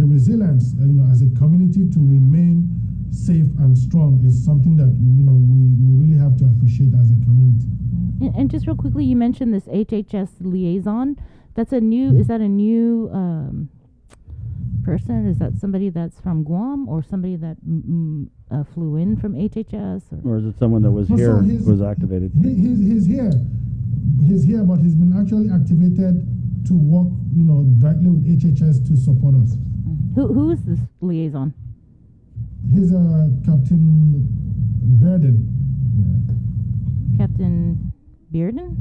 resilience, as a community to remain safe and strong is something that, we really have to appreciate as a community. And just real quickly, you mentioned this HHS liaison. That's a new, is that a new person? Is that somebody that's from Guam or somebody that flew in from HHS? Or is it someone that was here, was activated? He's here. He's here, but he's been actually activated to work, directly with HHS to support us. Who is this liaison? He's Captain Bearden. Captain Bearden?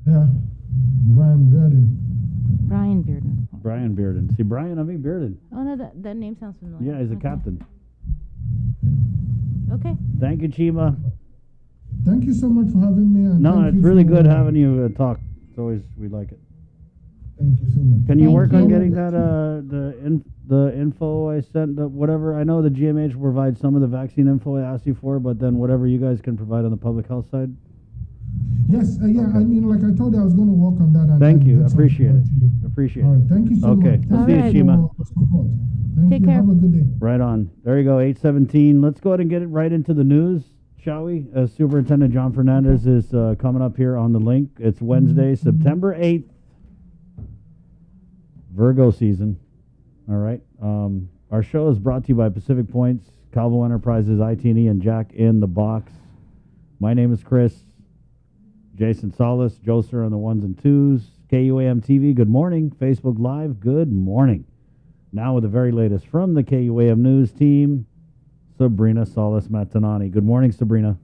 Yeah, Brian Bearden. Brian Bearden. Brian Bearden. See, Brian, I mean Bearden. Oh, no, that name sounds familiar. Yeah, he's a captain. Okay. Thank you, Chima. Thank you so much for having me. And no, it's really good having you talk. It's always, we like it. Thank you so much. Can you work on getting that, the info I sent, whatever? I know the GMH will provide some of the vaccine info I asked you for, but then whatever you guys can provide on the public health side? Yes, yeah, okay. I mean, like I told you, I was going to work on that. And thank you. Appreciate it. Appreciate it. All right, thank you so much. Okay, we'll see you, Shima. Take care. Have a good day. Right on. There you go, 8:17. Let's go ahead and get it right into the news, shall we? Superintendent John Fernandez is coming up here on the link. It's Wednesday, September 8th. Virgo season. All right. Our show is brought to you by Pacific Points, Calvo Enterprises, IT&E, and Jack in the Box. My name is Chris. Jason Salas, Joser on the ones and twos. KUAM TV, good morning. Facebook Live, good morning. Now with the very latest from the KUAM News team, Sabrina Salas Matanani. Good morning, Sabrina.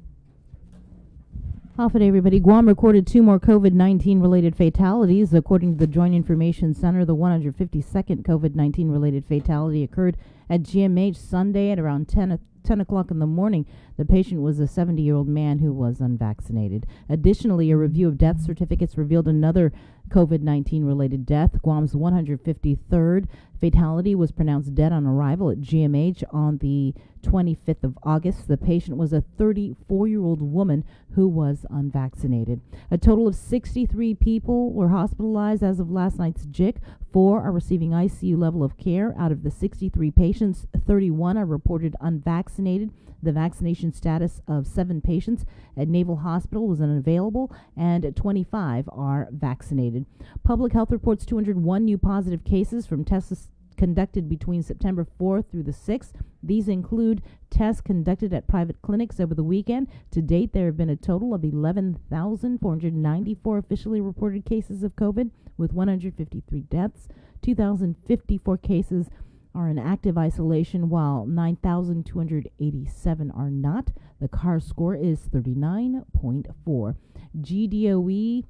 Off it, everybody. Guam recorded 2 more COVID-19 related fatalities. According to the Joint Information Center, the 152nd COVID-19 related fatality occurred at GMH Sunday at around 10 o'clock in the morning. The patient was a 70-year-old man who was unvaccinated. Additionally, a review of death certificates revealed another COVID-19 related death. Guam's 153rd fatality was pronounced dead on arrival at GMH on the 25th of August. The patient was a 34-year-old woman who was unvaccinated. A total of 63 people were hospitalized as of last night's JIC. 4 are receiving ICU level of care. Out of the 63 patients, 31 are reported unvaccinated. The vaccination status of 7 patients at Naval Hospital was unavailable, and 25 are vaccinated. Public Health reports 201 new positive cases from tests conducted between September 4th through the 6th. These include tests conducted at private clinics over the weekend. To date, there have been a total of 11,494 officially reported cases of COVID, with 153 deaths. 2,054 cases are in active isolation, while 9,287 are not. The CAR score is 39.4. GDOE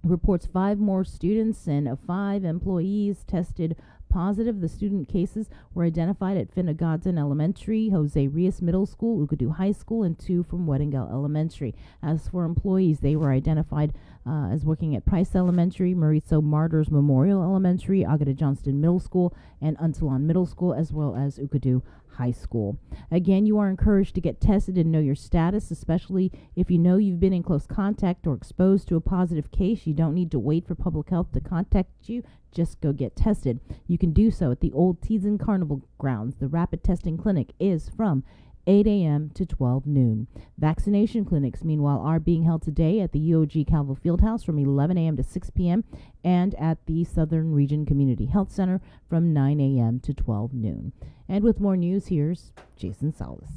reports 5 more students and 5 employees tested positive. The student cases were identified at Finnegodson Elementary, Jose Rios Middle School, Ukadu High School, and 2 from Weddingale Elementary. As for employees, they were identified as working at Price Elementary, Mauricio Martyrs Memorial Elementary, Agata Johnston Middle School, and Untalon Middle School, as well as Ukadu High School. Again, you are encouraged to get tested and know your status, especially if you know you've been in close contact or exposed to a positive case. You don't need to wait for public health to contact you. Just go get tested. You can do so at the Old Teason Carnival grounds. The rapid testing clinic is from 8 a.m. to 12 noon. Vaccination clinics, meanwhile, are being held today at the UOG Calvo Fieldhouse from 11 a.m. to 6 p.m. and at the Southern Region Community Health Center from 9 a.m. to 12 noon. And with more news, here's Jason Salas.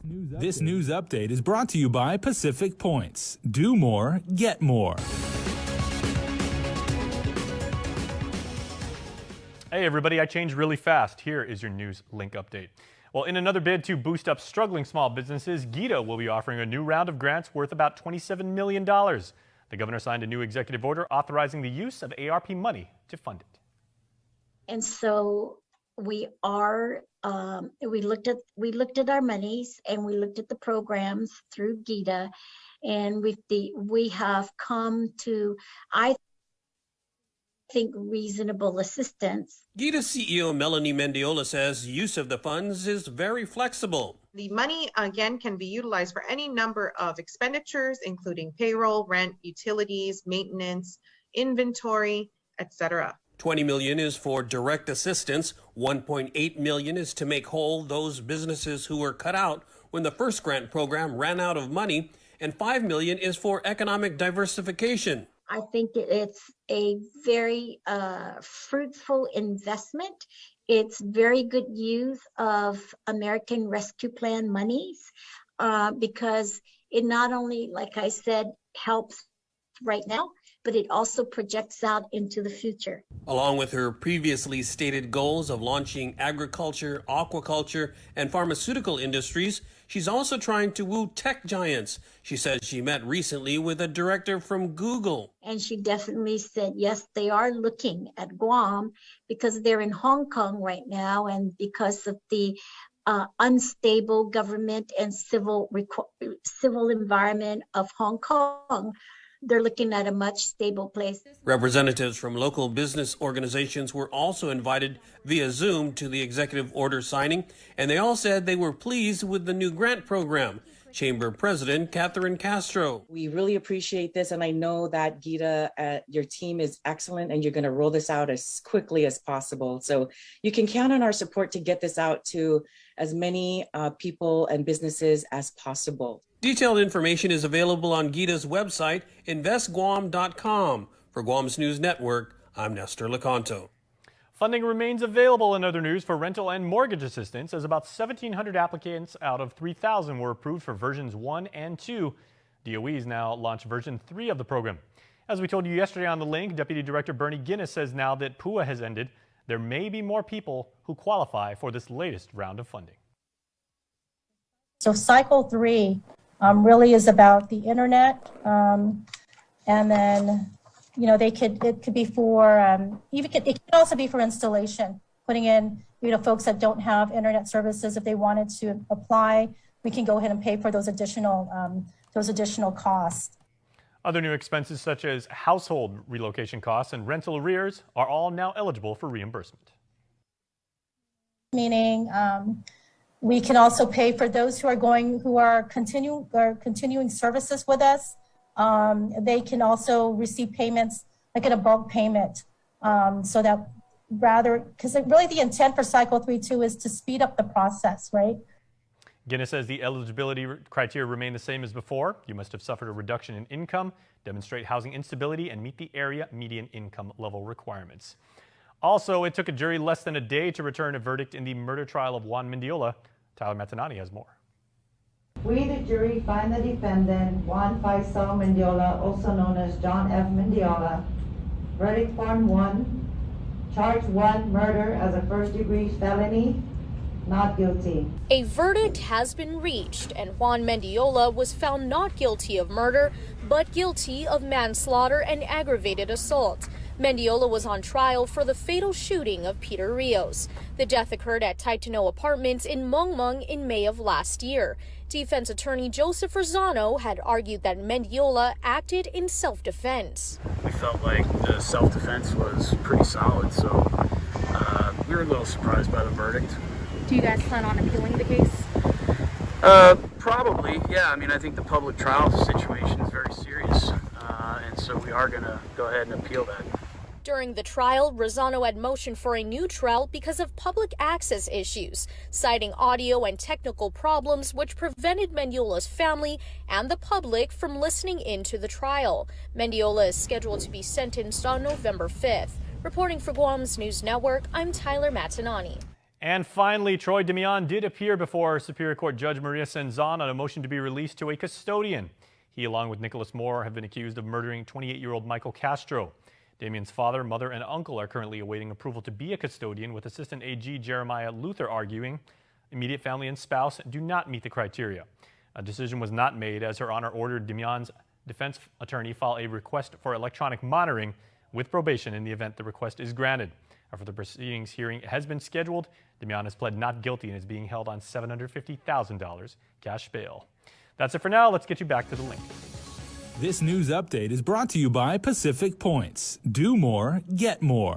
This news update is brought to you by Pacific Points. Do more, get more. Hey everybody, I changed really fast. Here is your news link update. Well, in another bid to boost up struggling small businesses, GITA will be offering a new round of grants worth about $27 million. The governor signed a new executive order authorizing the use of ARP money to fund it. And so we are, we looked at our monies and we looked at the programs through GITA, and we have come to, I think, reasonable assistance. GITA CEO Melanie Mendiola says use of the funds is very flexible. The money, again, can be utilized for any number of expenditures, including payroll, rent, utilities, maintenance, inventory, etc. $20 million is for direct assistance. $1.8 million is to make whole those businesses who were cut out when the first grant program ran out of money, and $5 million is for economic diversification. I think it's a very fruitful investment. It's very good use of American Rescue Plan monies because it not only, like I said, helps right now, but it also projects out into the future. Along with her previously stated goals of launching agriculture, aquaculture, and pharmaceutical industries, she's also trying to woo tech giants. She says she met recently with a director from Google. And she definitely said, yes, they are looking at Guam because they're in Hong Kong right now, and because of the unstable government and civil environment of Hong Kong, they're looking at a much stable place. Representatives from local business organizations were also invited via Zoom to the executive order signing, and they all said they were pleased with the new grant program. Chamber President Catherine Castro. We really appreciate this, and I know that GITA, your team is excellent, and you're going to roll this out as quickly as possible. So you can count on our support to get this out to as many people and businesses as possible. Detailed information is available on GITA's website, investguam.com. For Guam's News Network, I'm Nestor Lecanto. Funding remains available in other news for rental and mortgage assistance, as about 1,700 applicants out of 3,000 were approved for versions 1 and 2. DOE's now launched version 3 of the program. As we told you yesterday on The Link, Deputy Director Bernie Guinness says now that PUA has ended, there may be more people who qualify for this latest round of funding. So Cycle 3 really is about the internet, and then it could be for it could also be for installation, putting in folks that don't have internet services. If they wanted to apply, we can go ahead and pay for those additional costs. Other new expenses such as household relocation costs and rental arrears are all now eligible for reimbursement. Meaning we can also pay for those who are continuing services with us. They can also receive payments like in a bulk payment, so that because really the intent for Cycle 3 too is to speed up the process, right? Guinness says the eligibility criteria remain the same as before. You must have suffered a reduction in income, demonstrate housing instability, and meet the area median income level requirements. Also, it took a jury less than a day to return a verdict in the murder trial of Juan Mendiola. Tyler Matanani has more. We, the jury, find the defendant, Juan Faisal Mendiola, also known as John F. Mendiola, verdict form 1, charge 1, murder as a first-degree felony, not guilty. A verdict has been reached, and Juan Mendiola was found not guilty of murder, but guilty of manslaughter and aggravated assault. Mendiola was on trial for the fatal shooting of Peter Rios. The death occurred at Taitano Apartments in Mongmong in May of last year. Defense attorney Joseph Rosano had argued that Mendiola acted in self-defense. We felt like the self-defense was pretty solid, so we were a little surprised by the verdict. Do you guys plan on appealing the case? Probably, yeah. I mean, I think the public trial situation is very serious, and so we are going to go ahead and appeal that. During the trial, Rosano had motioned for a new trial because of public access issues, citing audio and technical problems which prevented Mendiola's family and the public from listening into the trial. Mendiola is scheduled to be sentenced on November 5th. Reporting for Guam's News Network, I'm Tyler Matanani. And finally, Troy Demian did appear before Superior Court Judge Maria Senzan on a motion to be released to a custodian. He, along with Nicholas Moore, have been accused of murdering 28-year-old Michael Castro. Damien's father, mother, and uncle are currently awaiting approval to be a custodian, with Assistant AG Jeremiah Luther arguing immediate family and spouse do not meet the criteria. A decision was not made, as Her Honor ordered Damien's defense attorney file a request for electronic monitoring with probation in the event the request is granted. After the proceedings hearing has been scheduled, Damien has pled not guilty and is being held on $750,000 cash bail. That's it for now. Let's get you back to the link. This news update is brought to you by Pacific Points. Do more, get more.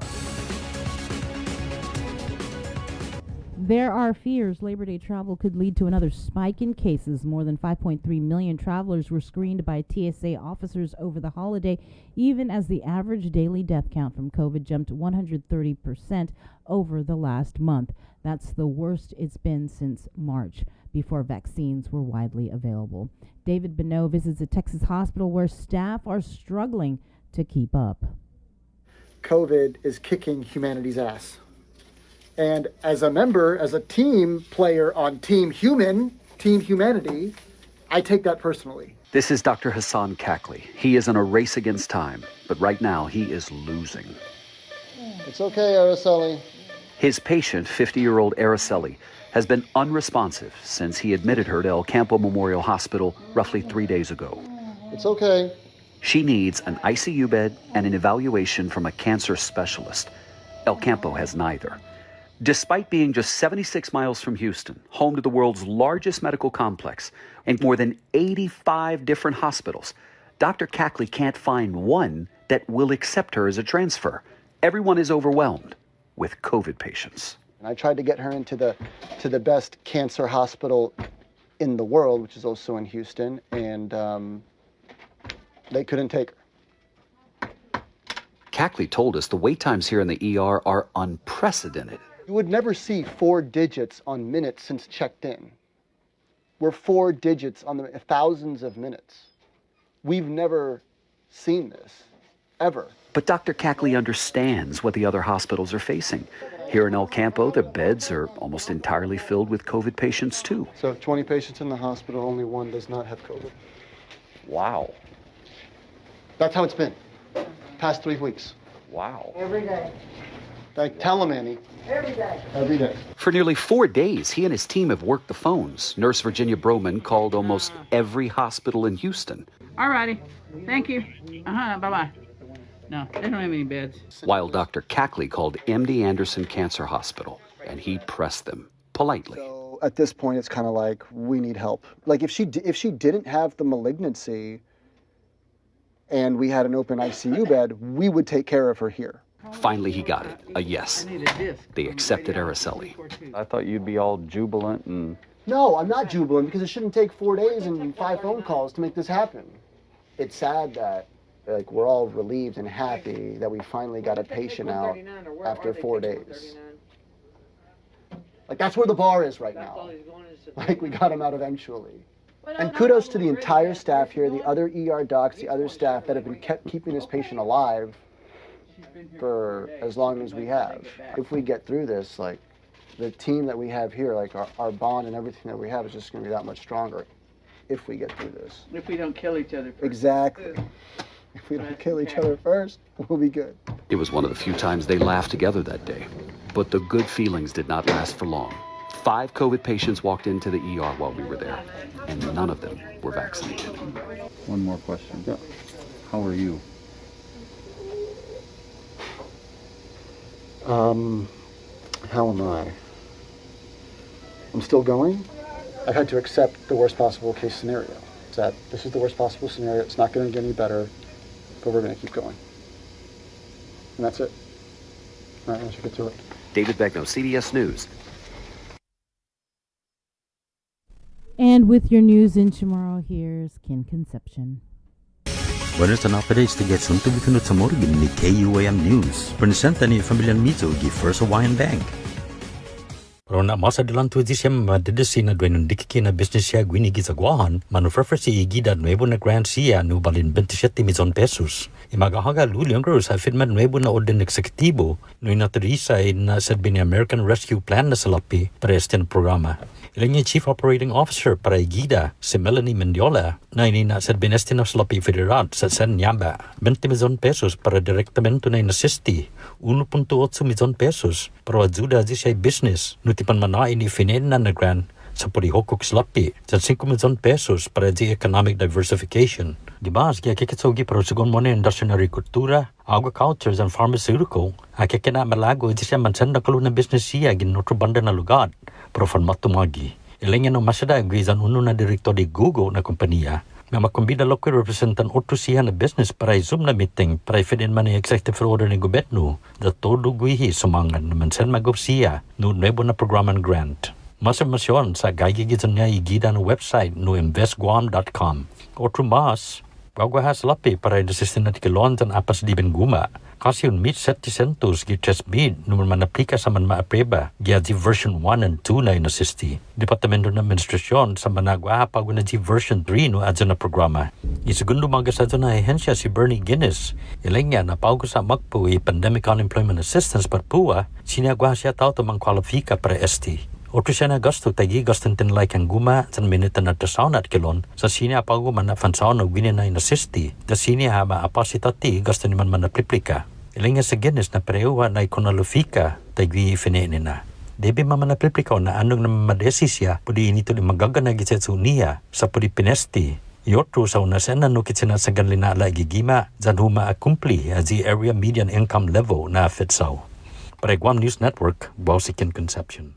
There are fears Labor Day travel could lead to another spike in cases. More than 5.3 million travelers were screened by TSA officers over the holiday, even as the average daily death count from COVID jumped 130% over the last month. That's the worst it's been since March, before vaccines were widely available. David Bonneau visits a Texas hospital where staff are struggling to keep up. COVID is kicking humanity's ass. And as a member, as a team player on Team Humanity, I take that personally. This is Dr. Hassan Kakli. He is in a race against time, but right now he is losing. It's okay, Araceli. His patient, 50-year-old Araceli, has been unresponsive since he admitted her to El Campo Memorial Hospital roughly 3 days ago. It's okay. She needs an ICU bed and an evaluation from a cancer specialist. El Campo has neither. Despite being just 76 miles from Houston, home to the world's largest medical complex and more than 85 different hospitals, Dr. Kakli can't find one that will accept her as a transfer. Everyone is overwhelmed with COVID patients. And I tried to get her into the best cancer hospital in the world, which is also in Houston, and they couldn't take her. Kakli told us the wait times here in the ER are unprecedented. You would never see 4 digits on minutes since checked in. We're 4 digits on the thousands of minutes. We've never seen this, ever. But Dr. Kakli understands what the other hospitals are facing. Here in El Campo, the beds are almost entirely filled with COVID patients, too. So 20 patients in the hospital, only 1 does not have COVID. Wow. That's how it's been. Past 3 weeks. Wow. Every day. Tell him, Annie. Every day. Every day. For nearly 4 days, he and his team have worked the phones. Nurse Virginia Broman called almost every hospital in Houston. All righty. Thank you. Bye-bye. No, they don't have any beds. While Dr. Kakli called MD Anderson Cancer Hospital, and he pressed them politely. So at this point, it's kind of like, we need help. Like if she didn't have the malignancy and we had an open ICU bed, we would take care of her here. Finally, he got it. A yes. They accepted Araceli. I thought you'd be all jubilant and... No, I'm not jubilant because it shouldn't take 4 days and 5 phone calls to make this happen. It's sad that we're all relieved and happy that we finally got a patient out after 4 days. Like that's where the bar is right now. Like we got him out eventually. And kudos to the entire staff here, the other ER docs, the other staff that have been keeping this patient alive for as long as we have. If we get through this, like the team that we have here, like our bond and everything that we have is just going to be that much stronger if we get through this. If we don't kill each other first. Exactly. If we don't kill each other first, we'll be good. It was one of the few times they laughed together that day. But the good feelings did not last for long. 5 COVID patients walked into the ER while we were there, and none of them were vaccinated. One more question. Yeah. How are you? How am I? I'm still going. I've had to accept the worst possible case scenario. It's that this is the worst possible scenario. It's not going to get any better, but we're going to keep going. And that's it. All right, let's get to it. David Begnaud, CBS News. And with your news in tomorrow, here's Ken Concepcion. Buenos na updates tiget sunto bitunod sa morgen ni KUAM News. Presenta ni Familian Mizo gi First Hawaiian Bank. Pero na masa dalam tu siya madedesi na duen dikiki na business siya gwini gizagwahan, manufrefresi igida nuevo na grant siya nu balin 27 milyon pesos. Imagahaga luliang garo sa firman nuevo na orden eksekutibo nu inaturisay na serbi ni American Rescue Plan na salapi para este programa. Ilang yung Chief Operating Officer para igida, si Melanie Mendiola, na inina serbi este na salapi federal sa San Nyamba, 20 milyon pesos para direktamento na inasisti, 1.8 milyon pesos para ajuda siya business, nutipan mana ini finena na grant sa Purihokok Slapi, sa 5 milyon pesos para di economic diversification. Di ba, kaya kikitsogi para sigon mo na industrial na agricultura, agriculture and pharmaceutical, kaya malago di siya mansan na kalu na business siya ginotro banda na lugar, pero matumagi. Ilang yan ang masada agwizan uno na direktor di Google na kompanya, may makumbida local representan otro siya na business para Zoom na meeting para ifinin man yung executive order ng gobyerno da todo guihi sumangan naman sen mag siya no nuevo na programan grant. Mas informasyon sa gagigizan niya igida na website no investguam.com. Otro mas, gagawahas lapi para indasistin na tikilon dan apas di Benguma. Kasi yun meet 70 centos gi test bid no man aplika sa man maapreba gia di version 1 and 2 na inasisti. Departamento ng Administrasyon sa managwa pag na di version 3 no adyo na programa. Isugundo mga sa na ahensya si Bernie Guinness. Ilang niya na paugo sa magpo Pandemic Unemployment Assistance parpua sinagwa siya tao tamang kwalifika para ST. Otro siya na gasto tagi gaston tinlay kang guma sa minita na tasaw na at kilon sa sinya pago man na fansaw na gwini na inasisti da sinya hama apasitati gasto ni man napliplika. Ilang nga sa Guinness na parewa na ikonalufika tagi finene na. Debi man napliplika na anong na mamadesi siya pudi inito ni magaganag isetsu niya sa pudi pinesti. Yotro sa unasan na nukitsina sa ganlina ala gigima zan huma akumpli as the area median income level na fitsaw. Para Guam News Network, Bausikin Conception.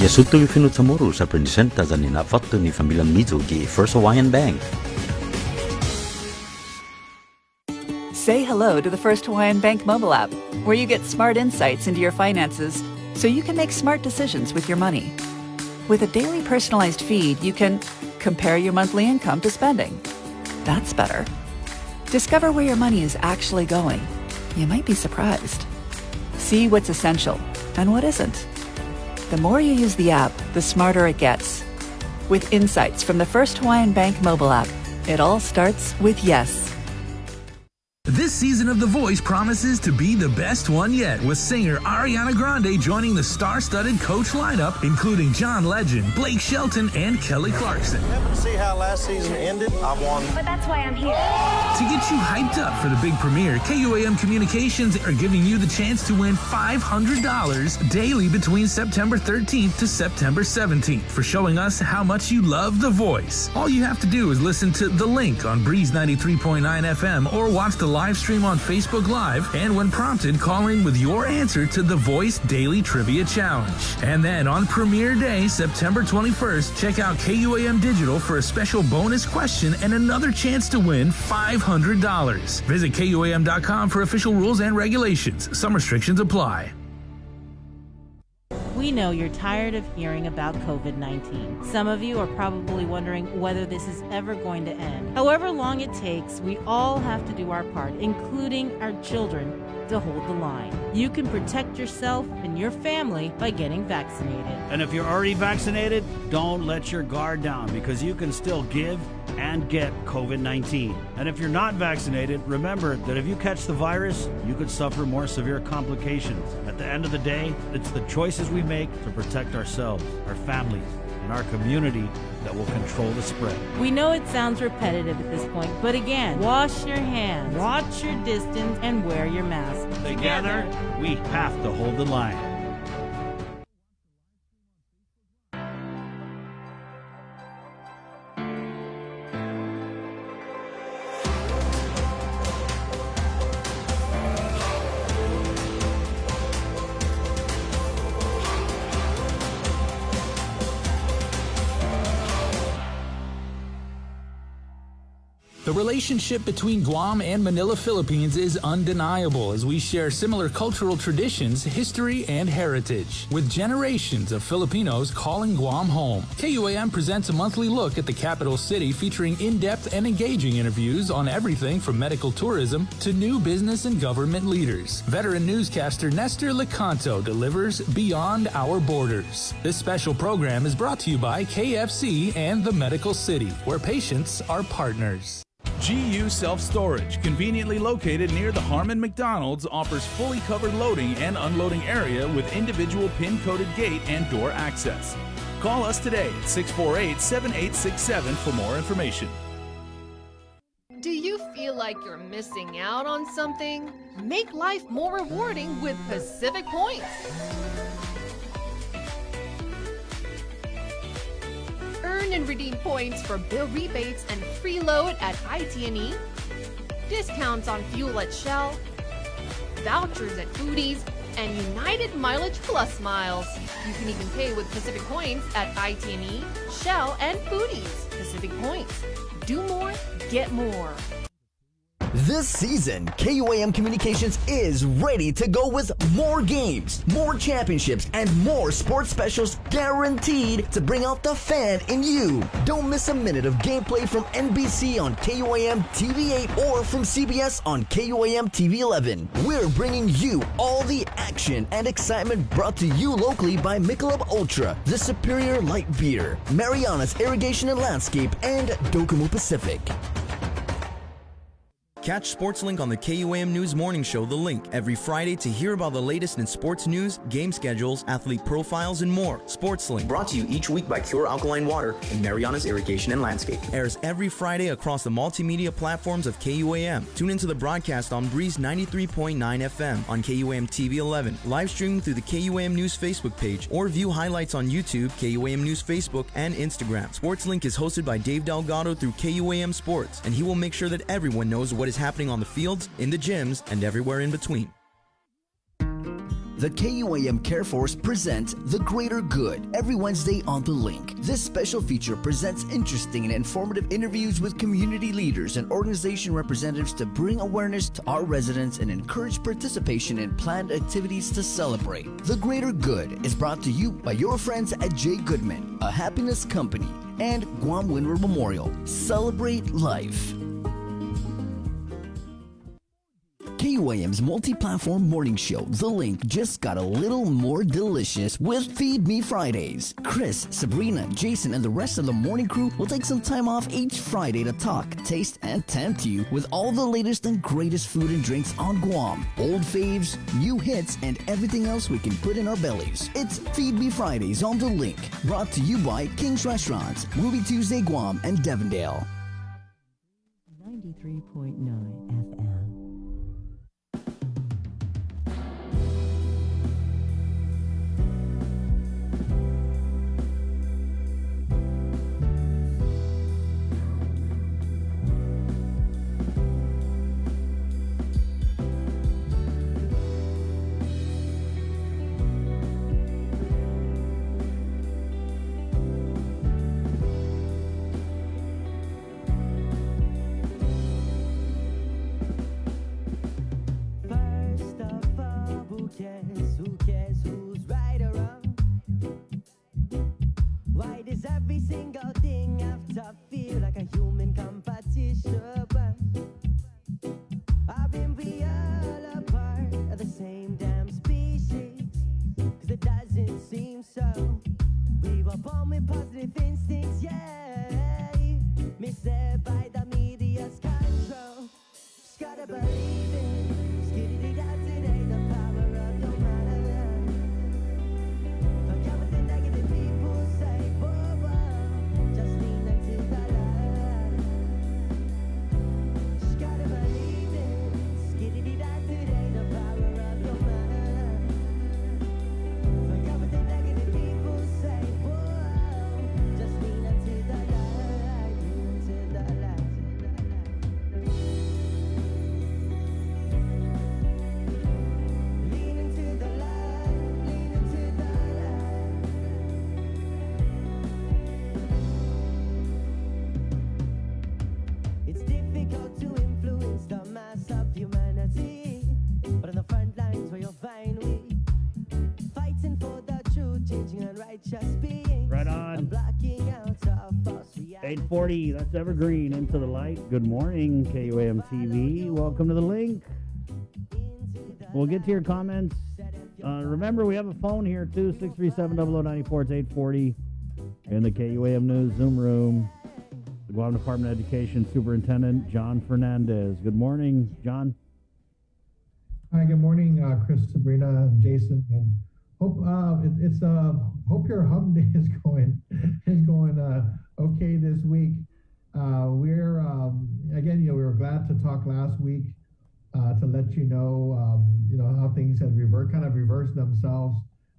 Yasunto ifinut sa moro sa presenta sa ninafatto ni Familia Mizo gi First Hawaiian Bank. Say hello to the First Hawaiian Bank mobile app, where you get smart insights into your finances so you can make smart decisions with your money. With a daily personalized feed, you can compare your monthly income to spending. That's better. Discover where your money is actually going. You might be surprised. See what's essential and what isn't. The more you use the app, the smarter it gets. With insights from the First Hawaiian Bank mobile app, it all starts with yes. This season of The Voice promises to be the best one yet, with singer Ariana Grande joining the star-studded Coach lineup, including John Legend, Blake Shelton, and Kelly Clarkson. Happen to see how last season ended? I won. But that's why I'm here. To get you hyped up for the big premiere, KUAM Communications are giving you the chance to win $500 daily between September 13th to September 17th for showing us how much you love The Voice. All you have to do is listen to The Link on Breeze 93.9 FM or watch the live stream on Facebook Live, and when prompted, call in with your answer to The Voice Daily Trivia Challenge. And then on premiere day, September 21st, check out KUAM Digital for a special bonus question and another chance to win $500. Visit KUAM.com for official rules and regulations. Some restrictions apply. We know you're tired of hearing about COVID-19. Some of you are probably wondering whether this is ever going to end. However long it takes, we all have to do our part, including our children, to hold the line. You can protect yourself and your family by getting vaccinated. And if you're already vaccinated, don't let your guard down, because you can still give and get COVID-19. And if you're not vaccinated, remember that if you catch the virus, you could suffer more severe complications. At the end of the day, it's the choices we make to protect ourselves, our families, and our community that will control the spread. We know it sounds repetitive at this point, but again, wash your hands, watch your distance, and wear your mask. Together, we have to hold the line. The The relationship between Guam and Manila, Philippines is undeniable as we share similar cultural traditions, history, and heritage. With generations of Filipinos calling Guam home, KUAM presents a monthly look at the capital city featuring in-depth and engaging interviews on everything from medical tourism to new business and government leaders. Veteran newscaster Nestor Lecanto delivers Beyond Our Borders. This special program is brought to you by KFC and the Medical City, where patients are partners. GU Self-Storage, conveniently located near the Harmon McDonald's, offers fully covered loading and unloading area with individual pin-coded gate and door access. Call us today at 648-7867 for more information. Do you feel like you're missing out on something? Make life more rewarding with Pacific Points. Earn and redeem points for bill rebates and free load at IT&E, discounts on fuel at Shell, vouchers at Foodies, and United Mileage Plus miles. You can even pay with Pacific Points at IT&E, Shell, and Foodies. Pacific Points. Do more, get more. This season, KUAM Communications is ready to go with more games, more championships, and more sports specials guaranteed to bring out the fan in you. Don't miss a minute of gameplay from NBC on KUAM TV8 or from CBS on KUAM TV11. We're bringing you all the action and excitement brought to you locally by Michelob Ultra, the superior light beer, Mariana's Irrigation and Landscape, and Docomo Pacific. Catch SportsLink on the KUAM News Morning Show, The Link, every Friday to hear about the latest in sports news, game schedules, athlete profiles, and more. SportsLink, brought to you each week by Cure Alkaline Water and Mariana's Irrigation and Landscape, airs every Friday across the multimedia platforms of KUAM. Tune into the broadcast on Breeze 93.9 FM on KUAM TV 11, live streaming through the KUAM News Facebook page, or view highlights on YouTube, KUAM News Facebook, and Instagram. SportsLink is hosted by Dave Delgado through KUAM Sports, and he will make sure that everyone knows what is happening on the fields, in the gyms, and everywhere in between. The KUAM Care Force presents The Greater Good every Wednesday on The Link. This special feature presents interesting and informative interviews with community leaders and organization representatives to bring awareness to our residents and encourage participation in planned activities to celebrate. The Greater Good is brought to you by your friends at J. Goodman, a happiness company, and Guam Windward Memorial. Celebrate life. KUAM's multi-platform morning show, The Link, just got a little more delicious with Feed Me Fridays. Chris, Sabrina, Jason, and the rest of the morning crew will take some time off each Friday to talk, taste, and tempt you with all the latest and greatest food and drinks on Guam. Old faves, new hits, and everything else we can put in our bellies. It's Feed Me Fridays on The Link, brought to you by King's Restaurants, Ruby Tuesday Guam, and Devondale. 93.9 FM. Who cares who's right or wrong? Why does every single thing have to feel like a human competition? Aren't we all a part of the same damn species? 'Cause it doesn't seem so. We were born with positive instincts, yeah, misled by the media's control. Just gotta believe it. Skitty out today, the power of your mind. Forget what the negative people say, whoa, whoa. Just lean into the light. Just gotta believe it. Skitty out today, the power of your mind. Forget what the negative people say, whoa. Just lean into the light, lean into the light. 840, that's Evergreen, Into the Light. Good morning, KUAM TV. Welcome to the link. We'll get to your comments. Remember, we have a phone here, too, 637-0094. It's 840 in the KUAM News Zoom room. The Guam Department of Education Superintendent John Fernandez. Good morning, John. Hi, good morning, Chris, Sabrina, and Jason, and hope your hub day is going okay this week. We're again, we were glad to talk last week to let you know how things had reversed themselves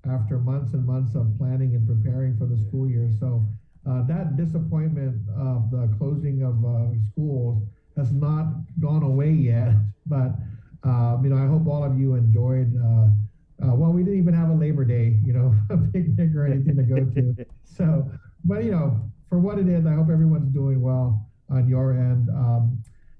after months and months of planning and preparing for the school year. So that disappointment of the closing of schools has not gone away yet, but I hope all of you enjoyed. Well, we didn't even have a Labor Day, a picnic or anything to go to. So, but for what it is, I hope everyone's doing well on your end.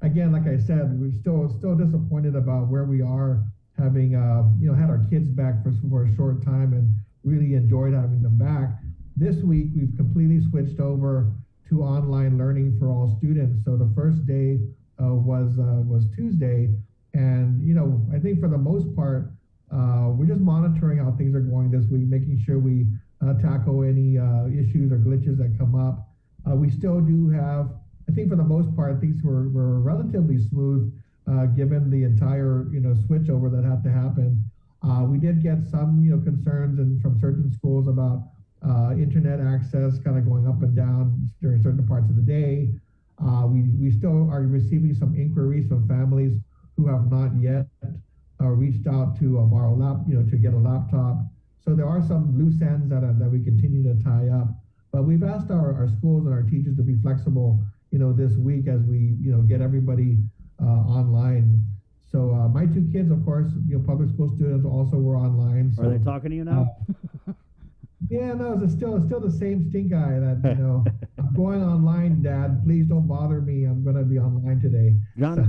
Again, like I said, we're still disappointed about where we are, having had our kids back for a short time and really enjoyed having them back. This week, we've completely switched over to online learning for all students. So the first day was Tuesday, and I think for the most part, we're just monitoring how things are going this week, making sure we tackle any issues or glitches that come up. We still do have, I think for the most part, things were relatively smooth given the entire switch over that had to happen. We did get some concerns from certain schools about internet access kind of going up and down during certain parts of the day. We still are receiving some inquiries from families who have not yet reached out to borrow to get a laptop. So there are some loose ends that we continue to tie up. But we've asked our schools and our teachers to be flexible, this week as we, get everybody online. So my two kids, of course, public school students also were online. So, are they talking to you now? Yeah, no, it's still the same stink eye that, I'm going online, Dad. Please don't bother me. I'm going to be online today. John,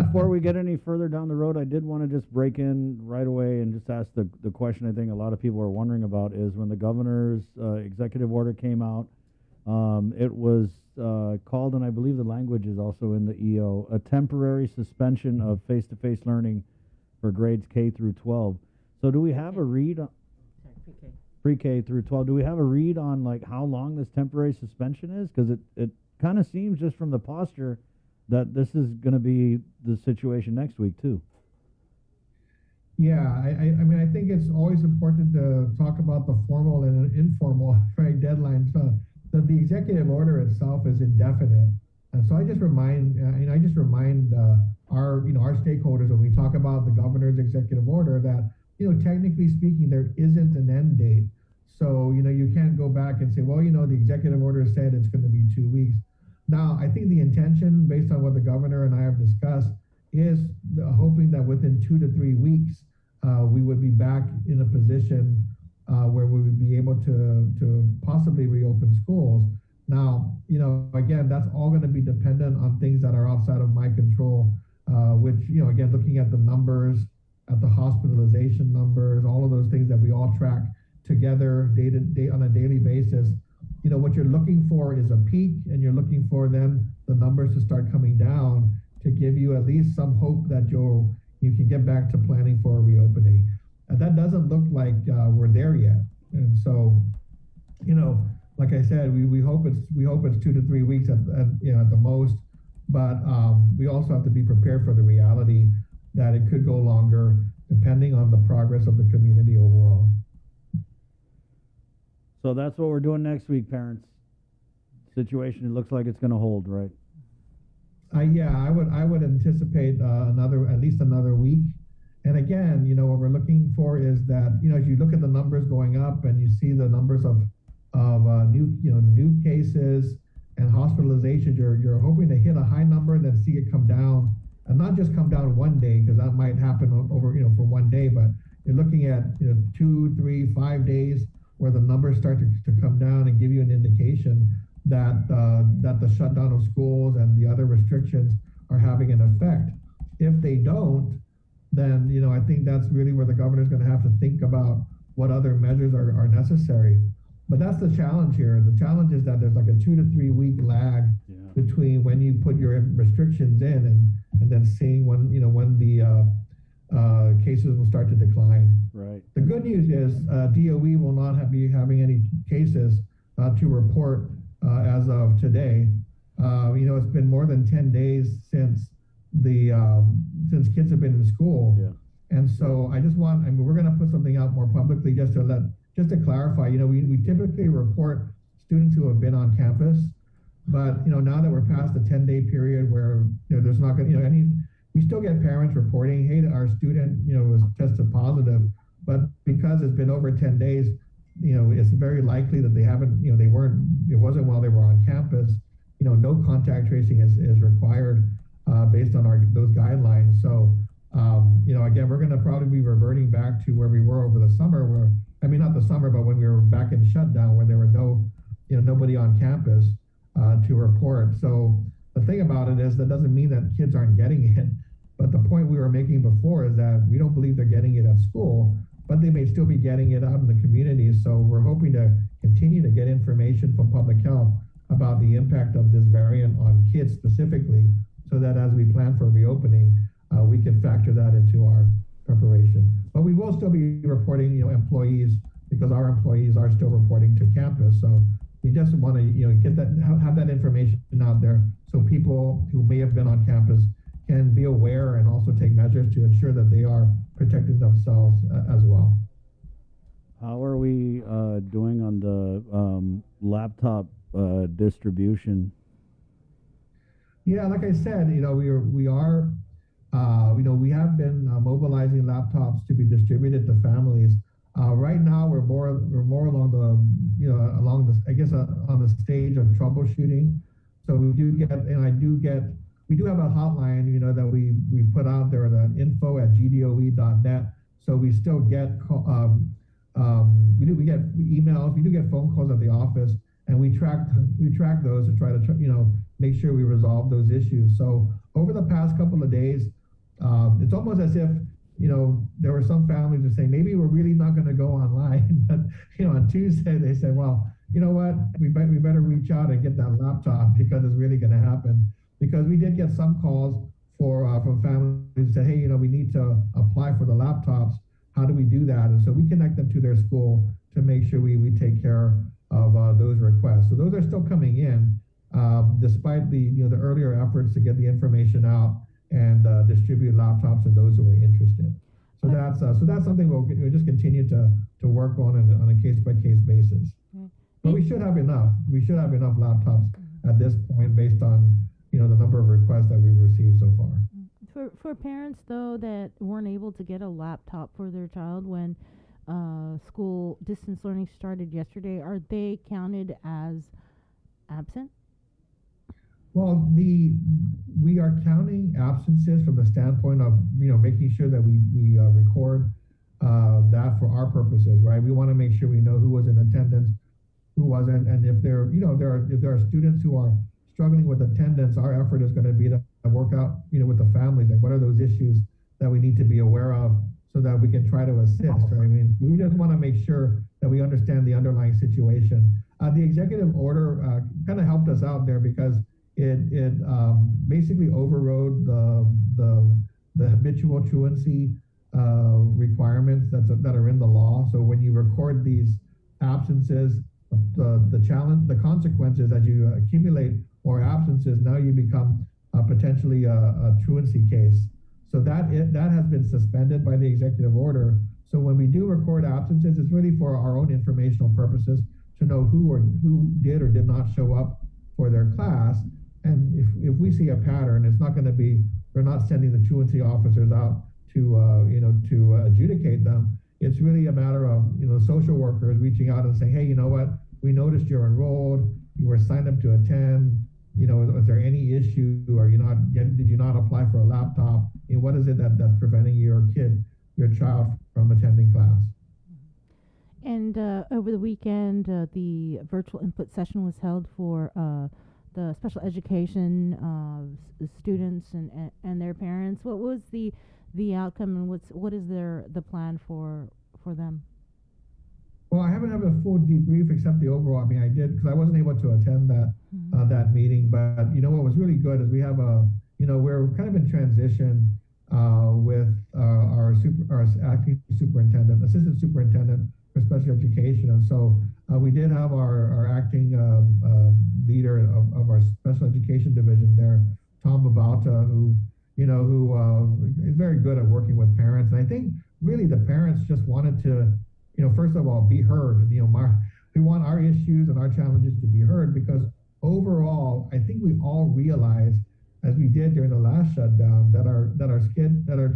before we get any further down the road, I did want to just break in right away and just ask the question I think a lot of people are wondering about is when the governor's executive order came out, it was called, and I believe the language is also in the EO, a temporary suspension of face-to-face learning for grades K through 12. So do we have a read on pre-K through 12? Do we have a read on how long this temporary suspension is? Because it kind of seems just from the posture that this is going to be the situation next week too. Yeah, I think it's always important to talk about the formal and informal deadlines. The executive order itself is indefinite, and so I just remind our stakeholders when we talk about the governor's executive order that technically speaking there isn't an end date. So you can't go back and say, well, the executive order said it's going to be 2 weeks. Now, I think the intention, based on what the governor and I have discussed, is hoping that within 2 to 3 weeks, we would be back in a position where we would be able to possibly reopen schools. Now, again, that's all going to be dependent on things that are outside of my control, which, again, looking at the numbers, at the hospitalization numbers, all of those things that we all track together on a daily basis. What you're looking for is a peak, and you're looking for then the numbers to start coming down to give you at least some hope that you can get back to planning for a reopening. And that doesn't look like we're there yet. And so, like I said, we hope it's 2 to 3 weeks at the most. But we also have to be prepared for the reality that it could go longer, depending on the progress of the community overall. So that's what we're doing next week, parents. Situation, it looks like it's going to hold, right? Yeah, I would anticipate at least another week. And again, what we're looking for is that as you look at the numbers going up and you see the numbers of new cases and hospitalizations, you're hoping to hit a high number and then see it come down, and not just come down one day, because that might happen over for one day, but you're looking at 2, 3, 5 days where the numbers start to come down and give you an indication that the shutdown of schools and the other restrictions are having an effect. If they don't, then I think that's really where the governor's going to have to think about what other measures are necessary. But that's the challenge here. The challenge is that there's like a 2 to 3 week lag between when you put your restrictions in and then seeing when the cases will start to decline. Right. The good news is DOE will not be having any cases to report as of today. It's been more than 10 days since since kids have been in school. Yeah. And so we're going to put something out more publicly just to clarify, we typically report students who have been on campus, but, now that we're past the 10-day period where, there's not going to, we still get parents reporting, hey, our student, was tested positive, but because it's been over 10 days, it's very likely that they haven't, it wasn't while they were on campus. No contact tracing is required based on those guidelines. So, again, we're going to probably be reverting back to where we were over the summer, not the summer, but when we were back in shutdown, where there were nobody on campus to report. So the thing about it is that doesn't mean that kids aren't getting it. But the point we were making before is that we don't believe they're getting it at school, but they may still be getting it out in the community. So we're hoping to continue to get information from public health about the impact of this variant on kids specifically, so that as we plan for reopening, we can factor that into our preparation. But we will still be reporting, employees, because our employees are still reporting to campus. So we just want to, get that, have that information out there, so people who may have been on campus can be aware and also take measures to ensure that they are protecting themselves as well. How are we doing on the laptop distribution? Yeah, like I said, we have been mobilizing laptops to be distributed to families. Right now, we're more along on the stage of troubleshooting. So we do have a hotline, that we put out there, the info@gdoe.net. So we still get we get emails, we do get phone calls at the office, and we track those to try to make sure we resolve those issues. So over the past couple of days, it's almost as if there were some families that say maybe we're really not going to go online. But on Tuesday they said, well, you know what, we better reach out and get that laptop, because it's really going to happen. Because we did get some calls from families who said, hey, we need to apply for the laptops. How do we do that? And so we connect them to their school to make sure we take care of those requests. So those are still coming in, despite the earlier efforts to get the information out and distribute laptops to those who are interested. So that's something we'll just continue to work on a case-by-case basis. But we should have enough. We should have enough laptops at this point, based on the number of requests that we've received so far. For parents though that weren't able to get a laptop for their child when school distance learning started yesterday, are they counted as absent? Well, we are counting absences from the standpoint of making sure that we record that for our purposes, right? We want to make sure we know who was in attendance, who wasn't, and if there are students who are struggling with attendance, our effort is going to be to work out with the families, like what are those issues that we need to be aware of, so that we can try to assist. Right? I mean, we just want to make sure that we understand the underlying situation. The executive order kind of helped us out there, because it basically overrode the habitual truancy requirements that are in the law. So when you record these absences, the consequences as you accumulate more absences, now you become potentially a truancy case. So that has been suspended by the executive order. So when we do record absences, it's really for our own informational purposes, to know who did or did not show up for their class. And if we see a pattern, it's not going to be, we're not sending the truancy officers out to adjudicate them. It's really a matter of social workers reaching out and saying, hey, you know what, we noticed you're enrolled, you were signed up to attend, is there any issue, or did you not apply for a laptop? And what is it that's preventing your child from attending class? And over the weekend, the virtual input session was held for the special education students and their parents. What was the outcome, and what is the plan for them? Well, I haven't had a full debrief except the overall. I mean, I did because I wasn't able to attend that meeting. But you know what was really good is we have we're kind of in transition with our acting superintendent, assistant superintendent for special education, and so we did have our acting leader of our special education division there, Tom Babauta, who is very good at working with parents. And I think really the parents just wanted to, first of all, be heard. We want our issues and our challenges to be heard because overall, I think we all realize, as we did during the last shutdown, that our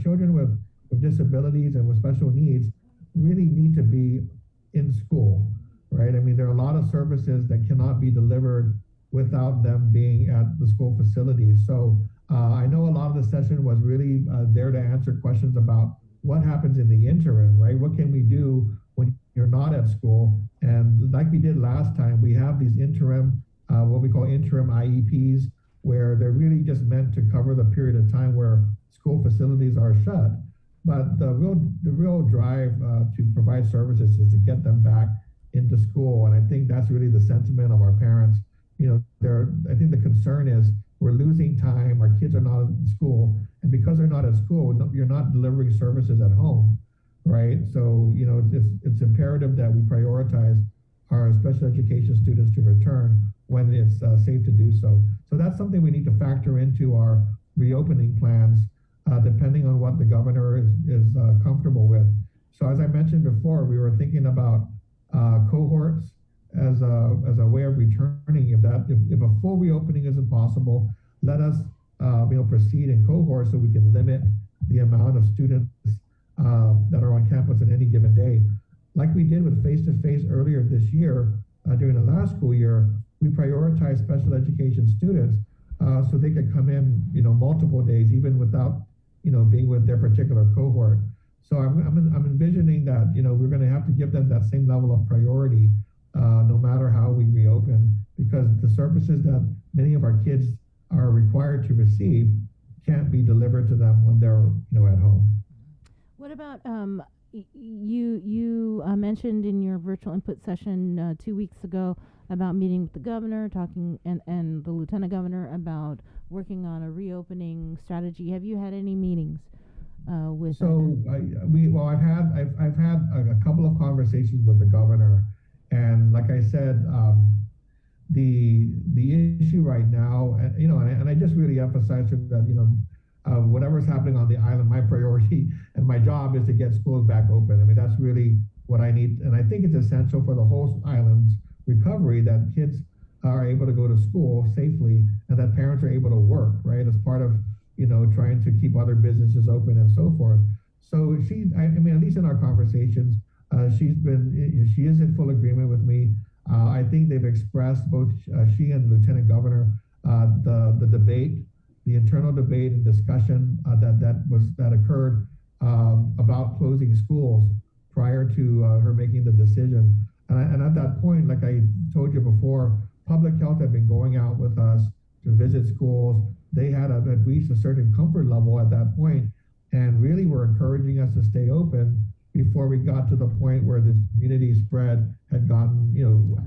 children with disabilities and with special needs really need to be in school, right? I mean, there are a lot of services that cannot be delivered without them being at the school facilities. So I know a lot of the session was really there to answer questions about what happens in the interim, right? What can we do when you're not at school? And like we did last time, we have these interim, what we call interim IEPs, where they're really just meant to cover the period of time where school facilities are shut. But the real drive to provide services is to get them back into school. And I think that's really the sentiment of our parents. I think the concern is we're losing time, our kids are not in school, and because they're not at school, you're not delivering services at home, right? So, it's imperative that we prioritize our special education students to return when it's safe to do so. So that's something we need to factor into our reopening plans, depending on what the governor is comfortable with. So as I mentioned before, we were thinking about cohorts as a way of returning. If a full reopening isn't possible, let us proceed in cohorts so we can limit the amount of students that are on campus at any given day. Like we did with face-to-face earlier this year, during the last school year, we prioritized special education students so they could come in, multiple days, even without, being with their particular cohort. So I'm envisioning that, we're going to have to give them that same level of priority, no matter how we reopen, because the services that many of our kids are required to receive can't be delivered to them when they're, at home. What about you mentioned in your virtual input session 2 weeks ago about meeting with the governor, talking and the lieutenant governor about working on a reopening strategy. Have you had any meetings with? So I've had a couple of conversations with the governor, and like I said, the issue right now, and I just really emphasize that whatever's happening on the island, my priority and my job is to get schools back open. I mean, that's really what I need. And I think it's essential for the whole island's recovery that kids are able to go to school safely and that parents are able to work, right? As part of, trying to keep other businesses open and so forth. So at least in our conversations, she is in full agreement with me. I think they've expressed, both she and Lieutenant Governor, the debate, the internal debate and discussion that occurred about closing schools prior to her making the decision. And at that point, like I told you before, public health had been going out with us to visit schools. They had reached a certain comfort level at that point, and really were encouraging us to stay open before we got to the point where this community spread had gotten,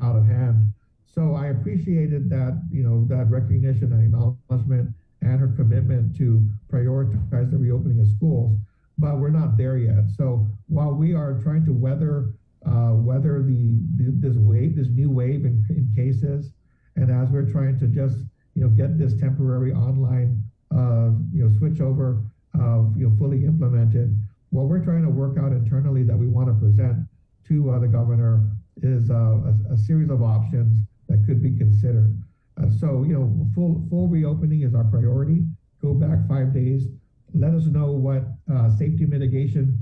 out of hand. So I appreciated that, that recognition and acknowledgement and her commitment to prioritize the reopening of schools, but we're not there yet. So while we are trying to weather this new wave in cases, and as we're trying to just get this temporary online switch over fully implemented, what we're trying to work out internally that we want to present to the governor is a series of options that could be considered. So full reopening is our priority. Go back 5 days. Let us know what safety mitigation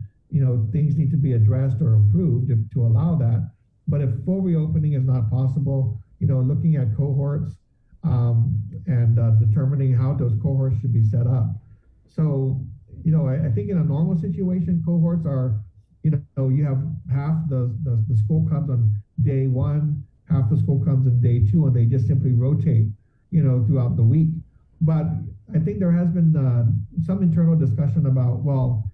things need to be addressed or improved to allow that. But if full reopening is not possible, looking at cohorts and determining how those cohorts should be set up. So, I think in a normal situation, cohorts are, you have half the school comes on day one, half the school comes on day two, and they just simply rotate, throughout the week. But I think there has been some internal discussion about, well,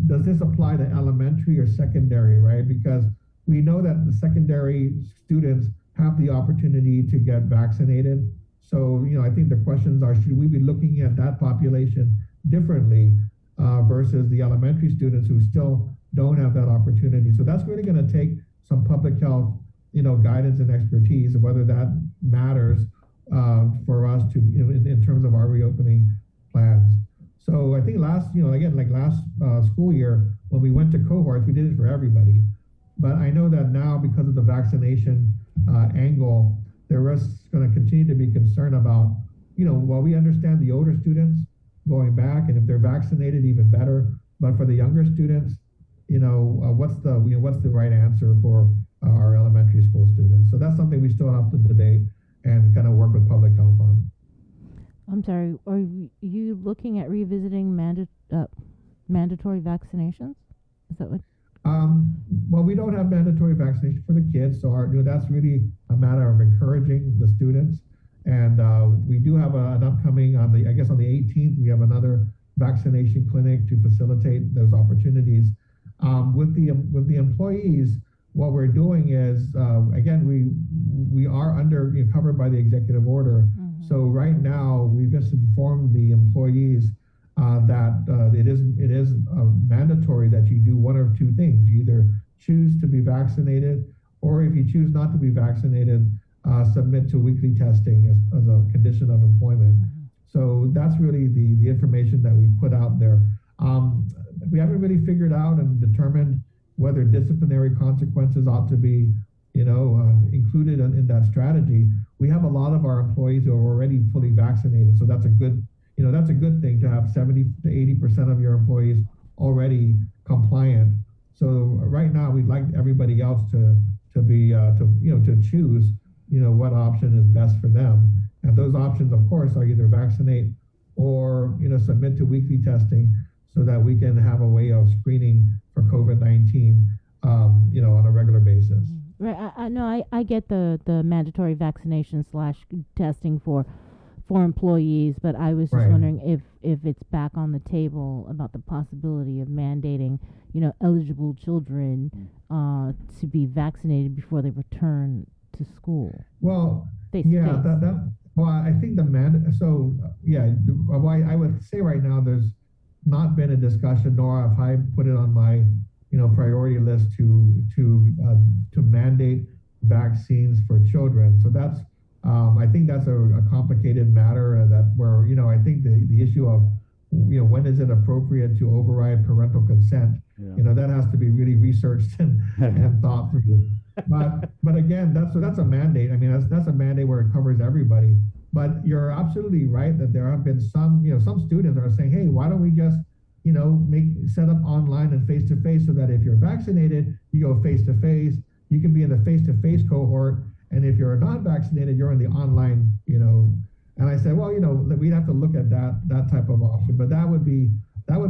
does this apply to elementary or secondary, right? Because we know that the secondary students have the opportunity to get vaccinated. So, I think the questions are, should we be looking at that population differently versus the elementary students who still don't have that opportunity? So that's really going to take some public health, guidance and expertise, and whether that matters for us to, in terms of our reopening plans. So I think last school year, when we went to cohorts, we did it for everybody. But I know that now, because of the vaccination angle, there is going to continue to be concern about, while we understand the older students going back, and if they're vaccinated, even better. But for the younger students, what's the right answer for our elementary school students? So that's something we still have to debate and kind of work with public health on. I'm sorry, are you looking at revisiting mandatory vaccinations? Is that what? Well, we don't have mandatory vaccination for the kids, so that's really a matter of encouraging the students. And we do have an upcoming on the 18th, we have another vaccination clinic to facilitate those opportunities. With the employees, what we're doing is, again, we are covered by the executive order. Mm-hmm. So right now, we just informed the employees that it is mandatory that you do one of two things. You either choose to be vaccinated, or if you choose not to be vaccinated, submit to weekly testing as a condition of employment. Mm-hmm. So that's really the information that we put out there. We haven't really figured out and determined whether disciplinary consequences ought to be, included in that strategy. We have a lot of our employees who are already fully vaccinated, so that's a good thing to have 70 to 80% of your employees already compliant. So right now, we'd like everybody else to choose, what option is best for them. And those options, of course, are either vaccinate or, submit to weekly testing so that we can have a way of screening for COVID-19, on a regular basis. Right. I get the mandatory vaccination / testing for employees, but I was just wondering if it's back on the table about the possibility of mandating, eligible children to be vaccinated before they return to school. Well, face-to-face. I think I would say right now there's not been a discussion, nor have I put it on my priority list to mandate vaccines for children. So that's I think that's a complicated matter I think the issue of when is it appropriate to override parental consent, that has to be really researched and thought through. But again, that's a mandate. I mean, that's a mandate where it covers everybody. But you're absolutely right that there have been some students are saying, hey, why don't we just set up online and face-to-face so that if you're vaccinated, you go face-to-face, you can be in the face-to-face cohort, and if you're not vaccinated, you're in the online, And I said, well, we'd have to look at that type of option, but that would be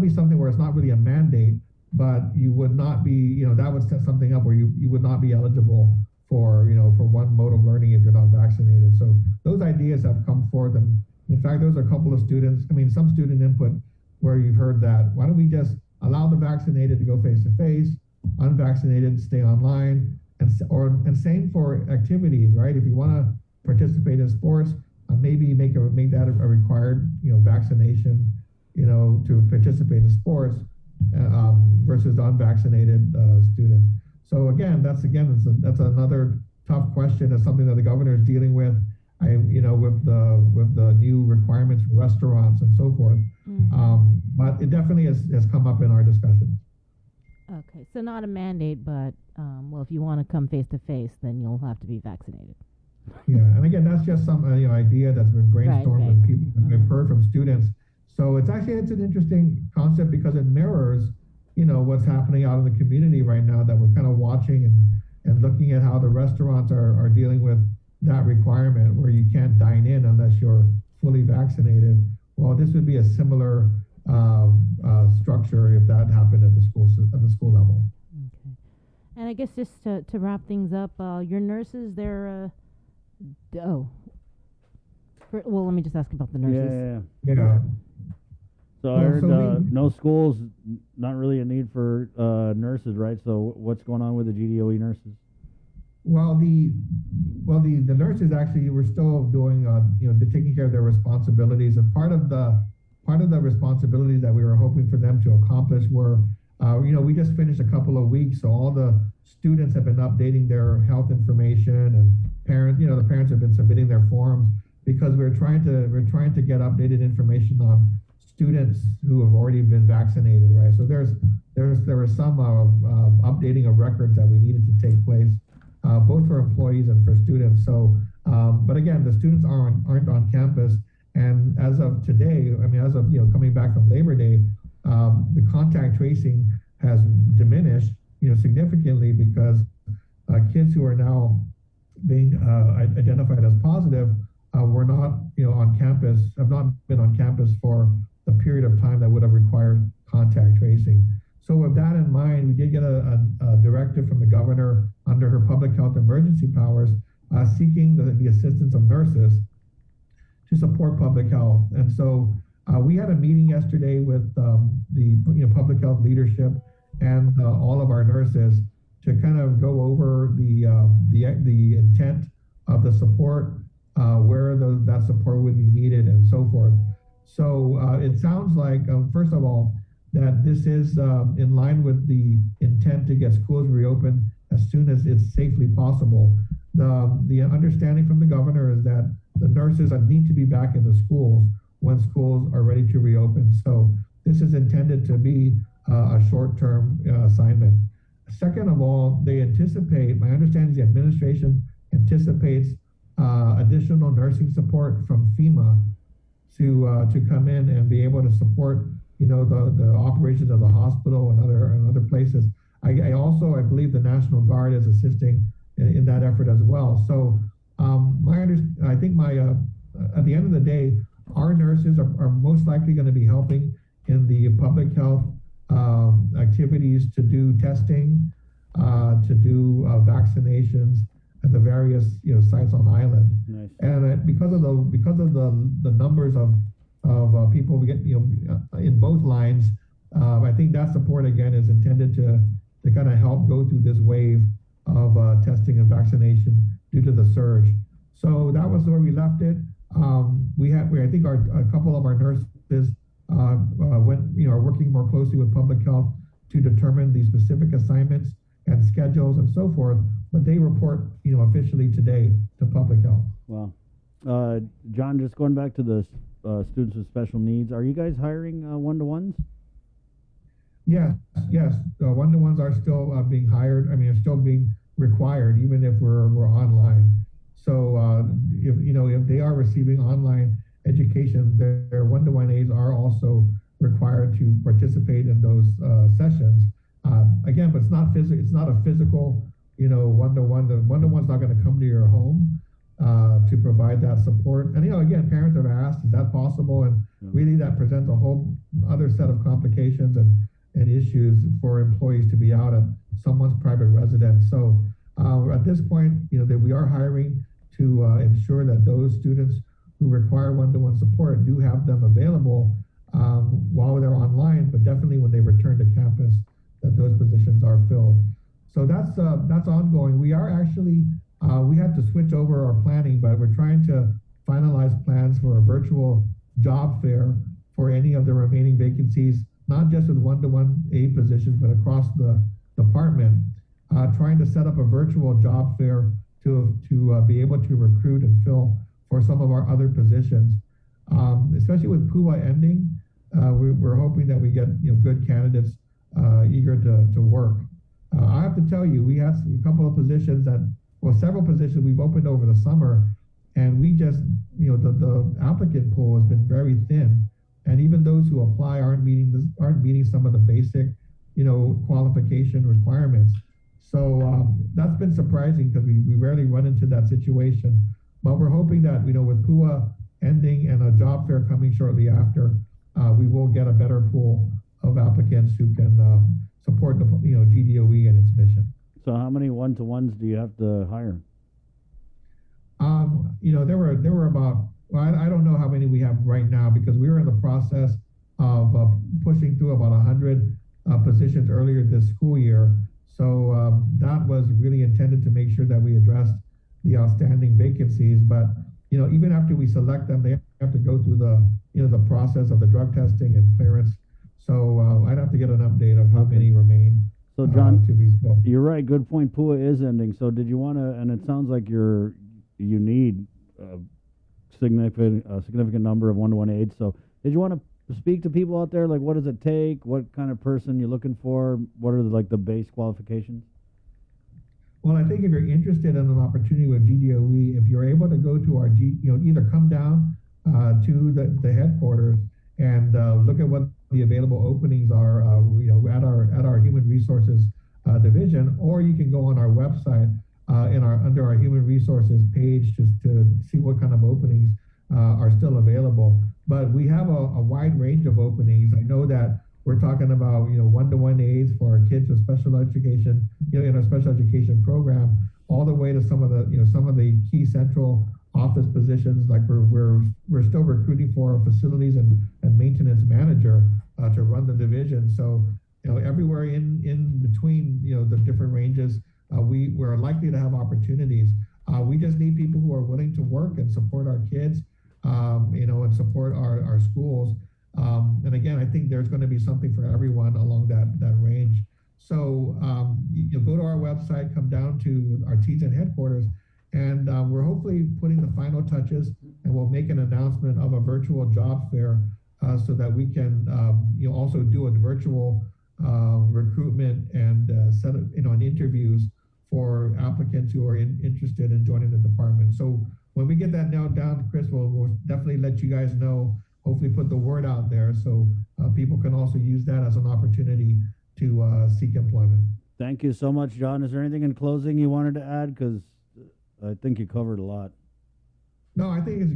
something where it's not really a mandate, but you would not be, that would set something up where you would not be eligible for one mode of learning if you're not vaccinated. So those ideas have come forth, and in fact, there's a couple of some student input where you've heard that. Why don't we just allow the vaccinated to go face-to-face, unvaccinated stay online, and same for activities, right? If you want to participate in sports, maybe make that a required, vaccination, to participate in sports versus unvaccinated students. So again, that's another tough question. It's something that the governor is dealing with. With the new requirements for restaurants and so forth. Mm-hmm. But it definitely has come up in our discussions. Okay, so not a mandate, but if you want to come face to face, then you'll have to be vaccinated. Yeah, and again, that's just some idea that's been brainstormed and people I've heard from students. So it's an interesting concept because it mirrors, what's happening out in the community right now that we're kind of watching and looking at how the restaurants are dealing with that requirement where you can't dine in unless you're fully vaccinated. Well, this would be a similar structure if that happened at the school level. Okay, and I guess just to wrap things up, your nurses, they're well, let me just ask about the nurses. Yeah. So I heard no schools, not really a need for nurses, right? So what's going on with the GDOE nurses? Well, the nurses actually were still doing, taking care of their responsibilities, and part of the responsibilities that we were hoping for them to accomplish were, we just finished a couple of weeks, so all the students have been updating their health information, and the parents have been submitting their forms because we're trying to get updated information on students who have already been vaccinated, right? So there was some updating of records that we needed to take place. Both for employees and for students. So, but again, the students aren't on campus, and as of today, as of coming back from Labor Day, the contact tracing has diminished, significantly because kids who are now being identified as positive were not, on campus, have not been on campus for the period of time that would have required contact tracing. So with that in mind, we did get a directive from the governor under her public health emergency powers, seeking the assistance of nurses to support public health. And so we had a meeting yesterday with the public health leadership and all of our nurses to kind of go over the intent of the support, where that support would be needed, and so forth. So it sounds like, first of all, that this is in line with the intent to get schools reopened as soon as it's safely possible. The understanding from the governor is that the nurses need to be back in the schools when schools are ready to reopen. So this is intended to be a short-term assignment. Second of all, they anticipate, my understanding is the administration anticipates additional nursing support from FEMA to come in and be able to support the operations of the hospital and other places. I believe the National Guard is assisting in that effort as well. So I think at the end of the day, our nurses are most likely going to be helping in the public health activities to do testing, to do vaccinations at the various sites on island. Nice. And because of the numbers of people we get in both lines, I think that support again is intended to kind of help go through this wave of testing and vaccination due to the surge. So that was where we left it. I think a couple of our nurses are working more closely with public health to determine the specific assignments and schedules and so forth. But they report officially today to public health. Wow. John, just going back to the students with special needs, are you guys hiring one-to-ones? Yes. One-to-ones are still being hired. Are still being required, even if we're online. So if they are receiving online education, their one-to-one aides are also required to participate in those sessions. Again, but it's not physical. It's not a physical, one-to-one. The one-to-one's not going to come to your home to provide that support. And again, parents have asked, is that possible? And really, that presents a whole other set of complications and issues for employees to be out at someone's private residence. So at this point, that we are hiring to ensure that those students who require one-to-one support do have them available while they're online, but definitely when they return to campus, that those positions are filled. So that's ongoing. We are actually we had to switch over our planning, but we're trying to finalize plans for a virtual job fair for any of the remaining vacancies, not just with one-to-one aid positions, but across the department, trying to set up a virtual job fair to be able to recruit and fill for some of our other positions. Especially with PUA ending, we're hoping that we get good candidates eager to work. I have to tell you, we have a couple of positions several positions we've opened over the summer, and we just, the applicant pool has been very thin, and even those who apply aren't meeting some of the basic, qualification requirements. So that's been surprising because we rarely run into that situation. But we're hoping that, with PUA ending and a job fair coming shortly after, we will get a better pool of applicants who can support the GDOE and its mission. So how many one-to-ones do you have to hire? There were about, I don't know how many we have right now because we were in the process of pushing through about 100 positions earlier this school year. So that was really intended to make sure that we addressed the outstanding vacancies. But even after we select them, they have to go through the process of the drug testing and clearance. So I'd have to get an update of how many remain. So John, to be filled. you're right. Good point. PUA is ending. So did you want to? And it sounds like you need a significant number of 1-to-1 aides. So did you want to speak to people out there? Like, what does it take? What kind of person you're looking for? What are the base qualifications? Well, I think if you're interested in an opportunity with GDOE, if you're able to go to our either come down to the headquarters and look at what the available openings are, at our human resources division, or you can go on our website under our human resources page just to see what kind of openings are still available. But we have a wide range of openings. I know that we're talking about 1-to-1 aides for our kids with special education, in our special education program, all the way to some of the key central office positions. Like we're still recruiting for a facilities and maintenance manager to run the division. So everywhere in between the different ranges, we're likely to have opportunities. We just need people who are willing to work and support our kids, and support our schools. And again, I think there's going to be something for everyone along that range. So go to our website, come down to our TGen headquarters, and we're hopefully putting the final touches, and we'll make an announcement of a virtual job fair so that we can also do a virtual recruitment and set up an interviews for applicants who are interested in joining the department. So when we get that nailed down, Chris, we'll definitely let you guys know. Hopefully put the word out there so people can also use that as an opportunity to seek employment. Thank you so much, John. Is there anything in closing you wanted to add? Because I think you covered a lot. No, I think it's,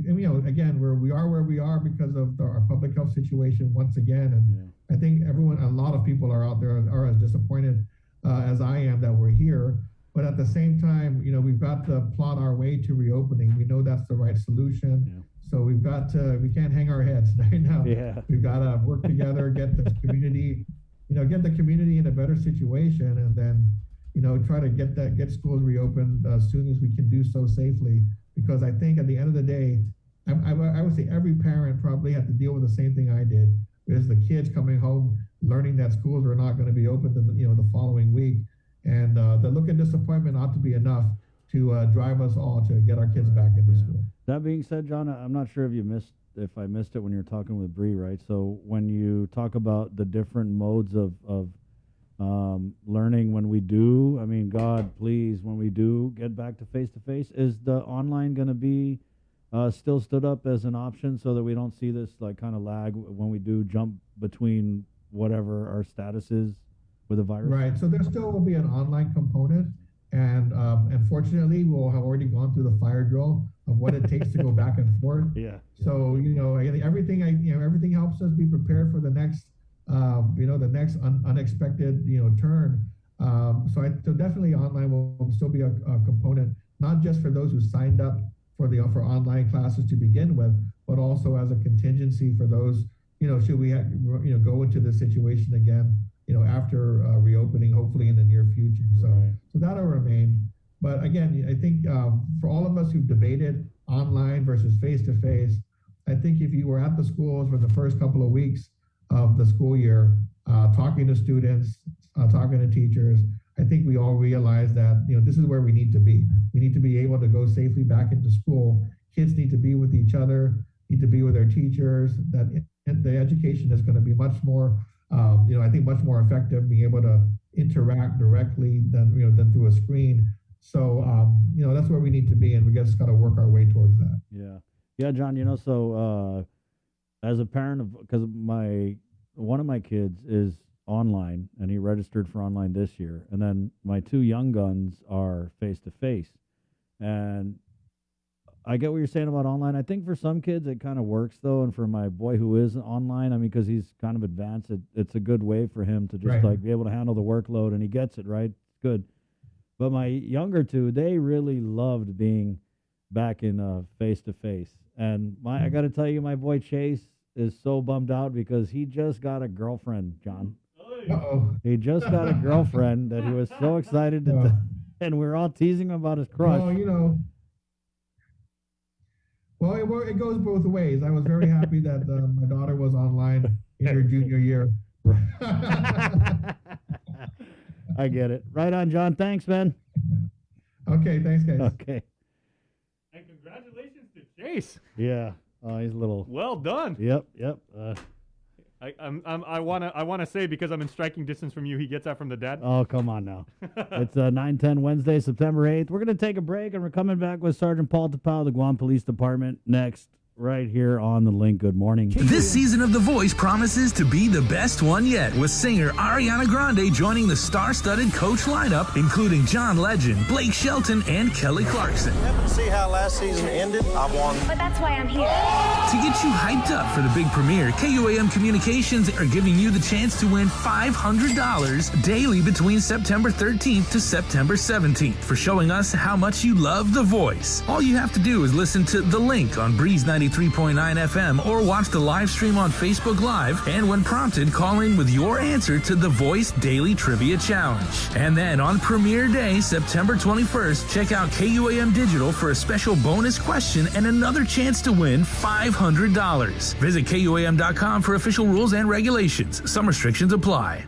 again, we are where we are because of our public health situation once again. And I think a lot of people are out there are as disappointed as I am that we're here. But at the same time, we've got to plot our way to reopening. We know that's the right solution. Yeah. So we can't hang our heads right now. Yeah. We've got to work together, get the community, in a better situation, and then, try to get schools reopened as soon as we can do so safely. Because I think at the end of the day, I would say every parent probably had to deal with the same thing I did. Is the kids coming home learning that schools are not going to be open the following week, and the look of disappointment ought to be enough to drive us all to get our kids back into school. That being said, John, I'm not sure if I missed it when you were talking with Bree, right? So when you talk about the different modes of learning when we do, God, please, when we do get back to face-to-face, is the online going to be still stood up as an option so that we don't see this kind of lag when we do jump between whatever our status is with the virus? Right. So there still will be an online component. And fortunately, we'll have already gone through the fire drill of what it takes to go back and forth. Yeah. So everything helps us be prepared for the next, the next unexpected, turn. So definitely online will still be a component, not just for those who signed up for online classes to begin with, but also as a contingency for those, should we go into this situation again, after reopening, hopefully in the near future. So that'll remain. But again, I think for all of us who've debated online versus face-to-face, I think if you were at the schools for the first couple of weeks of the school year, talking to students, talking to teachers, I think we all realize that, this is where we need to be. We need to be able to go safely back into school. Kids need to be with each other, need to be with their teachers, that the education is going to be much more I think much more effective being able to interact directly than through a screen. So, that's where we need to be, and we just got to work our way towards that. Yeah, John. So as a parent because one of my kids is online, and he registered for online this year, and then my two young guns are face to face, and I get what you're saying about online. I think for some kids it kind of works though, and for my boy who is online, because he's kind of advanced, it's a good way for him to just be able to handle the workload, and he gets it right. It's good. But my younger two, they really loved being back in face to face. And I got to tell you, my boy Chase, is so bummed out because he just got a girlfriend, John. Uh-oh. He just got a girlfriend that he was so excited to and we were all teasing him about his crush. Well, you know. Well, it goes both ways. I was very happy that my daughter was online in her junior year. I get it. Right on, John. Thanks, man. Okay, thanks, guys. Okay. And congratulations to Chase. Yeah. He's a little. Well done. Yep. I wanna say, because I'm in striking distance from you, he gets that from the dad. Oh, come on now. It's 9/10 Wednesday, September 8th. We're going to take a break, and we're coming back with Sergeant Paul Tapau of the Guam Police Department next, right here on The Link. Good morning. This season of The Voice promises to be the best one yet, with singer Ariana Grande joining the star-studded coach lineup, including John Legend, Blake Shelton, and Kelly Clarkson. Happen to see how last season ended? I won. But that's why I'm here. To get you hyped up for the big premiere, KUAM Communications are giving you the chance to win $500 daily between September 13th to September 17th for showing us how much you love The Voice. All you have to do is listen to The Link on Breeze 93.9 FM or watch the live stream on Facebook Live, and when prompted, call in with your answer to The Voice Daily Trivia Challenge. And then on premiere day, September 21st, check out KUAM Digital for a special bonus question and another chance to win $500. Visit KUAM.com for official rules and regulations. Some restrictions apply.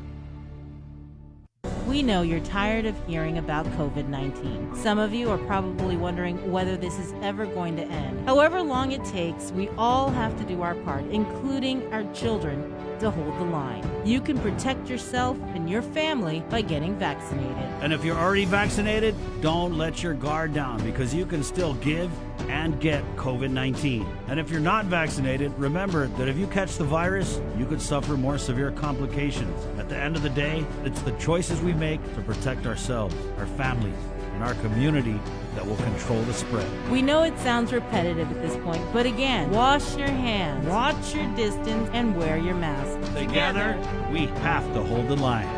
We know you're tired of hearing about COVID-19. Some of you are probably wondering whether this is ever going to end. However long it takes, we all have to do our part, including our children, to hold the line. You can protect yourself and your family by getting vaccinated. And if you're already vaccinated, don't let your guard down, because you can still give and get COVID-19. And if you're not vaccinated, remember that if you catch the virus, you could suffer more severe complications. At the end of the day, it's the choices we make to protect ourselves, our families, and our community that will control the spread. We know it sounds repetitive at this point, but again, wash your hands, watch your distance, and wear your mask. Together, we have to hold the line.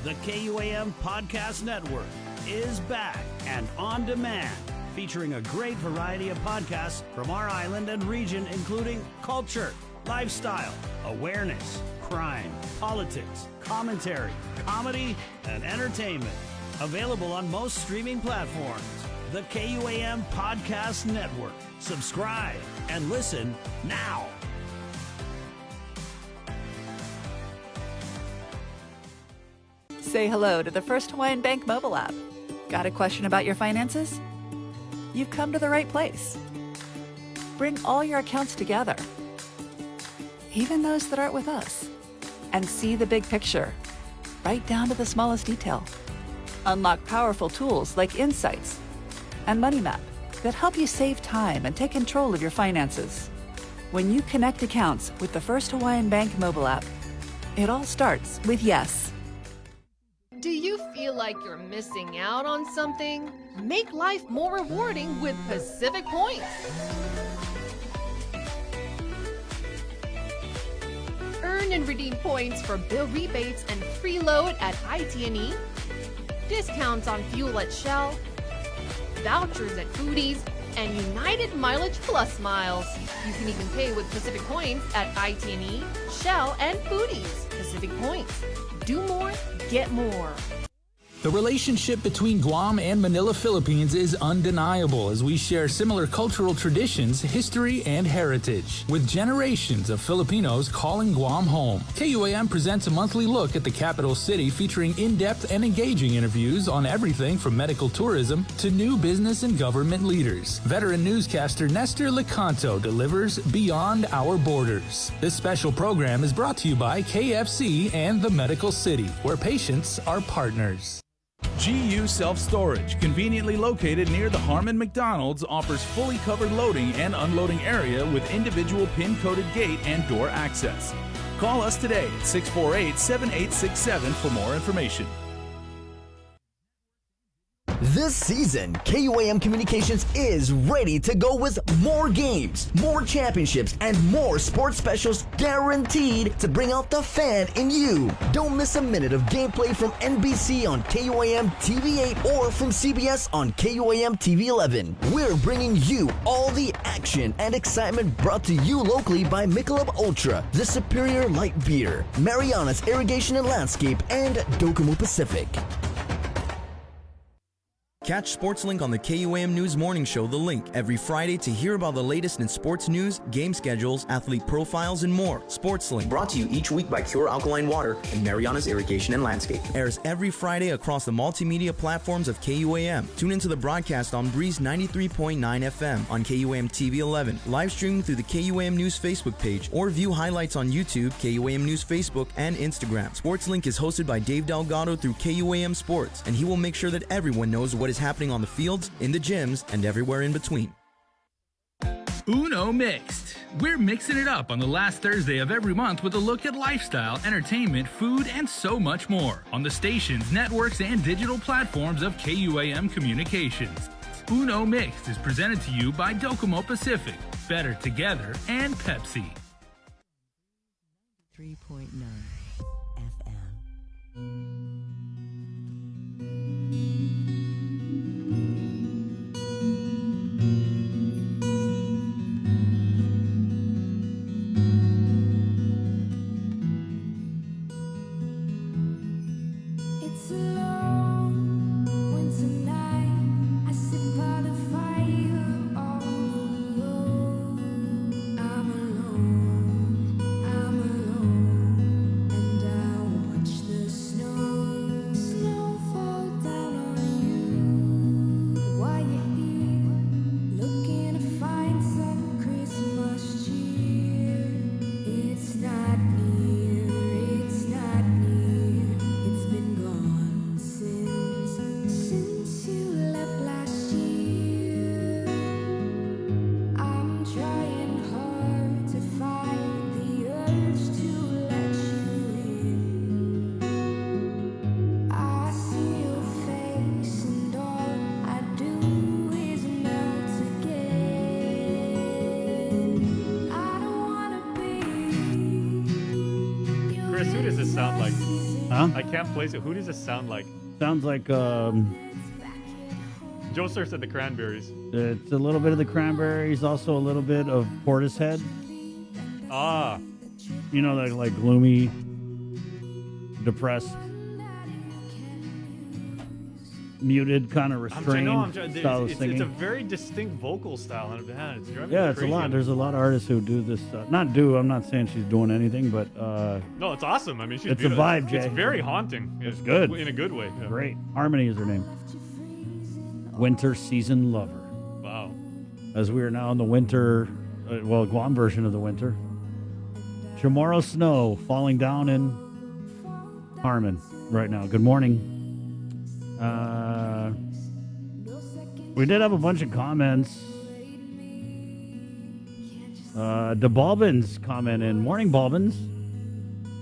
The KUAM Podcast Network is back and on demand, featuring a great variety of podcasts from our island and region, including culture, lifestyle, awareness, crime, politics, commentary, comedy, and entertainment. Available on most streaming platforms. The KUAM Podcast Network. Subscribe and listen now. Say hello to the First Hawaiian Bank mobile app. Got a question about your finances? You've come to the right place. Bring all your accounts together, even those that aren't with us, and see the big picture, right down to the smallest detail. Unlock powerful tools like Insights and Money Map that help you save time and take control of your finances. When you connect accounts with the First Hawaiian Bank mobile app, it all starts with yes. Do you feel like you're missing out on something? Make life more rewarding with Pacific Points. Earn and redeem points for bill rebates and free load at IT&E, discounts on fuel at Shell, vouchers at Foodies, and United Mileage Plus miles. You can even pay with Pacific Points at IT&E, Shell, and Foodies. Pacific Points. Do more, get more. The relationship between Guam and Manila, Philippines is undeniable, as we share similar cultural traditions, history, and heritage, with generations of Filipinos calling Guam home. KUAM presents a monthly look at the capital city, featuring in-depth and engaging interviews on everything from medical tourism to new business and government leaders. Veteran newscaster Nestor Lecanto delivers Beyond Our Borders. This special program is brought to you by KFC and the Medical City, where patients are partners. GU Self-Storage, conveniently located near the Harmon McDonald's, offers fully covered loading and unloading area with individual pin-coded gate and door access. Call us today at 648-7867 for more information. This season, KUAM Communications is ready to go with more games, more championships, and more sports specials guaranteed to bring out the fan in you. Don't miss a minute of gameplay from NBC on KUAM TV8 or from CBS on KUAM TV11. We're bringing you all the action and excitement brought to you locally by Michelob Ultra, the superior light beer, Mariana's Irrigation and Landscape, and Docomo Pacific. Catch SportsLink on the KUAM News Morning Show, The Link, every Friday to hear about the latest in sports news, game schedules, athlete profiles, and more. SportsLink, brought to you each week by Cure Alkaline Water and Mariana's Irrigation and Landscape, airs every Friday across the multimedia platforms of KUAM. Tune into the broadcast on Breeze 93.9 FM on KUAM TV 11, live streaming through the KUAM News Facebook page, or view highlights on YouTube, KUAM News Facebook, and Instagram. SportsLink is hosted by Dave Delgado through KUAM Sports, and he will make sure that everyone knows what is happening on the fields, in the gyms, and everywhere in between. Uno Mixed. We're mixing it up on the last Thursday of every month with a look at lifestyle, entertainment, food, and so much more on the stations, networks, and digital platforms of KUAM Communications. Uno Mixed is presented to you by Docomo Pacific, Better Together, and Pepsi. 3.9 It's a long winter night. I sit by the fire all alone. I'm alone, and I watch the snow fall down on you. While you're here, looking to find some Christmas cheer. It's not near, it's not near. It's been gone since you left last year. I'm trying hard to find the urge to let you in. I see your face and all I do is melt again. I don't wanna be Chris, who does this sound like? Huh? I can't place it. Who does this sound like? Sounds like Joe Sir said the Cranberries. it's a little bit of the Cranberries, also a little bit of Portishead. Ah, You know, that like gloomy, depressed, muted, kind of restrained style of singing. it's a very distinct vocal style, and it's driving me Yeah, it's a crazy. lot. There's a lot of artists who do this. I'm not saying she's doing anything, but No, it's awesome. I mean, she's it's a beautiful. vibe, Jay. It's very haunting. It's good. In a good way. Yeah. Great. Harmony is her name. Winter Season Lover. Wow. As we are now in the winter, Guam version of the winter. Tomorrow snow falling down in Harmon right now. Good morning. We did have a bunch of comments. DeBalbins comment in. Morning, Balbins.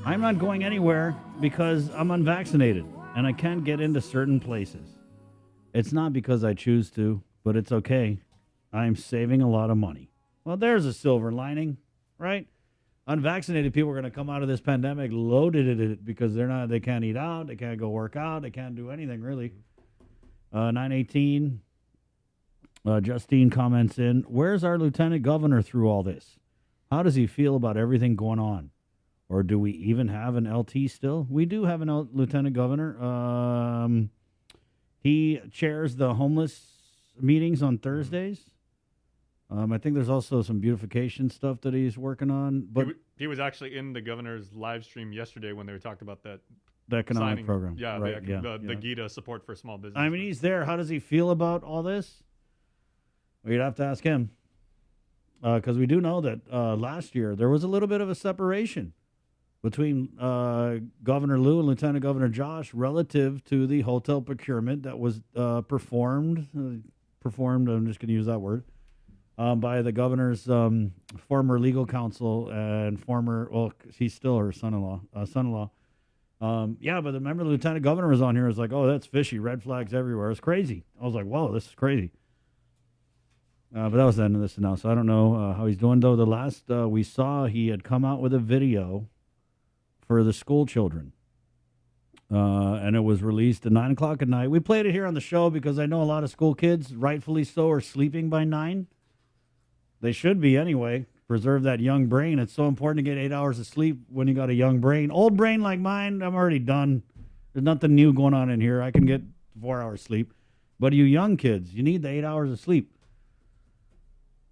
I'm not going anywhere because I'm unvaccinated and I can't get into certain places. It's not because I choose to, but it's okay. I'm saving a lot of money. Well, there's a silver lining, right? Unvaccinated people are going to come out of this pandemic loaded in it because they can't eat out, they can't go work out, they can't do anything really. 918. Justine comments in, where's our lieutenant governor through all this? How does he feel about everything going on? Or do we even have an LT still? We do have an lieutenant governor. He chairs the homeless meetings on Thursdays. I think there's also some beautification stuff that he's working on. But He was actually in the governor's live stream yesterday when they talked about that. The economic signing. program. Yeah, right, the GITA support for small business. I mean, he's there. How does he feel about all this? Well, you'd have to ask him. Because we do know that last year there was a little bit of a separation between Governor Lou and Lieutenant Governor Josh relative to the hotel procurement that was performed, I'm just going to use that word, by the governor's former legal counsel and he's still her son-in-law, Yeah, but remember the lieutenant governor was on here. It was like, oh, that's fishy. Red flags everywhere. It's crazy. I was like, whoa, this is crazy. But that was the end of this now. So I don't know how he's doing, though. The last we saw, he had come out with a video for the school children. And it was released at 9 o'clock at night. We played it here on the show because I know a lot of school kids, rightfully so, are sleeping by 9. They should be anyway. Preserve that young brain. It's so important to get 8 hours of sleep when you got a young brain. Old brain like mine, I'm already done. There's nothing new going on in here. I can get 4 hours sleep. But you young kids, you need the 8 hours of sleep.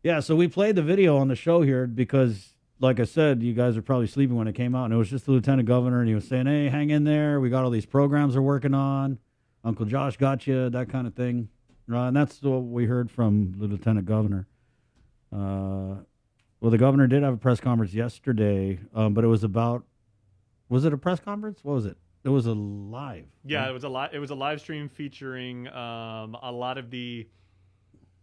Yeah, so we played the video on the show here because, like I said, you guys are probably sleeping when it came out, and it was just the lieutenant governor, and he was saying, hey, hang in there. We got all these programs we're working on. Uncle Josh got you, that kind of thing. And that's what we heard from the lieutenant governor. Well, the governor did have a press conference yesterday, but it was about, was it a press conference? What was it? It was a live. Yeah, right? It was a live stream featuring a lot of the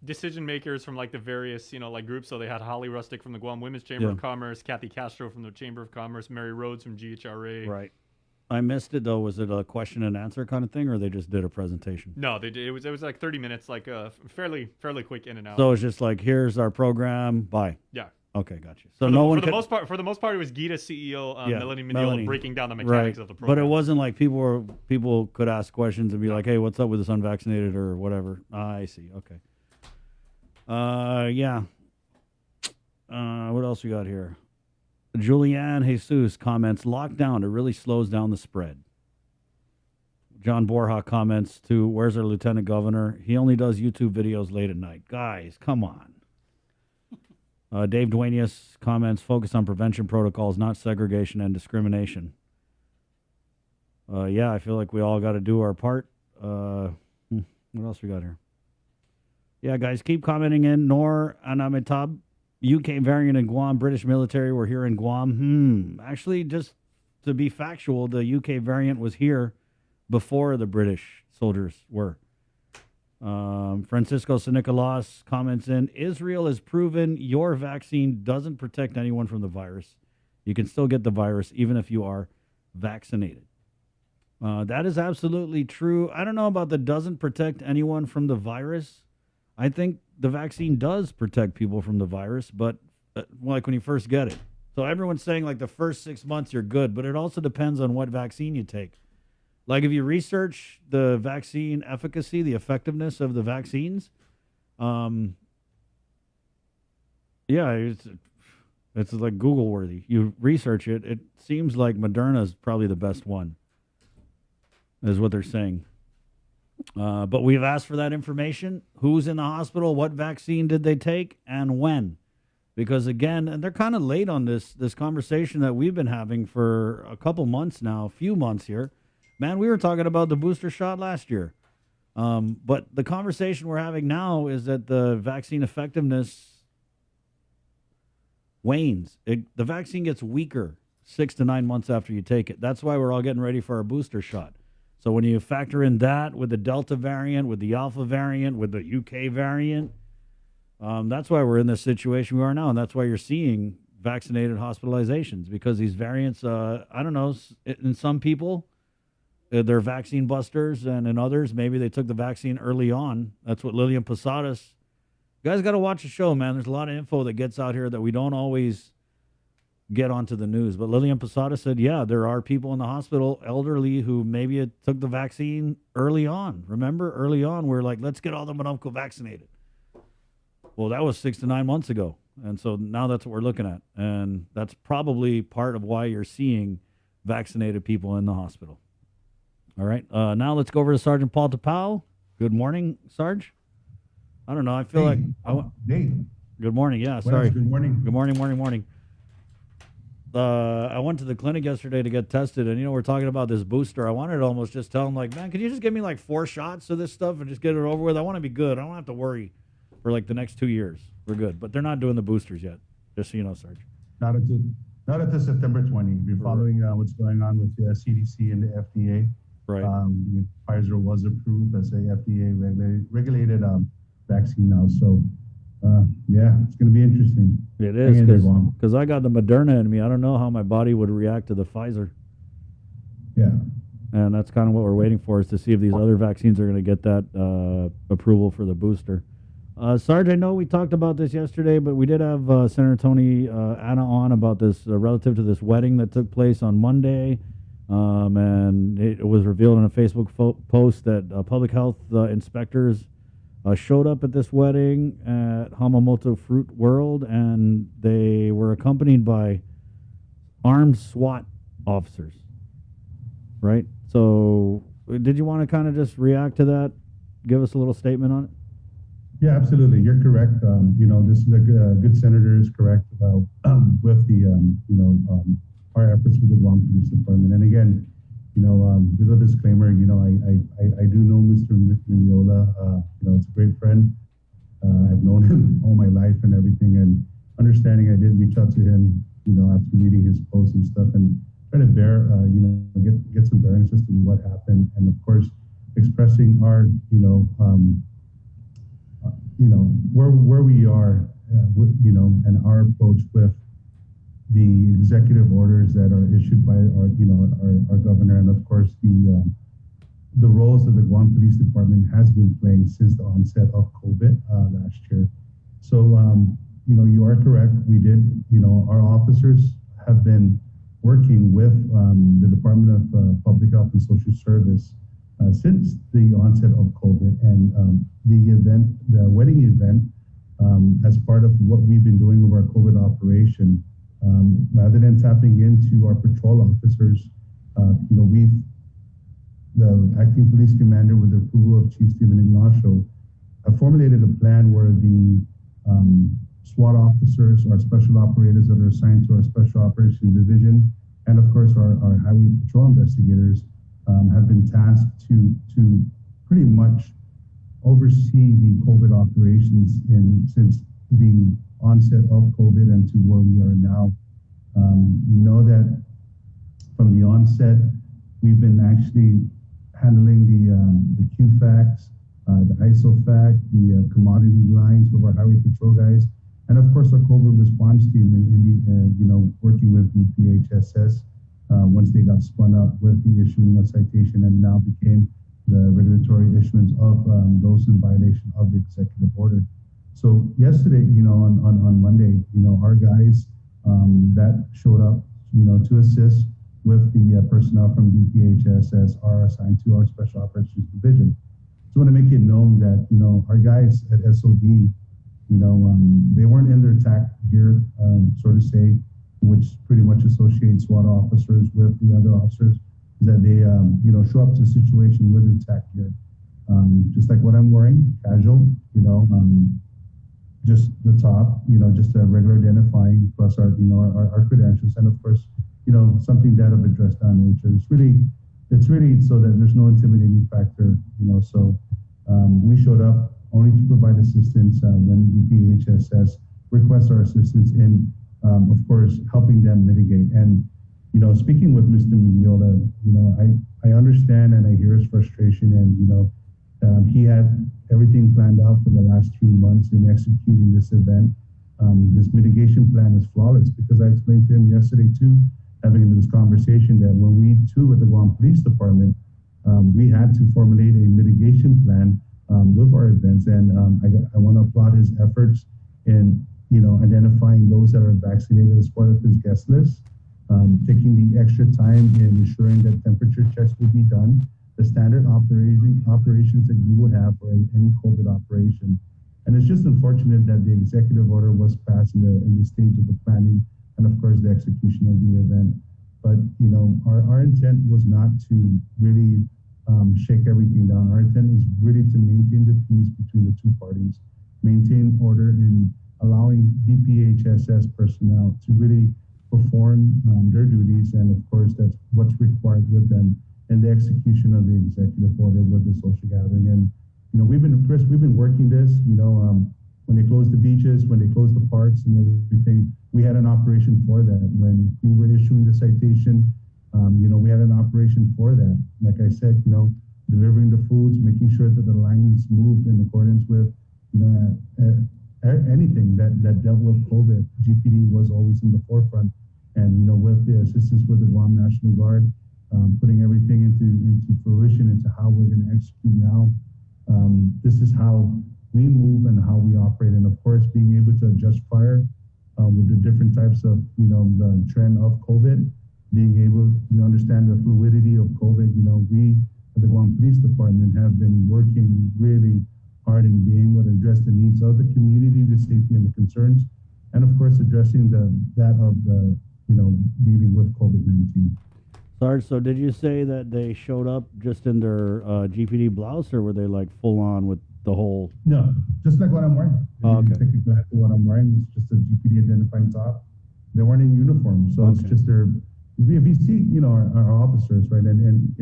decision makers from like the various, like groups. So they had Holly Rustic from the Guam Women's Chamber of Commerce, Kathy Castro from the Chamber of Commerce, Mary Rhodes from GHRA. Right. I missed it though. Was it a question and answer kind of thing, or they just did a presentation? No, they did. It was like 30 minutes, like fairly quick in and out. So it's just like, here's our program. Bye. Yeah. Okay, gotcha. So for the most part, it was Gita CEO Melanie Mendiola breaking down the mechanics of the program. But it wasn't like people could ask questions and be like, hey, what's up with this unvaccinated or whatever. I see. Okay. Yeah. What else we got here? Julianne Jesus comments, lockdown, it really slows down the spread. John Borja comments to, where's our lieutenant governor? He only does YouTube videos late at night. Guys, come on. Dave Duenas comments, focus on prevention protocols, not segregation and discrimination. Yeah, I feel like we all got to do our part. What else we got here? Yeah, guys, keep commenting in. Nor Anamitab, UK variant in Guam, British military were here in Guam. Actually, just to be factual, the UK variant was here before the British soldiers were. Francisco Sanicolas comments in, Israel has proven your vaccine doesn't protect anyone from the virus. You can still get the virus even if you are vaccinated. That is absolutely true. I don't know about the doesn't protect anyone from the virus. I think the vaccine does protect people from the virus, but like when you first get it. So everyone's saying like the first 6 months you're good, but it also depends on what vaccine you take. Like if you research the vaccine efficacy, the effectiveness of the vaccines, yeah, it's like Google worthy. You research it, it seems like Moderna is probably the best one, is what they're saying. But we've asked for that information. Who's in the hospital? What vaccine did they take? And when? Because again, and they're kind of late on this conversation that we've been having for a couple months now, a few months here. Man, we were talking about the booster shot last year. But the conversation we're having now is that the vaccine effectiveness wanes. The vaccine gets weaker 6 to 9 months after you take it. That's why we're all getting ready for our booster shot. So when you factor in that with the Delta variant, with the Alpha variant, with the UK variant, that's why we're in this situation we are now. And that's why you're seeing vaccinated hospitalizations, because these variants, I don't know, in some people, they're vaccine busters, and in others, maybe they took the vaccine early on. That's what Lillian Posadas. You guys got to watch the show, man. There's a lot of info that gets out here that we don't always get onto the news. But Lillian Posadas said, yeah, there are people in the hospital, elderly, who maybe took the vaccine early on. Remember, early on, we're like, let's get all the Monumco vaccinated. Well, that was 6 to 9 months ago. And so now that's what we're looking at. And that's probably part of why you're seeing vaccinated people in the hospital. All right. Now let's go over to Sergeant Paul Tapau. Good morning, Sarge. I don't know. I feel like... Good morning. Yeah, sorry. Good morning. Good morning. I went to the clinic yesterday to get tested, and, we're talking about this booster. I wanted to almost just tell them, like, man, can you just give me, 4 shots of this stuff and just get it over with? I want to be good. I don't have to worry for, the next 2 years. We're good. But they're not doing the boosters yet, just so you know, Sarge. Not until September 20. We're following what's going on with the CDC and the FDA. Right. Pfizer was approved as a FDA regulated vaccine now. So, yeah, it's going to be interesting. It is, because I got the Moderna in me. I don't know how my body would react to the Pfizer. Yeah. And that's kind of what we're waiting for, is to see if these other vaccines are going to get that approval for the booster. Sarge, I know we talked about this yesterday, but we did have Senator Tony Anna on about this relative to this wedding that took place on Monday. And it was revealed in a Facebook post that public health inspectors showed up at this wedding at Hamamoto Fruit World, and they were accompanied by armed SWAT officers, right? So did you want to kind of just react to that? Give us a little statement on it? Yeah, absolutely. You're correct. This is a good senator is correct about with the, our efforts with the Guam Police Department. And again, little disclaimer, I do know Mr. Mendiola. It's a great friend. I've known him all my life and everything. And understanding, I did reach out to him, after reading his posts and stuff, and try to get some bearings as to what happened. And of course, expressing our, where we are, and our approach with the executive orders that are issued by our governor, and of course the roles that the Guam Police Department has been playing since the onset of COVID last year. So you are correct. We did, our officers have been working with the Department of Public Health and Social Service since the onset of COVID, and the wedding event, as part of what we've been doing with our COVID operation, rather than tapping into our patrol officers, the acting police commander, with the approval of Chief Stephen Ignacio, formulated a plan where the SWAT officers, our special operators that are assigned to our Special Operations Division, and of course our highway patrol investigators have been tasked to pretty much oversee the COVID operations since the onset of COVID and to where we are now. We know that from the onset, we've been actually handling the QFACs, the ISOFAC, the commodity lines with our highway patrol guys, and of course our COVID response team working with DPHSS once they got spun up with the issuing of citation and now became the regulatory issuance of those in violation of the executive order. So yesterday, on Monday, our guys that showed up, to assist with the personnel from DPHSS are assigned to our Special Operations Division. So I want to make it known that, our guys at SOD, they weren't in their TAC gear, so to say, which pretty much associates SWAT officers with the other officers, is that they, show up to a situation with their TAC gear. Just like what I'm wearing, casual, just the top, just a regular identifying, plus our credentials, and of course, something that of a dress down nature. It's really so that there's no intimidating factor, so we showed up only to provide assistance when DPHSS requests our assistance in, of course, helping them mitigate. And, speaking with Mr. Mendiola, I understand and I hear his frustration, and, he had everything planned out for the last 3 months in executing this event. This mitigation plan is flawless because I explained to him yesterday too, having this conversation, that when we too at the Guam Police Department, we had to formulate a mitigation plan with our events, and I want to applaud his efforts in identifying those that are vaccinated as part of his guest list, taking the extra time in ensuring that temperature checks will be done, the standard operations that you would have for any COVID operation. And it's just unfortunate that the executive order was passed in the stage of the planning and of course the execution of the event. But our intent was not to really shake everything down. Our intent was really to maintain the peace between the two parties, maintain order in allowing DPHSS personnel to really perform their duties, and of course that's what's required with them in the execution of the executive order with the social gathering. And we've been working this, when they closed the beaches, when they closed the parks and everything, we had an operation for that. When we were issuing the citation, we had an operation for that. Like I said, delivering the foods, making sure that the lines moved in accordance with anything that dealt with COVID. GPD was always in the forefront, and with the assistance with the Guam National Guard, putting everything into fruition, into how we're going to execute now. This is how we move and how we operate. And of course, being able to adjust fire with the different types of, the trend of COVID, being able to understand the fluidity of COVID. We at the Guam Police Department have been working really hard in being able to address the needs of the community, the safety and the concerns, and of course, addressing that of the, dealing with COVID-19. Sarge, so did you say that they showed up just in their GPD blouse, or were they like full on with the whole? No, just like what I'm wearing. Oh, okay. Take a glance at what I'm wearing. It's just a GPD identifying top. They weren't in uniform, so it's just their. If you see, our officers, right, and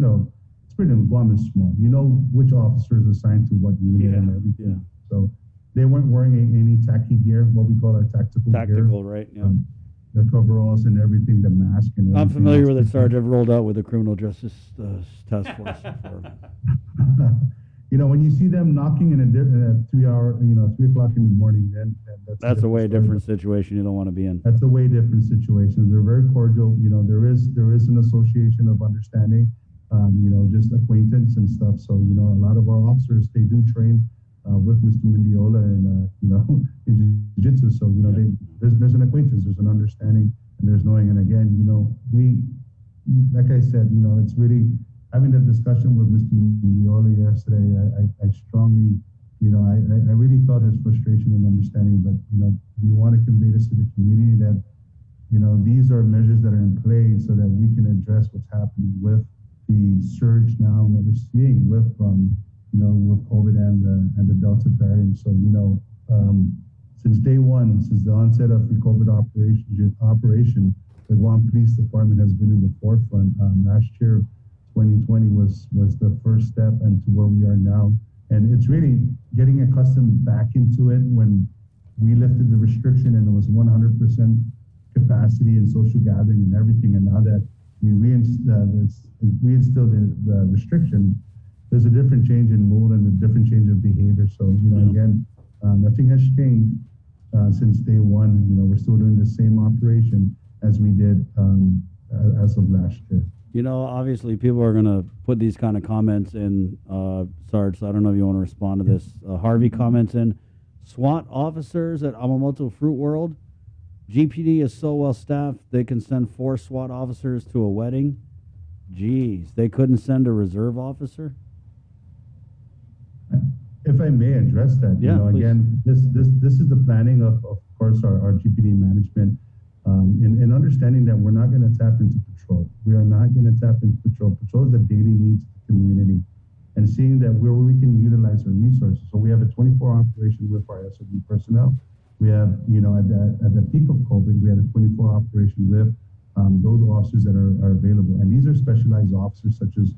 it's pretty. Guam is small. You know which officer is assigned to what unit and everything. Yeah. So they weren't wearing any tacky gear, what we call our tactical gear. Tactical, right? Yeah. The coveralls and everything, the mask and everything. I'm familiar with it, Sarge. I've rolled out with the criminal justice task force before. When you see them knocking in a 3 hour, 3 o'clock in the morning, then that's a way different situation you don't want to be in. That's a way different situation. They're very cordial. There is an association of understanding, just acquaintance and stuff. So, a lot of our officers, they do train with Mr. Mendiola and, in jiu-jitsu. So, there's an acquaintance, there's an understanding, and there's knowing. And again, we, like I said, it's really having that discussion with Mr. Mendiola yesterday. I strongly, I really felt his frustration and understanding, but, we want to convey this to the community that, these are measures that are in place so that we can address what's happening with the surge now and what we're seeing with, with COVID and the Delta variant. So, since day one, since the onset of the COVID operation, the Guam Police Department has been in the forefront. Last year, 2020 was the first step into where we are now. And it's really getting accustomed back into it when we lifted the restriction and it was 100% capacity and social gathering and everything. And now that we reinstilled the restriction, there's a different change in mood and a different change of behavior. So, again, nothing has changed since day one. We're still doing the same operation as we did as of last year. Obviously people are going to put these kind of comments in, Sarge, so I don't know if you want to respond to this. Harvey comments in, SWAT officers at Amamoto Fruit World, GPD is so well staffed, they can send 4 SWAT officers to a wedding. Geez, they couldn't send a reserve officer? If I may address that, again, this is the planning of course, our GPD management, in understanding that we're not going to tap into patrol. We are not going to tap into patrol. Patrol is the daily needs of the community, and seeing that where we can utilize our resources. So we have a 24 operation with our SOB personnel. We have, at the peak of COVID, we had a 24 operation with those officers that are available. And these are specialized officers such as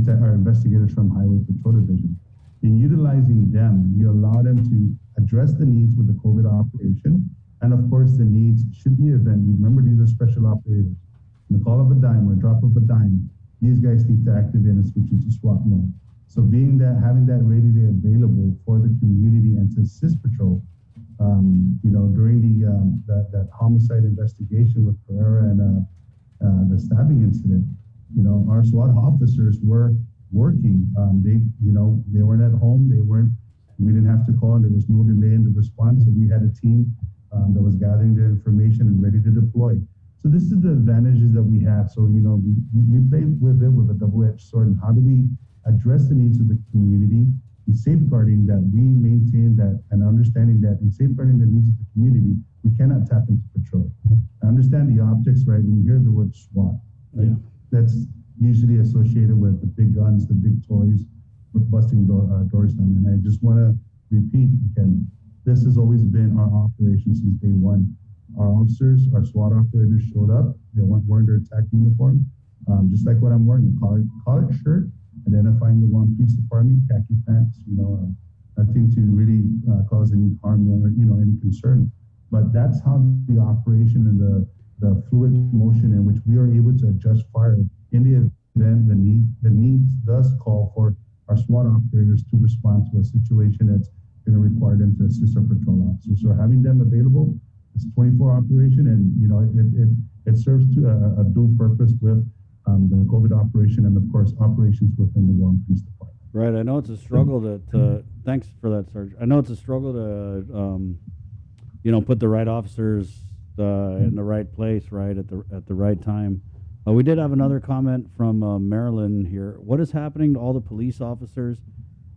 our investigators from Highway Patrol Division. In utilizing them, you allow them to address the needs with the COVID operation. And of course, the needs should be event. Remember, these are special operators. In the call of a dime or drop of a dime, these guys need to activate and switch into SWAT mode. So having that readily available for the community and to assist patrol, during that homicide investigation with Pereira and the stabbing incident, our SWAT officers were working. They weren't at home. We didn't have to call, and there was no delay in the response. So we had a team that was gathering their information and ready to deploy. So this is the advantages that we have. So, we play with it with a double-edged sword. And how do we address the needs of the community and safeguarding that we maintain that and understanding that and safeguarding the needs of the community, we cannot tap into patrol. I understand the optics, right? When you hear the word SWAT, right? That's usually associated with the big guns, the big toys, busting doors down. And I just want to repeat again, this has always been our operation since day one. Our officers, our SWAT operators showed up. They weren't wearing their attack uniform, just like what I'm wearing, a collared shirt, identifying the Guam Police Department, khaki pants, nothing to really cause any harm or, any concern. But that's how the operation and the fluid motion in which we are able to adjust fire in the event the needs does call for our SWAT operators to respond to a situation that's going to require them to assist our patrol officers. So having them available, it's a 24 operation, and it serves to a dual purpose with the COVID operation, and of course operations within the Guam Police Department. Right. I know it's a struggle to thanks for that, Sarge. I know it's a struggle to put the right officers in the right place, right at the right time. We did have another comment from Marilyn here. What is happening to all the police officers?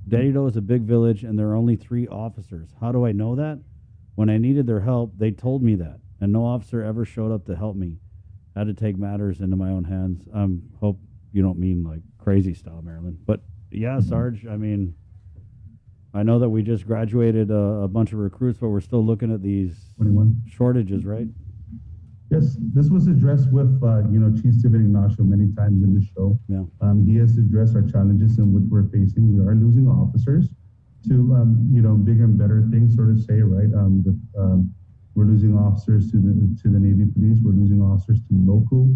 Dededo is a big village, and there are only 3 officers. How do I know that? When I needed their help, they told me that, and no officer ever showed up to help me. I had to take matters into my own hands. Hope you don't mean like crazy style, Marilyn. But yeah, Sarge, I mean, I know that we just graduated a bunch of recruits, but we're still looking at these 21 shortages, right? Yes, this was addressed with Chief Steven Ignacio many times in the show. Yeah. He has addressed our challenges in which we're facing. We are losing officers to bigger and better things, sort of say, right? We're losing officers to the Navy Police. We're losing officers to local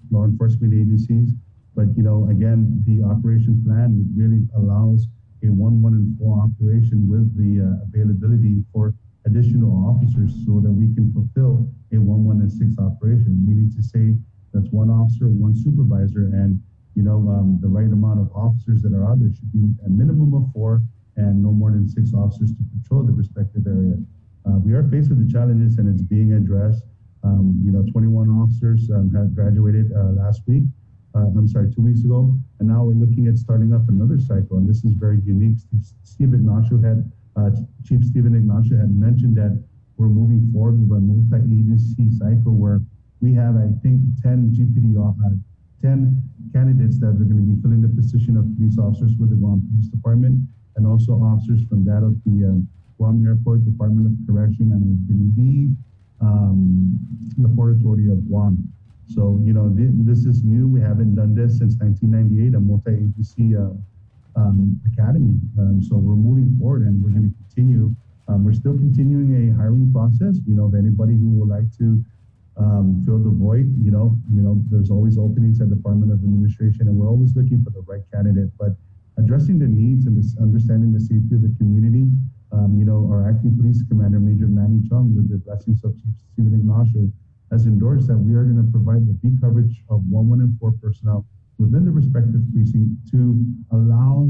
law enforcement agencies. But again, the operation plan really allows a 1, 1, and 4 operation with the availability for additional officers so that we can fulfill a 1, 1, and 6 operation, meaning to say that's 1 officer, 1 supervisor, and the right amount of officers that are out there should be a minimum of 4 and no more than 6 officers to patrol the respective area. We are faced with the challenges, and it's being addressed. 21 officers have graduated last week. 2 weeks ago, and now we're looking at starting up another cycle, and this is very unique. Chief Steven Ignacio had mentioned that we're moving forward with a multi-agency cycle where we have, I think, 10 candidates that are going to be filling the position of police officers with the Guam Police Department, and also officers from that of the Guam Airport Department of Correction, and I believe the Port Authority of Guam. So, this is new. We haven't done this since 1998, a multi-agency academy. So we're moving forward, and we're going to continue. We're still continuing a hiring process. If anybody who would like to fill the void, there's always openings at Department of Administration, and we're always looking for the right candidate. But addressing the needs and understanding the safety of the community, our acting police commander, Major Manny Chung, with the blessings of Chief Steven Ignacio, has endorsed that we are going to provide the peak coverage of 1, 1, and 4 personnel within the respective precinct to allow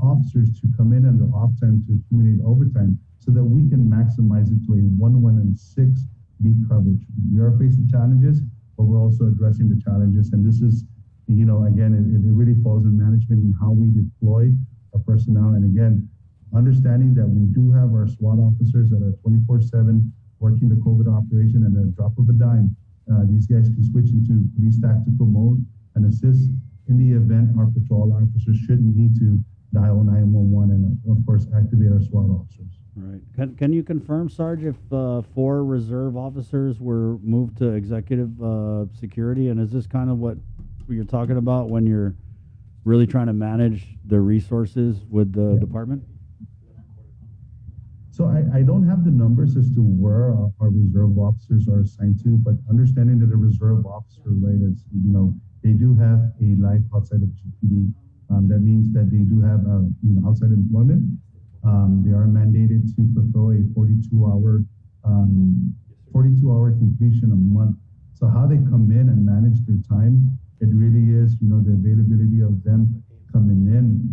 officers to come in the off time to accumulate overtime so that we can maximize it to a 1, 1, and 6 beat coverage. We are facing challenges, but we're also addressing the challenges. And this is, again, it really falls in management and how we deploy our personnel. And again, understanding that we do have our SWAT officers that are 24/7 working the COVID operation, and at a drop of a dime, these guys can switch into police tactical mode and assist in the event our patrol officers shouldn't need to dial 911 and, of course, activate our SWAT officers. Right. Can you confirm, Sarge, if 4 reserve officers were moved to executive security? And is this kind of what you're talking about when you're really trying to manage the resources with the department? So I don't have the numbers as to where our reserve officers are assigned to, but understanding that a reserve officer, right, is, they do have a life outside of GPD. That means that they do have, outside employment. They are mandated to fulfill a 42-hour completion a month. So how they come in and manage their time, it really is, the availability of them coming in,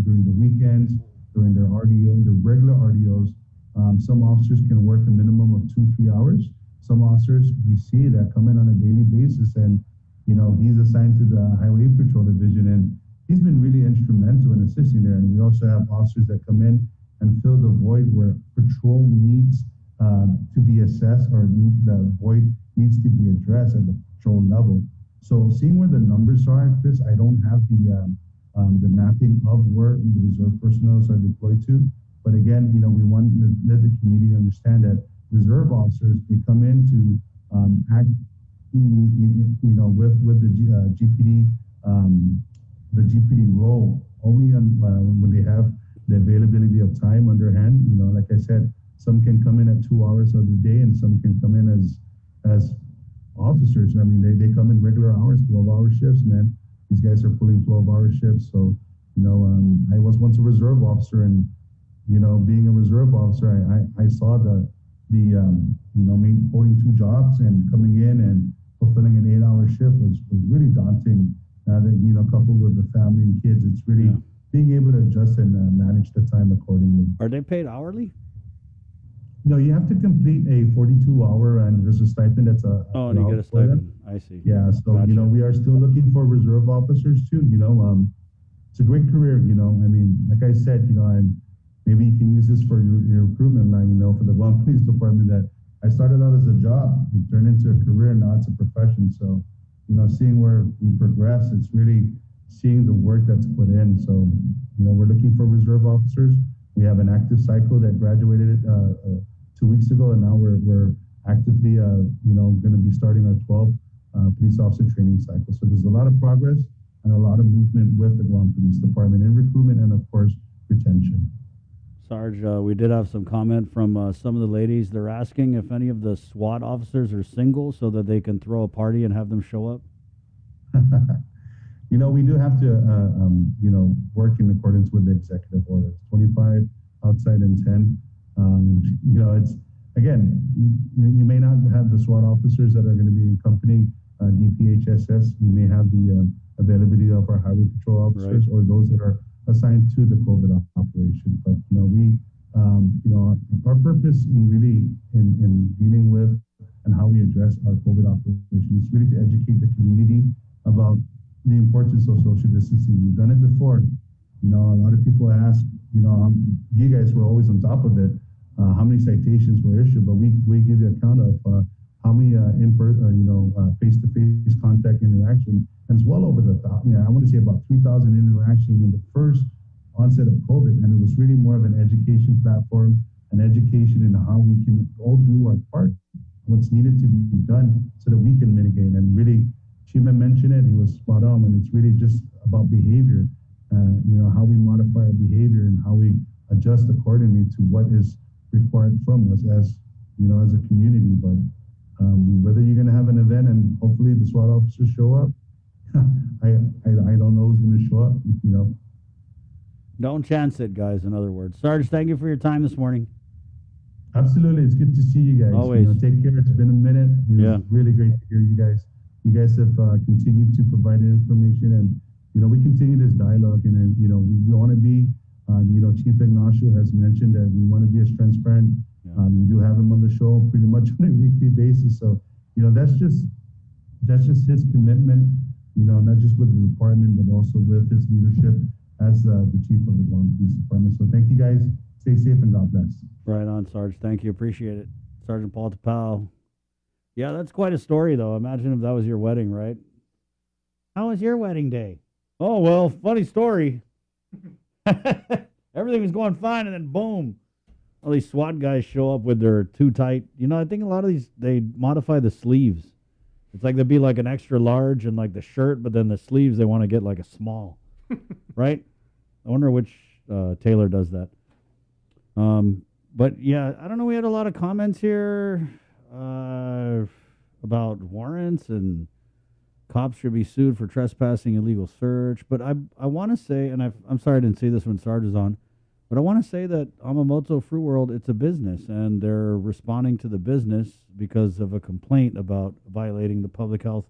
during the weekends, during their RDO, their regular RDOs. Some officers can work a minimum of 2-3 hours. Some officers, we see that come in on a daily basis, and, he's assigned to the Highway Patrol Division, and he's been really instrumental in assisting there. And we also have officers that come in and fill the void where patrol needs to be assessed, or the void needs to be addressed at the patrol level. So seeing where the numbers are, Chris, I don't have the mapping of where the reserve personnel are deployed to. But again, we want to let the community understand that reserve officers, they come in to act, with the GPD, the GPD role only when they have the availability of time on their hand. Like I said, some can come in at 2 hours of the day, and some can come in as officers. I mean, they come in regular hours, 12-hour shifts, man. These guys are pulling 12-hour shifts. So, I was once a reserve officer, and, being a reserve officer, I saw the holding 2 jobs and coming in and fulfilling an 8-hour shift was really daunting. That, you know, coupled with the family and kids, it's really being able to adjust and manage the time accordingly. Are they paid hourly? No, you have to complete a 42-hour, and there's a stipend that's and you get a stipend. I see. Yeah, so you know, we are still looking for reserve officers too. You know, it's a great career. You know, I mean, like I said, you know, maybe you can use this for your recruitment line. You know, for the Guam Police Department, that I started out as a job, it turned into a career, now it's a profession. So, you know, seeing where we progress, it's really seeing the work that's put in. So, you know, we're looking for reserve officers. We have an active cycle that graduated 2 weeks ago, and now we're actively, you know, going to be starting our 12th police officer training cycle. So there's a lot of progress and a lot of movement with the Guam Police Department in recruitment and, of course, retention. Sarge, we did have some comment from some of the ladies. They're asking if any of the SWAT officers are single so that they can throw a party and have them show up. You know, we do have to, you know, work in accordance with the executive order. 25 outside and 10. You know, it's, again, you may not have the SWAT officers that are going to be accompanying DPHSS. You may have the availability of our highway patrol officers or those that are assigned to the COVID operation. But, you know, we, you know, our purpose in really in dealing with and how we address our COVID operation is really to educate the community about the importance of social distancing. We've done it before. You know, a lot of people ask, you know, you guys were always on top of it. How many citations were issued? But we give you account of how many face-to-face contact interaction, and it's well over the I want to say about 3,000 interactions when the first onset of COVID, and it was really more of an education platform, an education in how we can all do our part, what's needed to be done so that we can mitigate. And really, Chima mentioned it, he was spot on, when it's really just about behavior, you know, how we modify our behavior and how we adjust accordingly to what is required from us as, you know, as a community. But whether you're going to have an event and hopefully the SWAT officers show up, I don't know who's going to show up, you know. Don't chance it, guys, in other words. Sarge, thank you for your time this morning. Absolutely. It's good to see you guys. Always. You know, take care. It's been a minute. It's really great to hear you guys. You guys have continued to provide information, and, you know, we continue this dialogue, and, you know, we want to be, you know, Chief Ignacio has mentioned that we want to be as transparent. We do have him on the show pretty much on a weekly basis. So, you know, that's just his commitment, you know, not just with the department, but also with his leadership as the chief of the Guam Police Department. So thank you guys. Stay safe and God bless. Right on, Sarge. Thank you. Appreciate it. Sergeant Paul Tapau. Yeah, that's quite a story, though. Imagine if that was your wedding, right? How was your wedding day? Oh, well, funny story. Everything was going fine, and then boom. All these SWAT guys show up with their too tight. You know, I think a lot of these, they modify the sleeves. It's like there'd be like an extra large and like the shirt, but then the sleeves, they want to get like a small. Right? I wonder which tailor does that. But yeah, I don't know. We had a lot of comments here about warrants and cops should be sued for trespassing, illegal search. But I want to say, and I'm sorry I didn't see this when Sarge is on, but I want to say that Amamoto Fruit World, it's a business, and they're responding to the business because of a complaint about violating the public health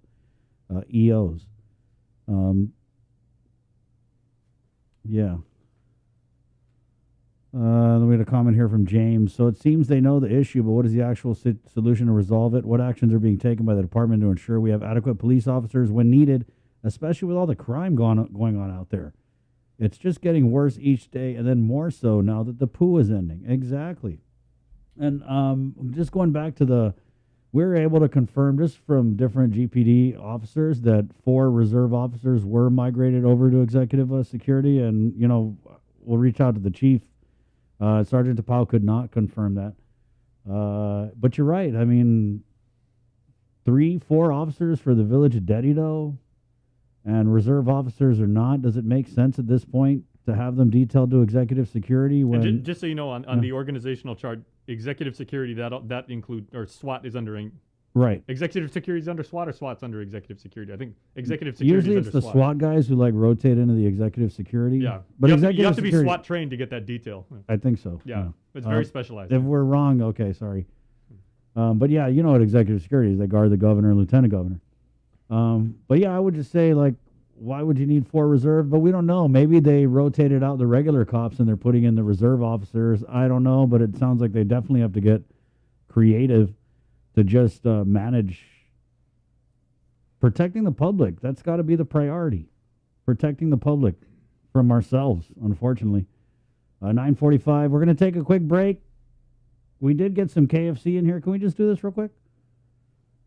EOs. Yeah. Then we had a comment here from James. So it seems they know the issue, but what is the actual solution to resolve it? What actions are being taken by the department to ensure we have adequate police officers when needed, especially with all the crime going on out there? It's just getting worse each day, and then more so now that the poo is ending. Exactly. And just going back to we were able to confirm just from different GPD officers that 4 reserve officers were migrated over to executive security, and, you know, we'll reach out to the chief. Sergeant Tapau could not confirm that. But you're right. I mean, 3-4 officers for the village of Dedido and reserve officers or not. Does it make sense at this point to have them detailed to executive security? When and just so you know, on the organizational chart, executive security, that include, or SWAT is under right. Executive security is under SWAT, or SWAT's under executive security. I think executive security usually is it's under the SWAT guys who like rotate into the executive security. Yeah, but you have to be SWAT trained to get that detail. I think so. Yeah, it's very specialized. If we're wrong, okay, sorry. But yeah, you know what executive security is? They guard the governor and lieutenant governor. But yeah, I would just say, like, why would you need 4 reserve? But we don't know. Maybe they rotated out the regular cops and they're putting in the reserve officers. I don't know, but it sounds like they definitely have to get creative to just manage protecting the public. That's got to be the priority. Protecting the public from ourselves, unfortunately. 9:45. We're going to take a quick break. We did get some KFC in here. Can we just do this real quick?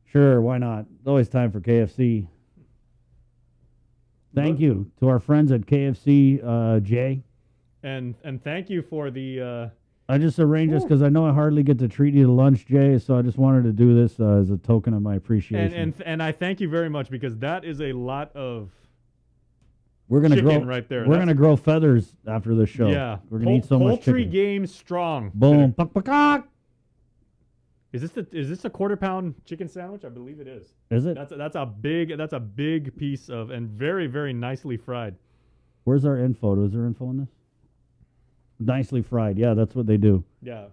Sure, why not? It's always time for KFC. Thank you to our friends at KFC, Jay. And thank you for the... I just arranged this because I know I hardly get to treat you to lunch, Jay, so I just wanted to do this as a token of my appreciation. And I thank you very much, because that is a lot of we're gonna chicken grow right there. We're going to grow feathers after this show. Yeah. We're going to eat so much Poultry chicken. game strong. Boom. Pak. Is this a quarter pound chicken sandwich? I believe it is. Is it? That's a big piece of, and very, very nicely fried. Where's our info? Is there info on this? Nicely fried. Yeah, that's what they do. Yeah.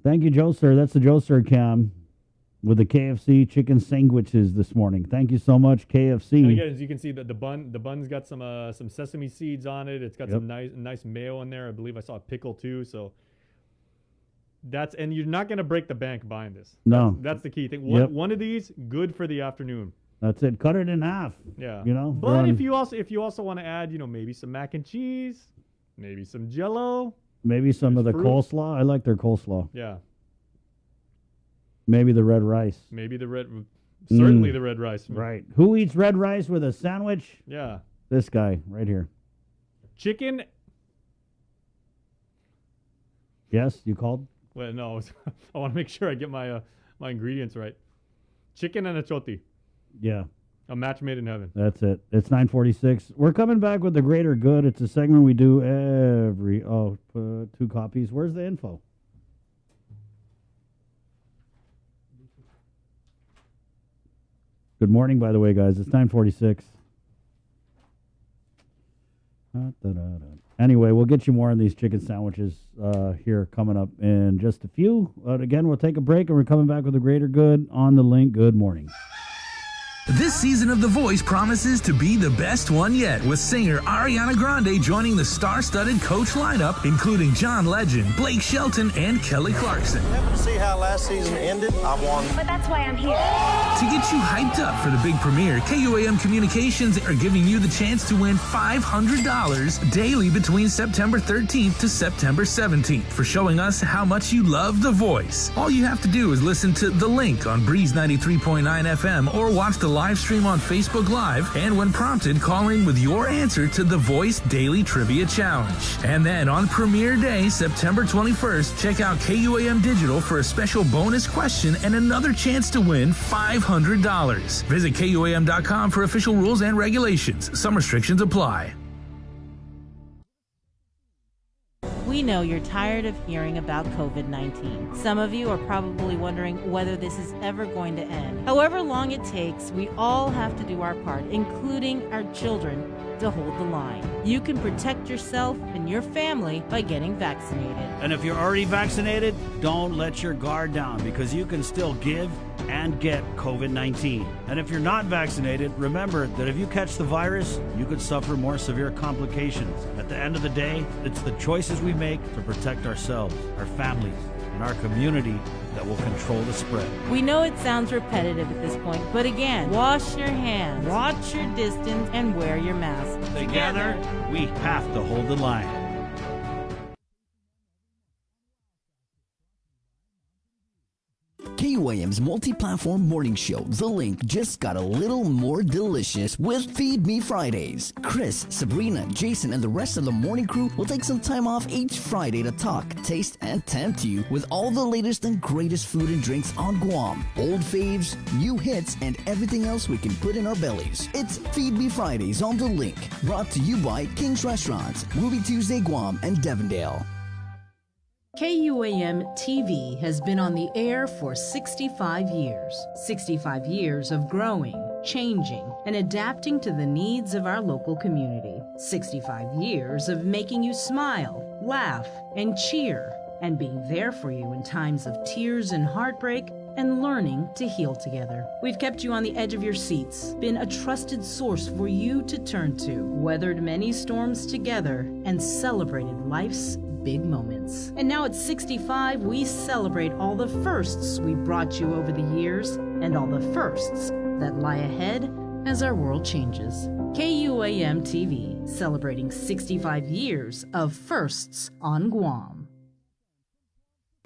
Thank you, Joe Sir. That's the Joe Sir cam with the KFC chicken sandwiches this morning. Thank you so much, KFC. And again, as you can see, the bun's got some sesame seeds on it. It's got some nice mayo in there. I believe I saw a pickle too. So and you're not going to break the bank buying this. No. That's the key thing. One of these, good for the afternoon. That's it. Cut it in half. Yeah. You know. But if you also want to add, maybe some mac and cheese, maybe some Jell-O. Maybe some of the fruit. coleslaw. I like their coleslaw. Yeah. Maybe the red rice. Maybe certainly the red rice. Right. Who eats red rice with a sandwich? Yeah. This guy right here. Chicken. Yes, you called? Well, no. I want to make sure I get my ingredients right. Chicken and achoti. Yeah. A match made in heaven. That's it. It's 9:46. We're coming back with the greater good. It's a segment we do every 2 copies. Where's the info? Good morning, by the way, guys. It's 9:46. Anyway, we'll get you more on these chicken sandwiches here coming up in just a few. But again, we'll take a break, and we're coming back with the greater good on the link. Good morning. This season of The Voice promises to be the best one yet, with singer Ariana Grande joining the star-studded Coach lineup, including John Legend, Blake Shelton, and Kelly Clarkson. Happen to see how last season ended? I won. But that's why I'm here. To get you hyped up for the big premiere, KUAM Communications are giving you the chance to win $500 daily between September 13th to September 17th for showing us how much you love The Voice. All you have to do is listen to The Link on Breeze 93.9 FM or watch the live stream on Facebook Live, and when prompted, call in with your answer to The Voice Daily Trivia Challenge. And then on premiere day, September 21st, check out KUAM Digital for a special bonus question and another chance to win $500. Visit KUAM.com for official rules and regulations. Some restrictions apply. We know you're tired of hearing about COVID-19. Some of you are probably wondering whether this is ever going to end. However long it takes, we all have to do our part, including our children, to hold the line. You can protect yourself and your family by getting vaccinated. And if you're already vaccinated, don't let your guard down, because you can still give and get COVID-19. And if you're not vaccinated, remember that if you catch the virus, you could suffer more severe complications. At the end of the day, it's the choices we make to protect ourselves, our families, and our community that will control the spread. We know it sounds repetitive at this point, but again, wash your hands, watch your distance, and wear your mask. Together, we have to hold the line. KUAM's multi-platform morning show, The Link, just got a little more delicious with Feed Me Fridays. Chris, Sabrina, Jason, and the rest of the morning crew will take some time off each Friday to talk, taste, and tempt you with all the latest and greatest food and drinks on Guam. Old faves, new hits, and everything else we can put in our bellies. It's Feed Me Fridays on The Link, brought to you by King's Restaurants, Ruby Tuesday Guam, and Devondale. KUAM TV has been on the air for 65 years. 65 years of growing, changing, and adapting to the needs of our local community. 65 years of making you smile, laugh, and cheer, and being there for you in times of tears and heartbreak, and learning to heal together. We've kept you on the edge of your seats, been a trusted source for you to turn to, weathered many storms together, and celebrated life's big moments. And now at 65, we celebrate all the firsts we brought you over the years and all the firsts that lie ahead as our world changes. KUAM TV, celebrating 65 years of firsts on Guam.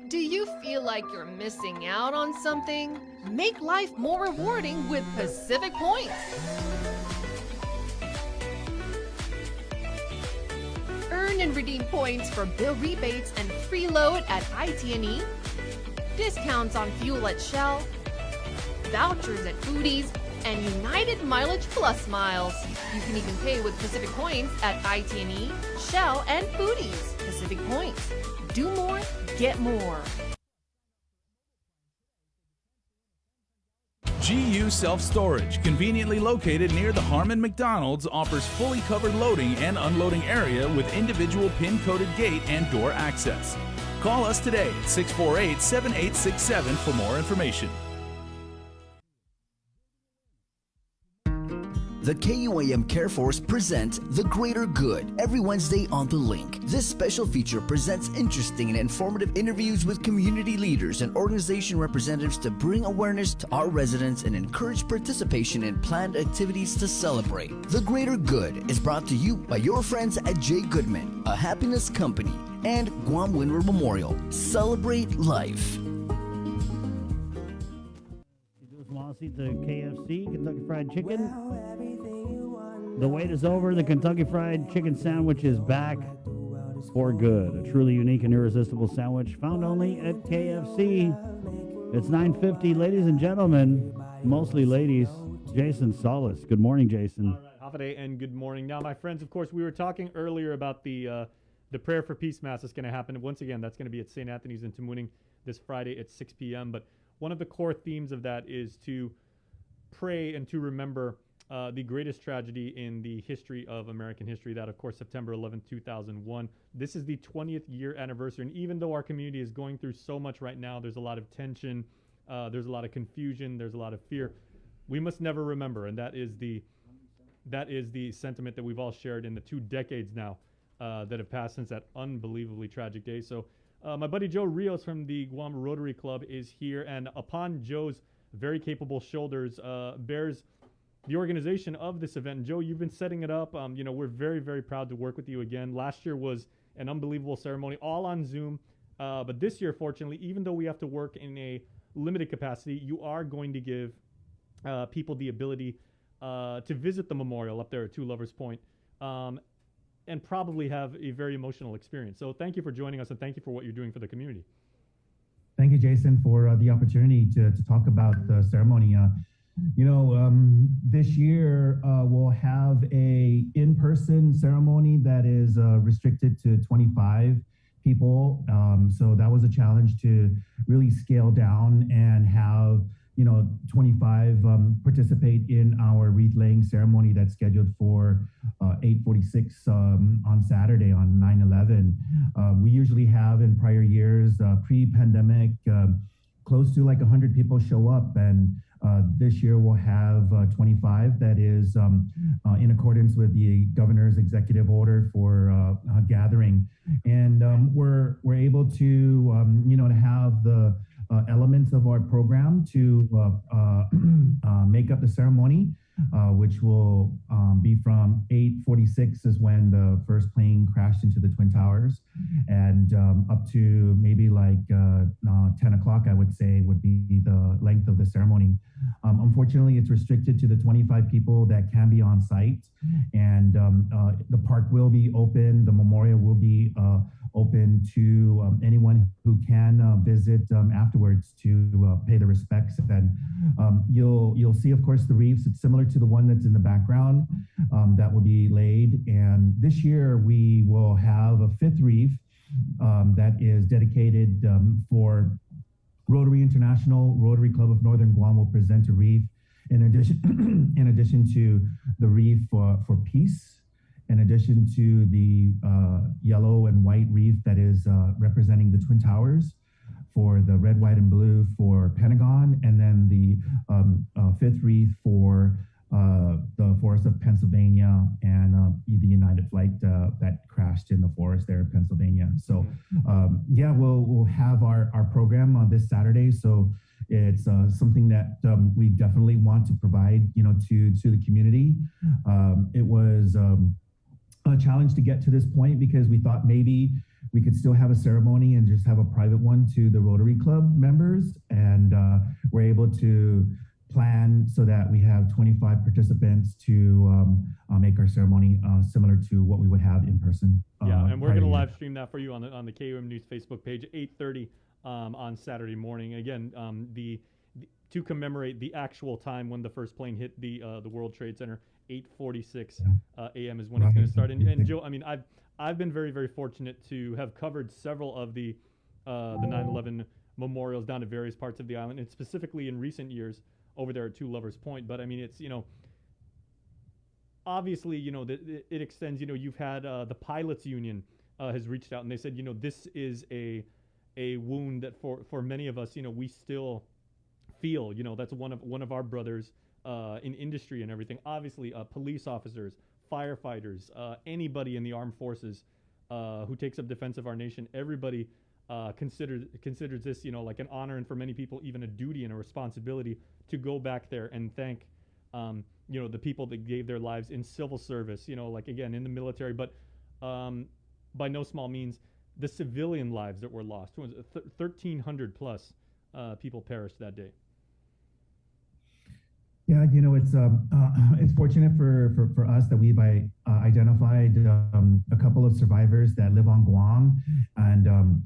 Do you feel like you're missing out on something? Make life more rewarding with Pacific Points. Earn and redeem points for bill rebates and free load at IT&E, discounts on fuel at Shell, vouchers at Foodies, and United Mileage Plus miles. You can even pay with Pacific Points at IT&E, Shell, and Foodies. Pacific Points. Do more, get more. GU Self-Storage, conveniently located near the Harmon McDonald's, offers fully covered loading and unloading area with individual pin-coded gate and door access. Call us today at 648-7867 for more information. The KUAM Care Force presents The Greater Good every Wednesday on The Link. This special feature presents interesting and informative interviews with community leaders and organization representatives to bring awareness to our residents and encourage participation in planned activities to celebrate. The Greater Good is brought to you by your friends at J. Goodman, a happiness company, and Guam Windward Memorial. Celebrate life. Want to see the KFC, Kentucky Fried Chicken? The wait is over. The Kentucky Fried Chicken sandwich is back for good. A truly unique and irresistible sandwich found only at KFC. It's 9:50, ladies and gentlemen, mostly ladies. Jason Solis. Good morning, Jason. All right, and good morning. Now, my friends, of course, we were talking earlier about the Prayer for Peace Mass that's going to happen. Once again, that's going to be at St. Anthony's in Tamuning this Friday at 6 p.m., but one of the core themes of that is to pray and to remember the greatest tragedy in the history of American history, that, of course, September 11, 2001. This is the 20th year anniversary, and even though our community is going through so much right now, there's a lot of tension, there's a lot of confusion, there's a lot of fear, we must never remember, and that is the sentiment that we've all shared in the 2 decades now that have passed since that unbelievably tragic day. So my buddy Joe Rios from the Guam Rotary Club is here, and upon Joe's very capable shoulders bears the organization of this event. And Joe, you've been setting it up. We're very, very proud to work with you again. Last year was an unbelievable ceremony, all on Zoom. But this year, fortunately, even though we have to work in a limited capacity, you are going to give people the ability to visit the memorial up there at Two Lovers Point. And probably have a very emotional experience. So thank you for joining us, and thank you for what you're doing for the community. Thank you, Jason, for the opportunity to talk about the ceremony. This year we'll have a in-person ceremony that is restricted to 25 people. So that was a challenge to really scale down and have 25 participate in our wreath laying ceremony that's scheduled for 8:46 on Saturday on 9/11. We usually have in prior years, pre-pandemic, close to like 100 people show up, and this year we'll have 25. That is in accordance with the governor's executive order for gathering, and we're able to to have the elements of our program to make up the ceremony, which will be from 8:46 is when the first plane crashed into the Twin Towers, and up to maybe like 10 o'clock, I would say, would be the length of the ceremony. Unfortunately, it's restricted to the 25 people that can be on site, and the park will be open. The memorial will be open to anyone who can visit afterwards to pay the respects. And you'll see, of course, the wreaths. It's similar to the one that's in the background that will be laid. And this year we will have a 5th wreath that is dedicated for Rotary International. Rotary Club of Northern Guam will present a wreath in addition to the wreath for peace, in addition to the yellow and white wreath that is representing the Twin Towers. for the red, white, and blue for Pentagon, and then the fifth wreath for the forest of Pennsylvania and the United flight that crashed in the forest there in Pennsylvania. So yeah, we'll have our program this Saturday. So it's something that we definitely want to provide, to the community. It was a challenge to get to this point because we thought maybe we could still have a ceremony and just have a private one to the Rotary Club members, and we're able to plan so that we have 25 participants to make our ceremony similar to what we would have in person. Yeah, and we're going to live stream that for you on the KUM News Facebook page at 8:30 on Saturday morning. Again, to commemorate the actual time when the first plane hit the World Trade Center, 8:46 a.m. is when it's going to start. And Joe, I mean, I've been very, very fortunate to have covered several of the 9/11 memorials down to various parts of the island, and specifically in recent years over there at Two Lovers Point. But I mean, it's, obviously, it extends. You've had the pilots union has reached out and they said, this is a wound that for many of us, we still feel. That's one of our brothers in industry and everything. Obviously, police officers, firefighters, anybody in the armed forces who takes up defense of our nation. Everybody considers this, like an honor, and for many people, even a duty and a responsibility to go back there and thank, the people that gave their lives in civil service, like, again, in the military, but by no small means the civilian lives that were lost. 1,300 plus people perished that day. Yeah, it's fortunate for us that we've identified a couple of survivors that live on Guam, and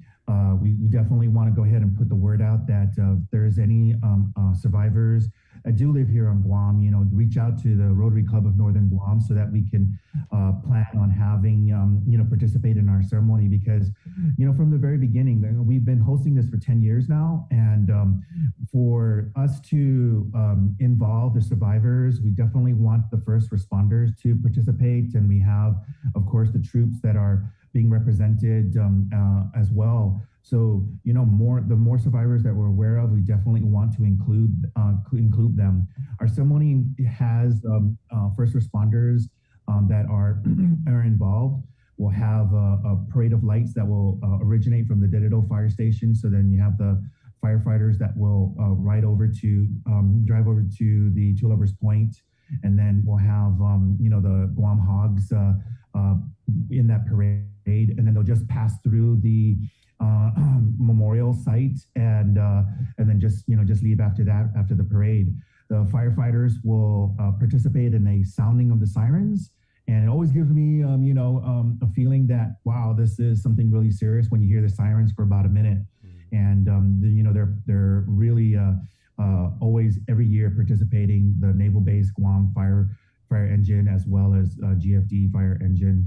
we definitely want to go ahead and put the word out that if there's any survivors that do live here on Guam, reach out to the Rotary Club of Northern Guam so that we can plan on having, participate in our ceremony, because, from the very beginning, we've been hosting this for 10 years now. And for us to involve the survivors, we definitely want the first responders to participate. And we have, of course, the troops that are being represented as well. So, the more survivors that we're aware of, we definitely want to include them. Our ceremony has first responders that are involved. We'll have a parade of lights that will originate from the Dededo Fire Station. So then you have the firefighters that will drive over to the Two Lovers Point, and then we'll have the Guam Hogs in that parade, and then they'll just pass through the memorial site and then just leave after the parade. The firefighters will participate in a sounding of the sirens, and it always gives me a feeling that, wow, this is something really serious when you hear the sirens for about a minute. And they're really always every year participating, the Naval Base Guam Fire Engine as well as GFD Fire Engine.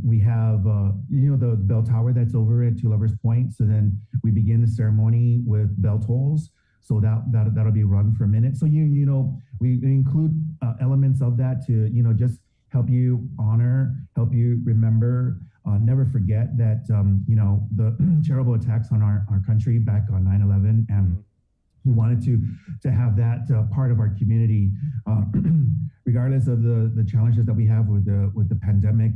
We have the bell tower that's over at Two Lovers Point. So then we begin the ceremony with bell tolls. So that'll be run for a minute. So we include elements of that to just help you honor, help you remember, never forget that the terrible attacks on our country back on 9/11, and we wanted to have that part of our community, regardless of the challenges that we have with the pandemic.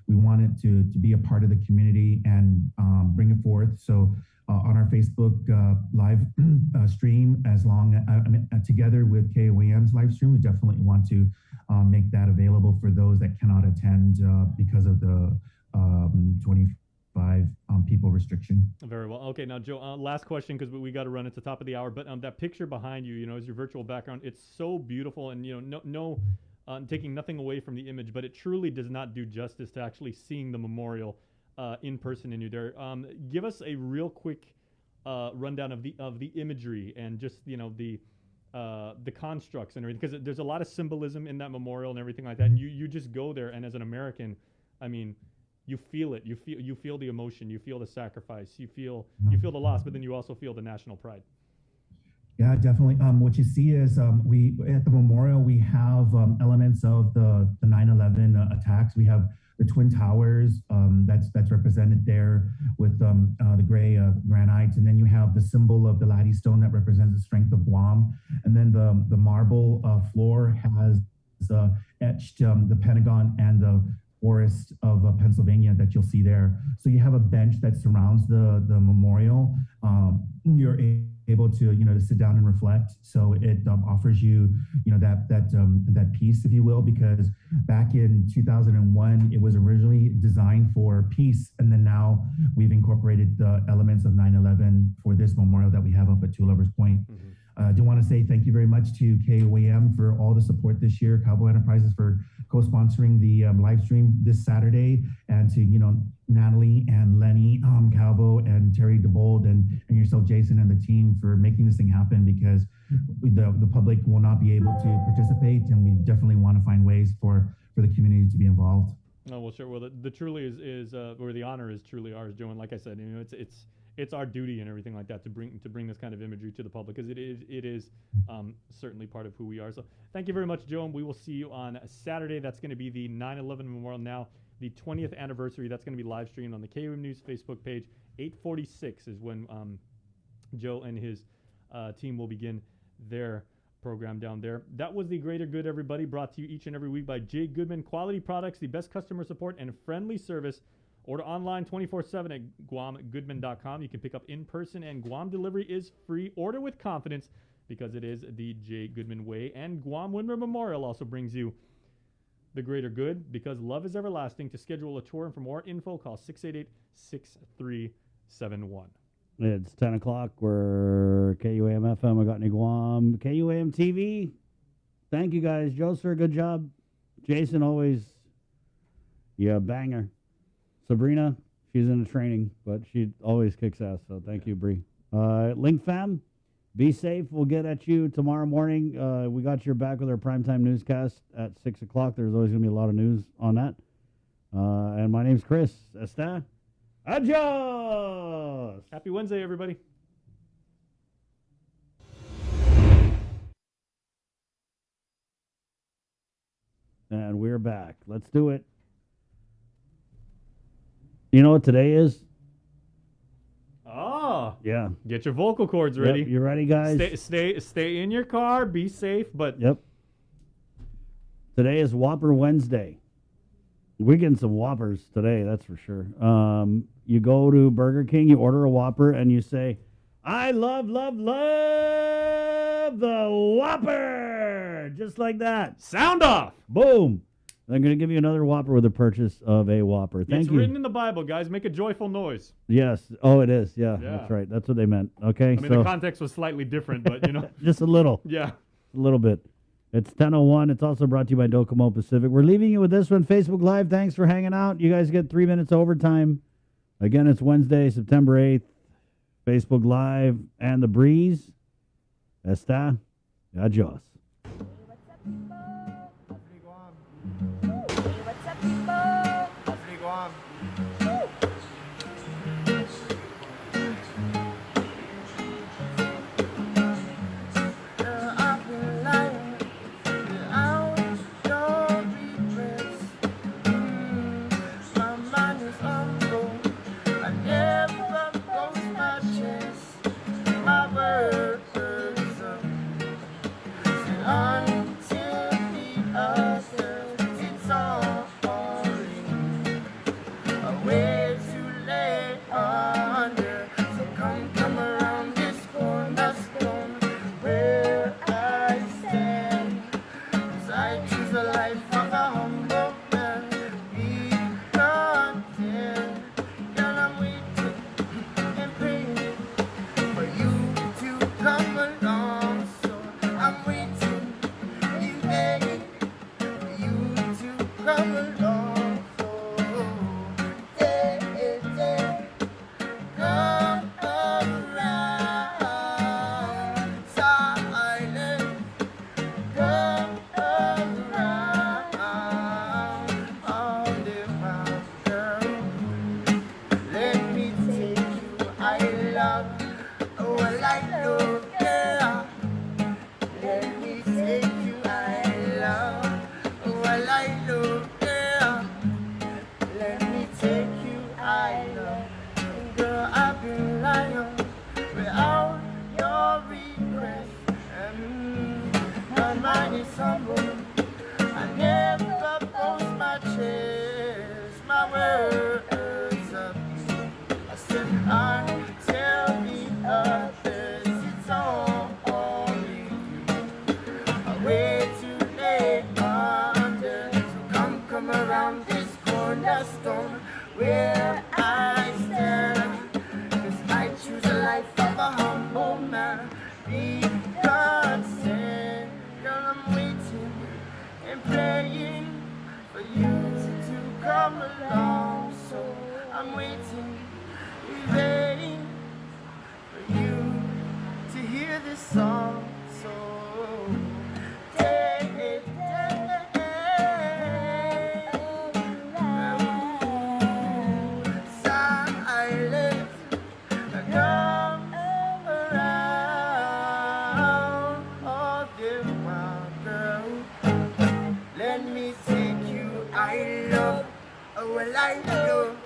We wanted to be a part of the community and bring it forth. So on our Facebook live stream, together with KOAM's live stream, we definitely want to make that available for those that cannot attend because of the 25 people restriction. Very well. Okay, now Joe, last question, because we got to run at the top of the hour. But that picture behind you, is your virtual background. It's so beautiful, and no taking nothing away from the image, but it truly does not do justice to actually seeing the memorial in person in you there. Give us a real quick rundown of the imagery and just the constructs and everything, because there's a lot of symbolism in that memorial and everything like that. And you just go there, and as an American, I mean, you feel it. You feel the emotion. You feel the sacrifice. You feel the loss, but then you also feel the national pride. Yeah, definitely. What you see is we at the memorial we have elements of the 9/11 attacks. We have the Twin Towers that's represented there with the gray granite, and then you have the symbol of the Laddie Stone that represents the strength of Guam, and then the marble floor has etched the Pentagon and the forest of Pennsylvania that you'll see there. So you have a bench that surrounds the memorial. You're able to to sit down and reflect. So it offers you that peace, if you will, because back in 2001 it was originally designed for peace, and then now we've incorporated the elements of 9/11 for this memorial that we have up at Two Lovers Point. I do want to say thank you very much to KOAM for all the support this year, Cowboy Enterprises for co-sponsoring the live stream this Saturday, and to Natalie and Lenny Calvo and Terry DeBold and yourself, Jason, and the team for making this thing happen, because the public will not be able to participate, and we definitely want to find ways for the community to be involved. Oh, well, sure. Well, the truly is or the honor is truly ours, Joe. And like I said, it's our duty and everything like that to bring this kind of imagery to the public, because it is certainly part of who we are. So thank you very much, Joe, and we will see you on Saturday. That's going to be the 9/11 Memorial Now, the 20th anniversary. That's going to be live streamed on the KOM News Facebook page. 8:46 is when Joe and his team will begin their program down there. That was the Greater Good, everybody, brought to you each and every week by Jay Goodman. Quality products, the best customer support, and friendly service. Order online 24/7 at GuamGoodman.com. You can pick up in person, and Guam delivery is free. Order with confidence, because it is the Jay Goodman way. And Guam Windward Memorial also brings you the Greater Good, because love is everlasting. To schedule a tour and for more info, call 688-6371. It's 10 o'clock. We're KUAM FM. I got any Guam. KUAM TV. Thank you, guys. Joe, sir, good job. Jason, always, banger. Sabrina, she's in the training, but she always kicks ass, so thank you, Bree. Link fam, be safe. We'll get at you tomorrow morning. We got your back with our primetime newscast at 6 o'clock. There's always going to be a lot of news on that. And my name's Chris. Esta. Adios! Happy Wednesday, everybody. And we're back. Let's do it. You know what today is? Oh. Yeah. Get your vocal cords ready. Yep, you ready, guys? Stay in your car. Be safe, but... Yep. Today is Whopper Wednesday. We're getting some Whoppers today, that's for sure. You go to Burger King, you order a Whopper, and you say, I love the Whopper! Just like that. Sound off! Boom! They're going to give you another Whopper with the purchase of a Whopper. Thank you. It's written in the Bible, guys. Make a joyful noise. Yes. Oh, it is. Yeah, that's right. That's what they meant. Okay. I mean, the context was slightly different, but, just a little. Yeah. A little bit. It's 10:01. It's also brought to you by Docomo Pacific. We're leaving you with this one. Facebook Live, thanks for hanging out. You guys get 3 minutes overtime. Again, it's Wednesday, September 8th. Facebook Live and The Breeze. Esta. Adios. flowers of you. I said until the others, it's only you. Way too late under, so come around this cornerstone where I stand. 'Cause I choose a life of a humble man. Be content, girl, I'm waiting and praying for you to come along. So I'm waiting, waiting for you to hear this song. So silence, come around all the while, girl. Let me take you, I love, oh well I love.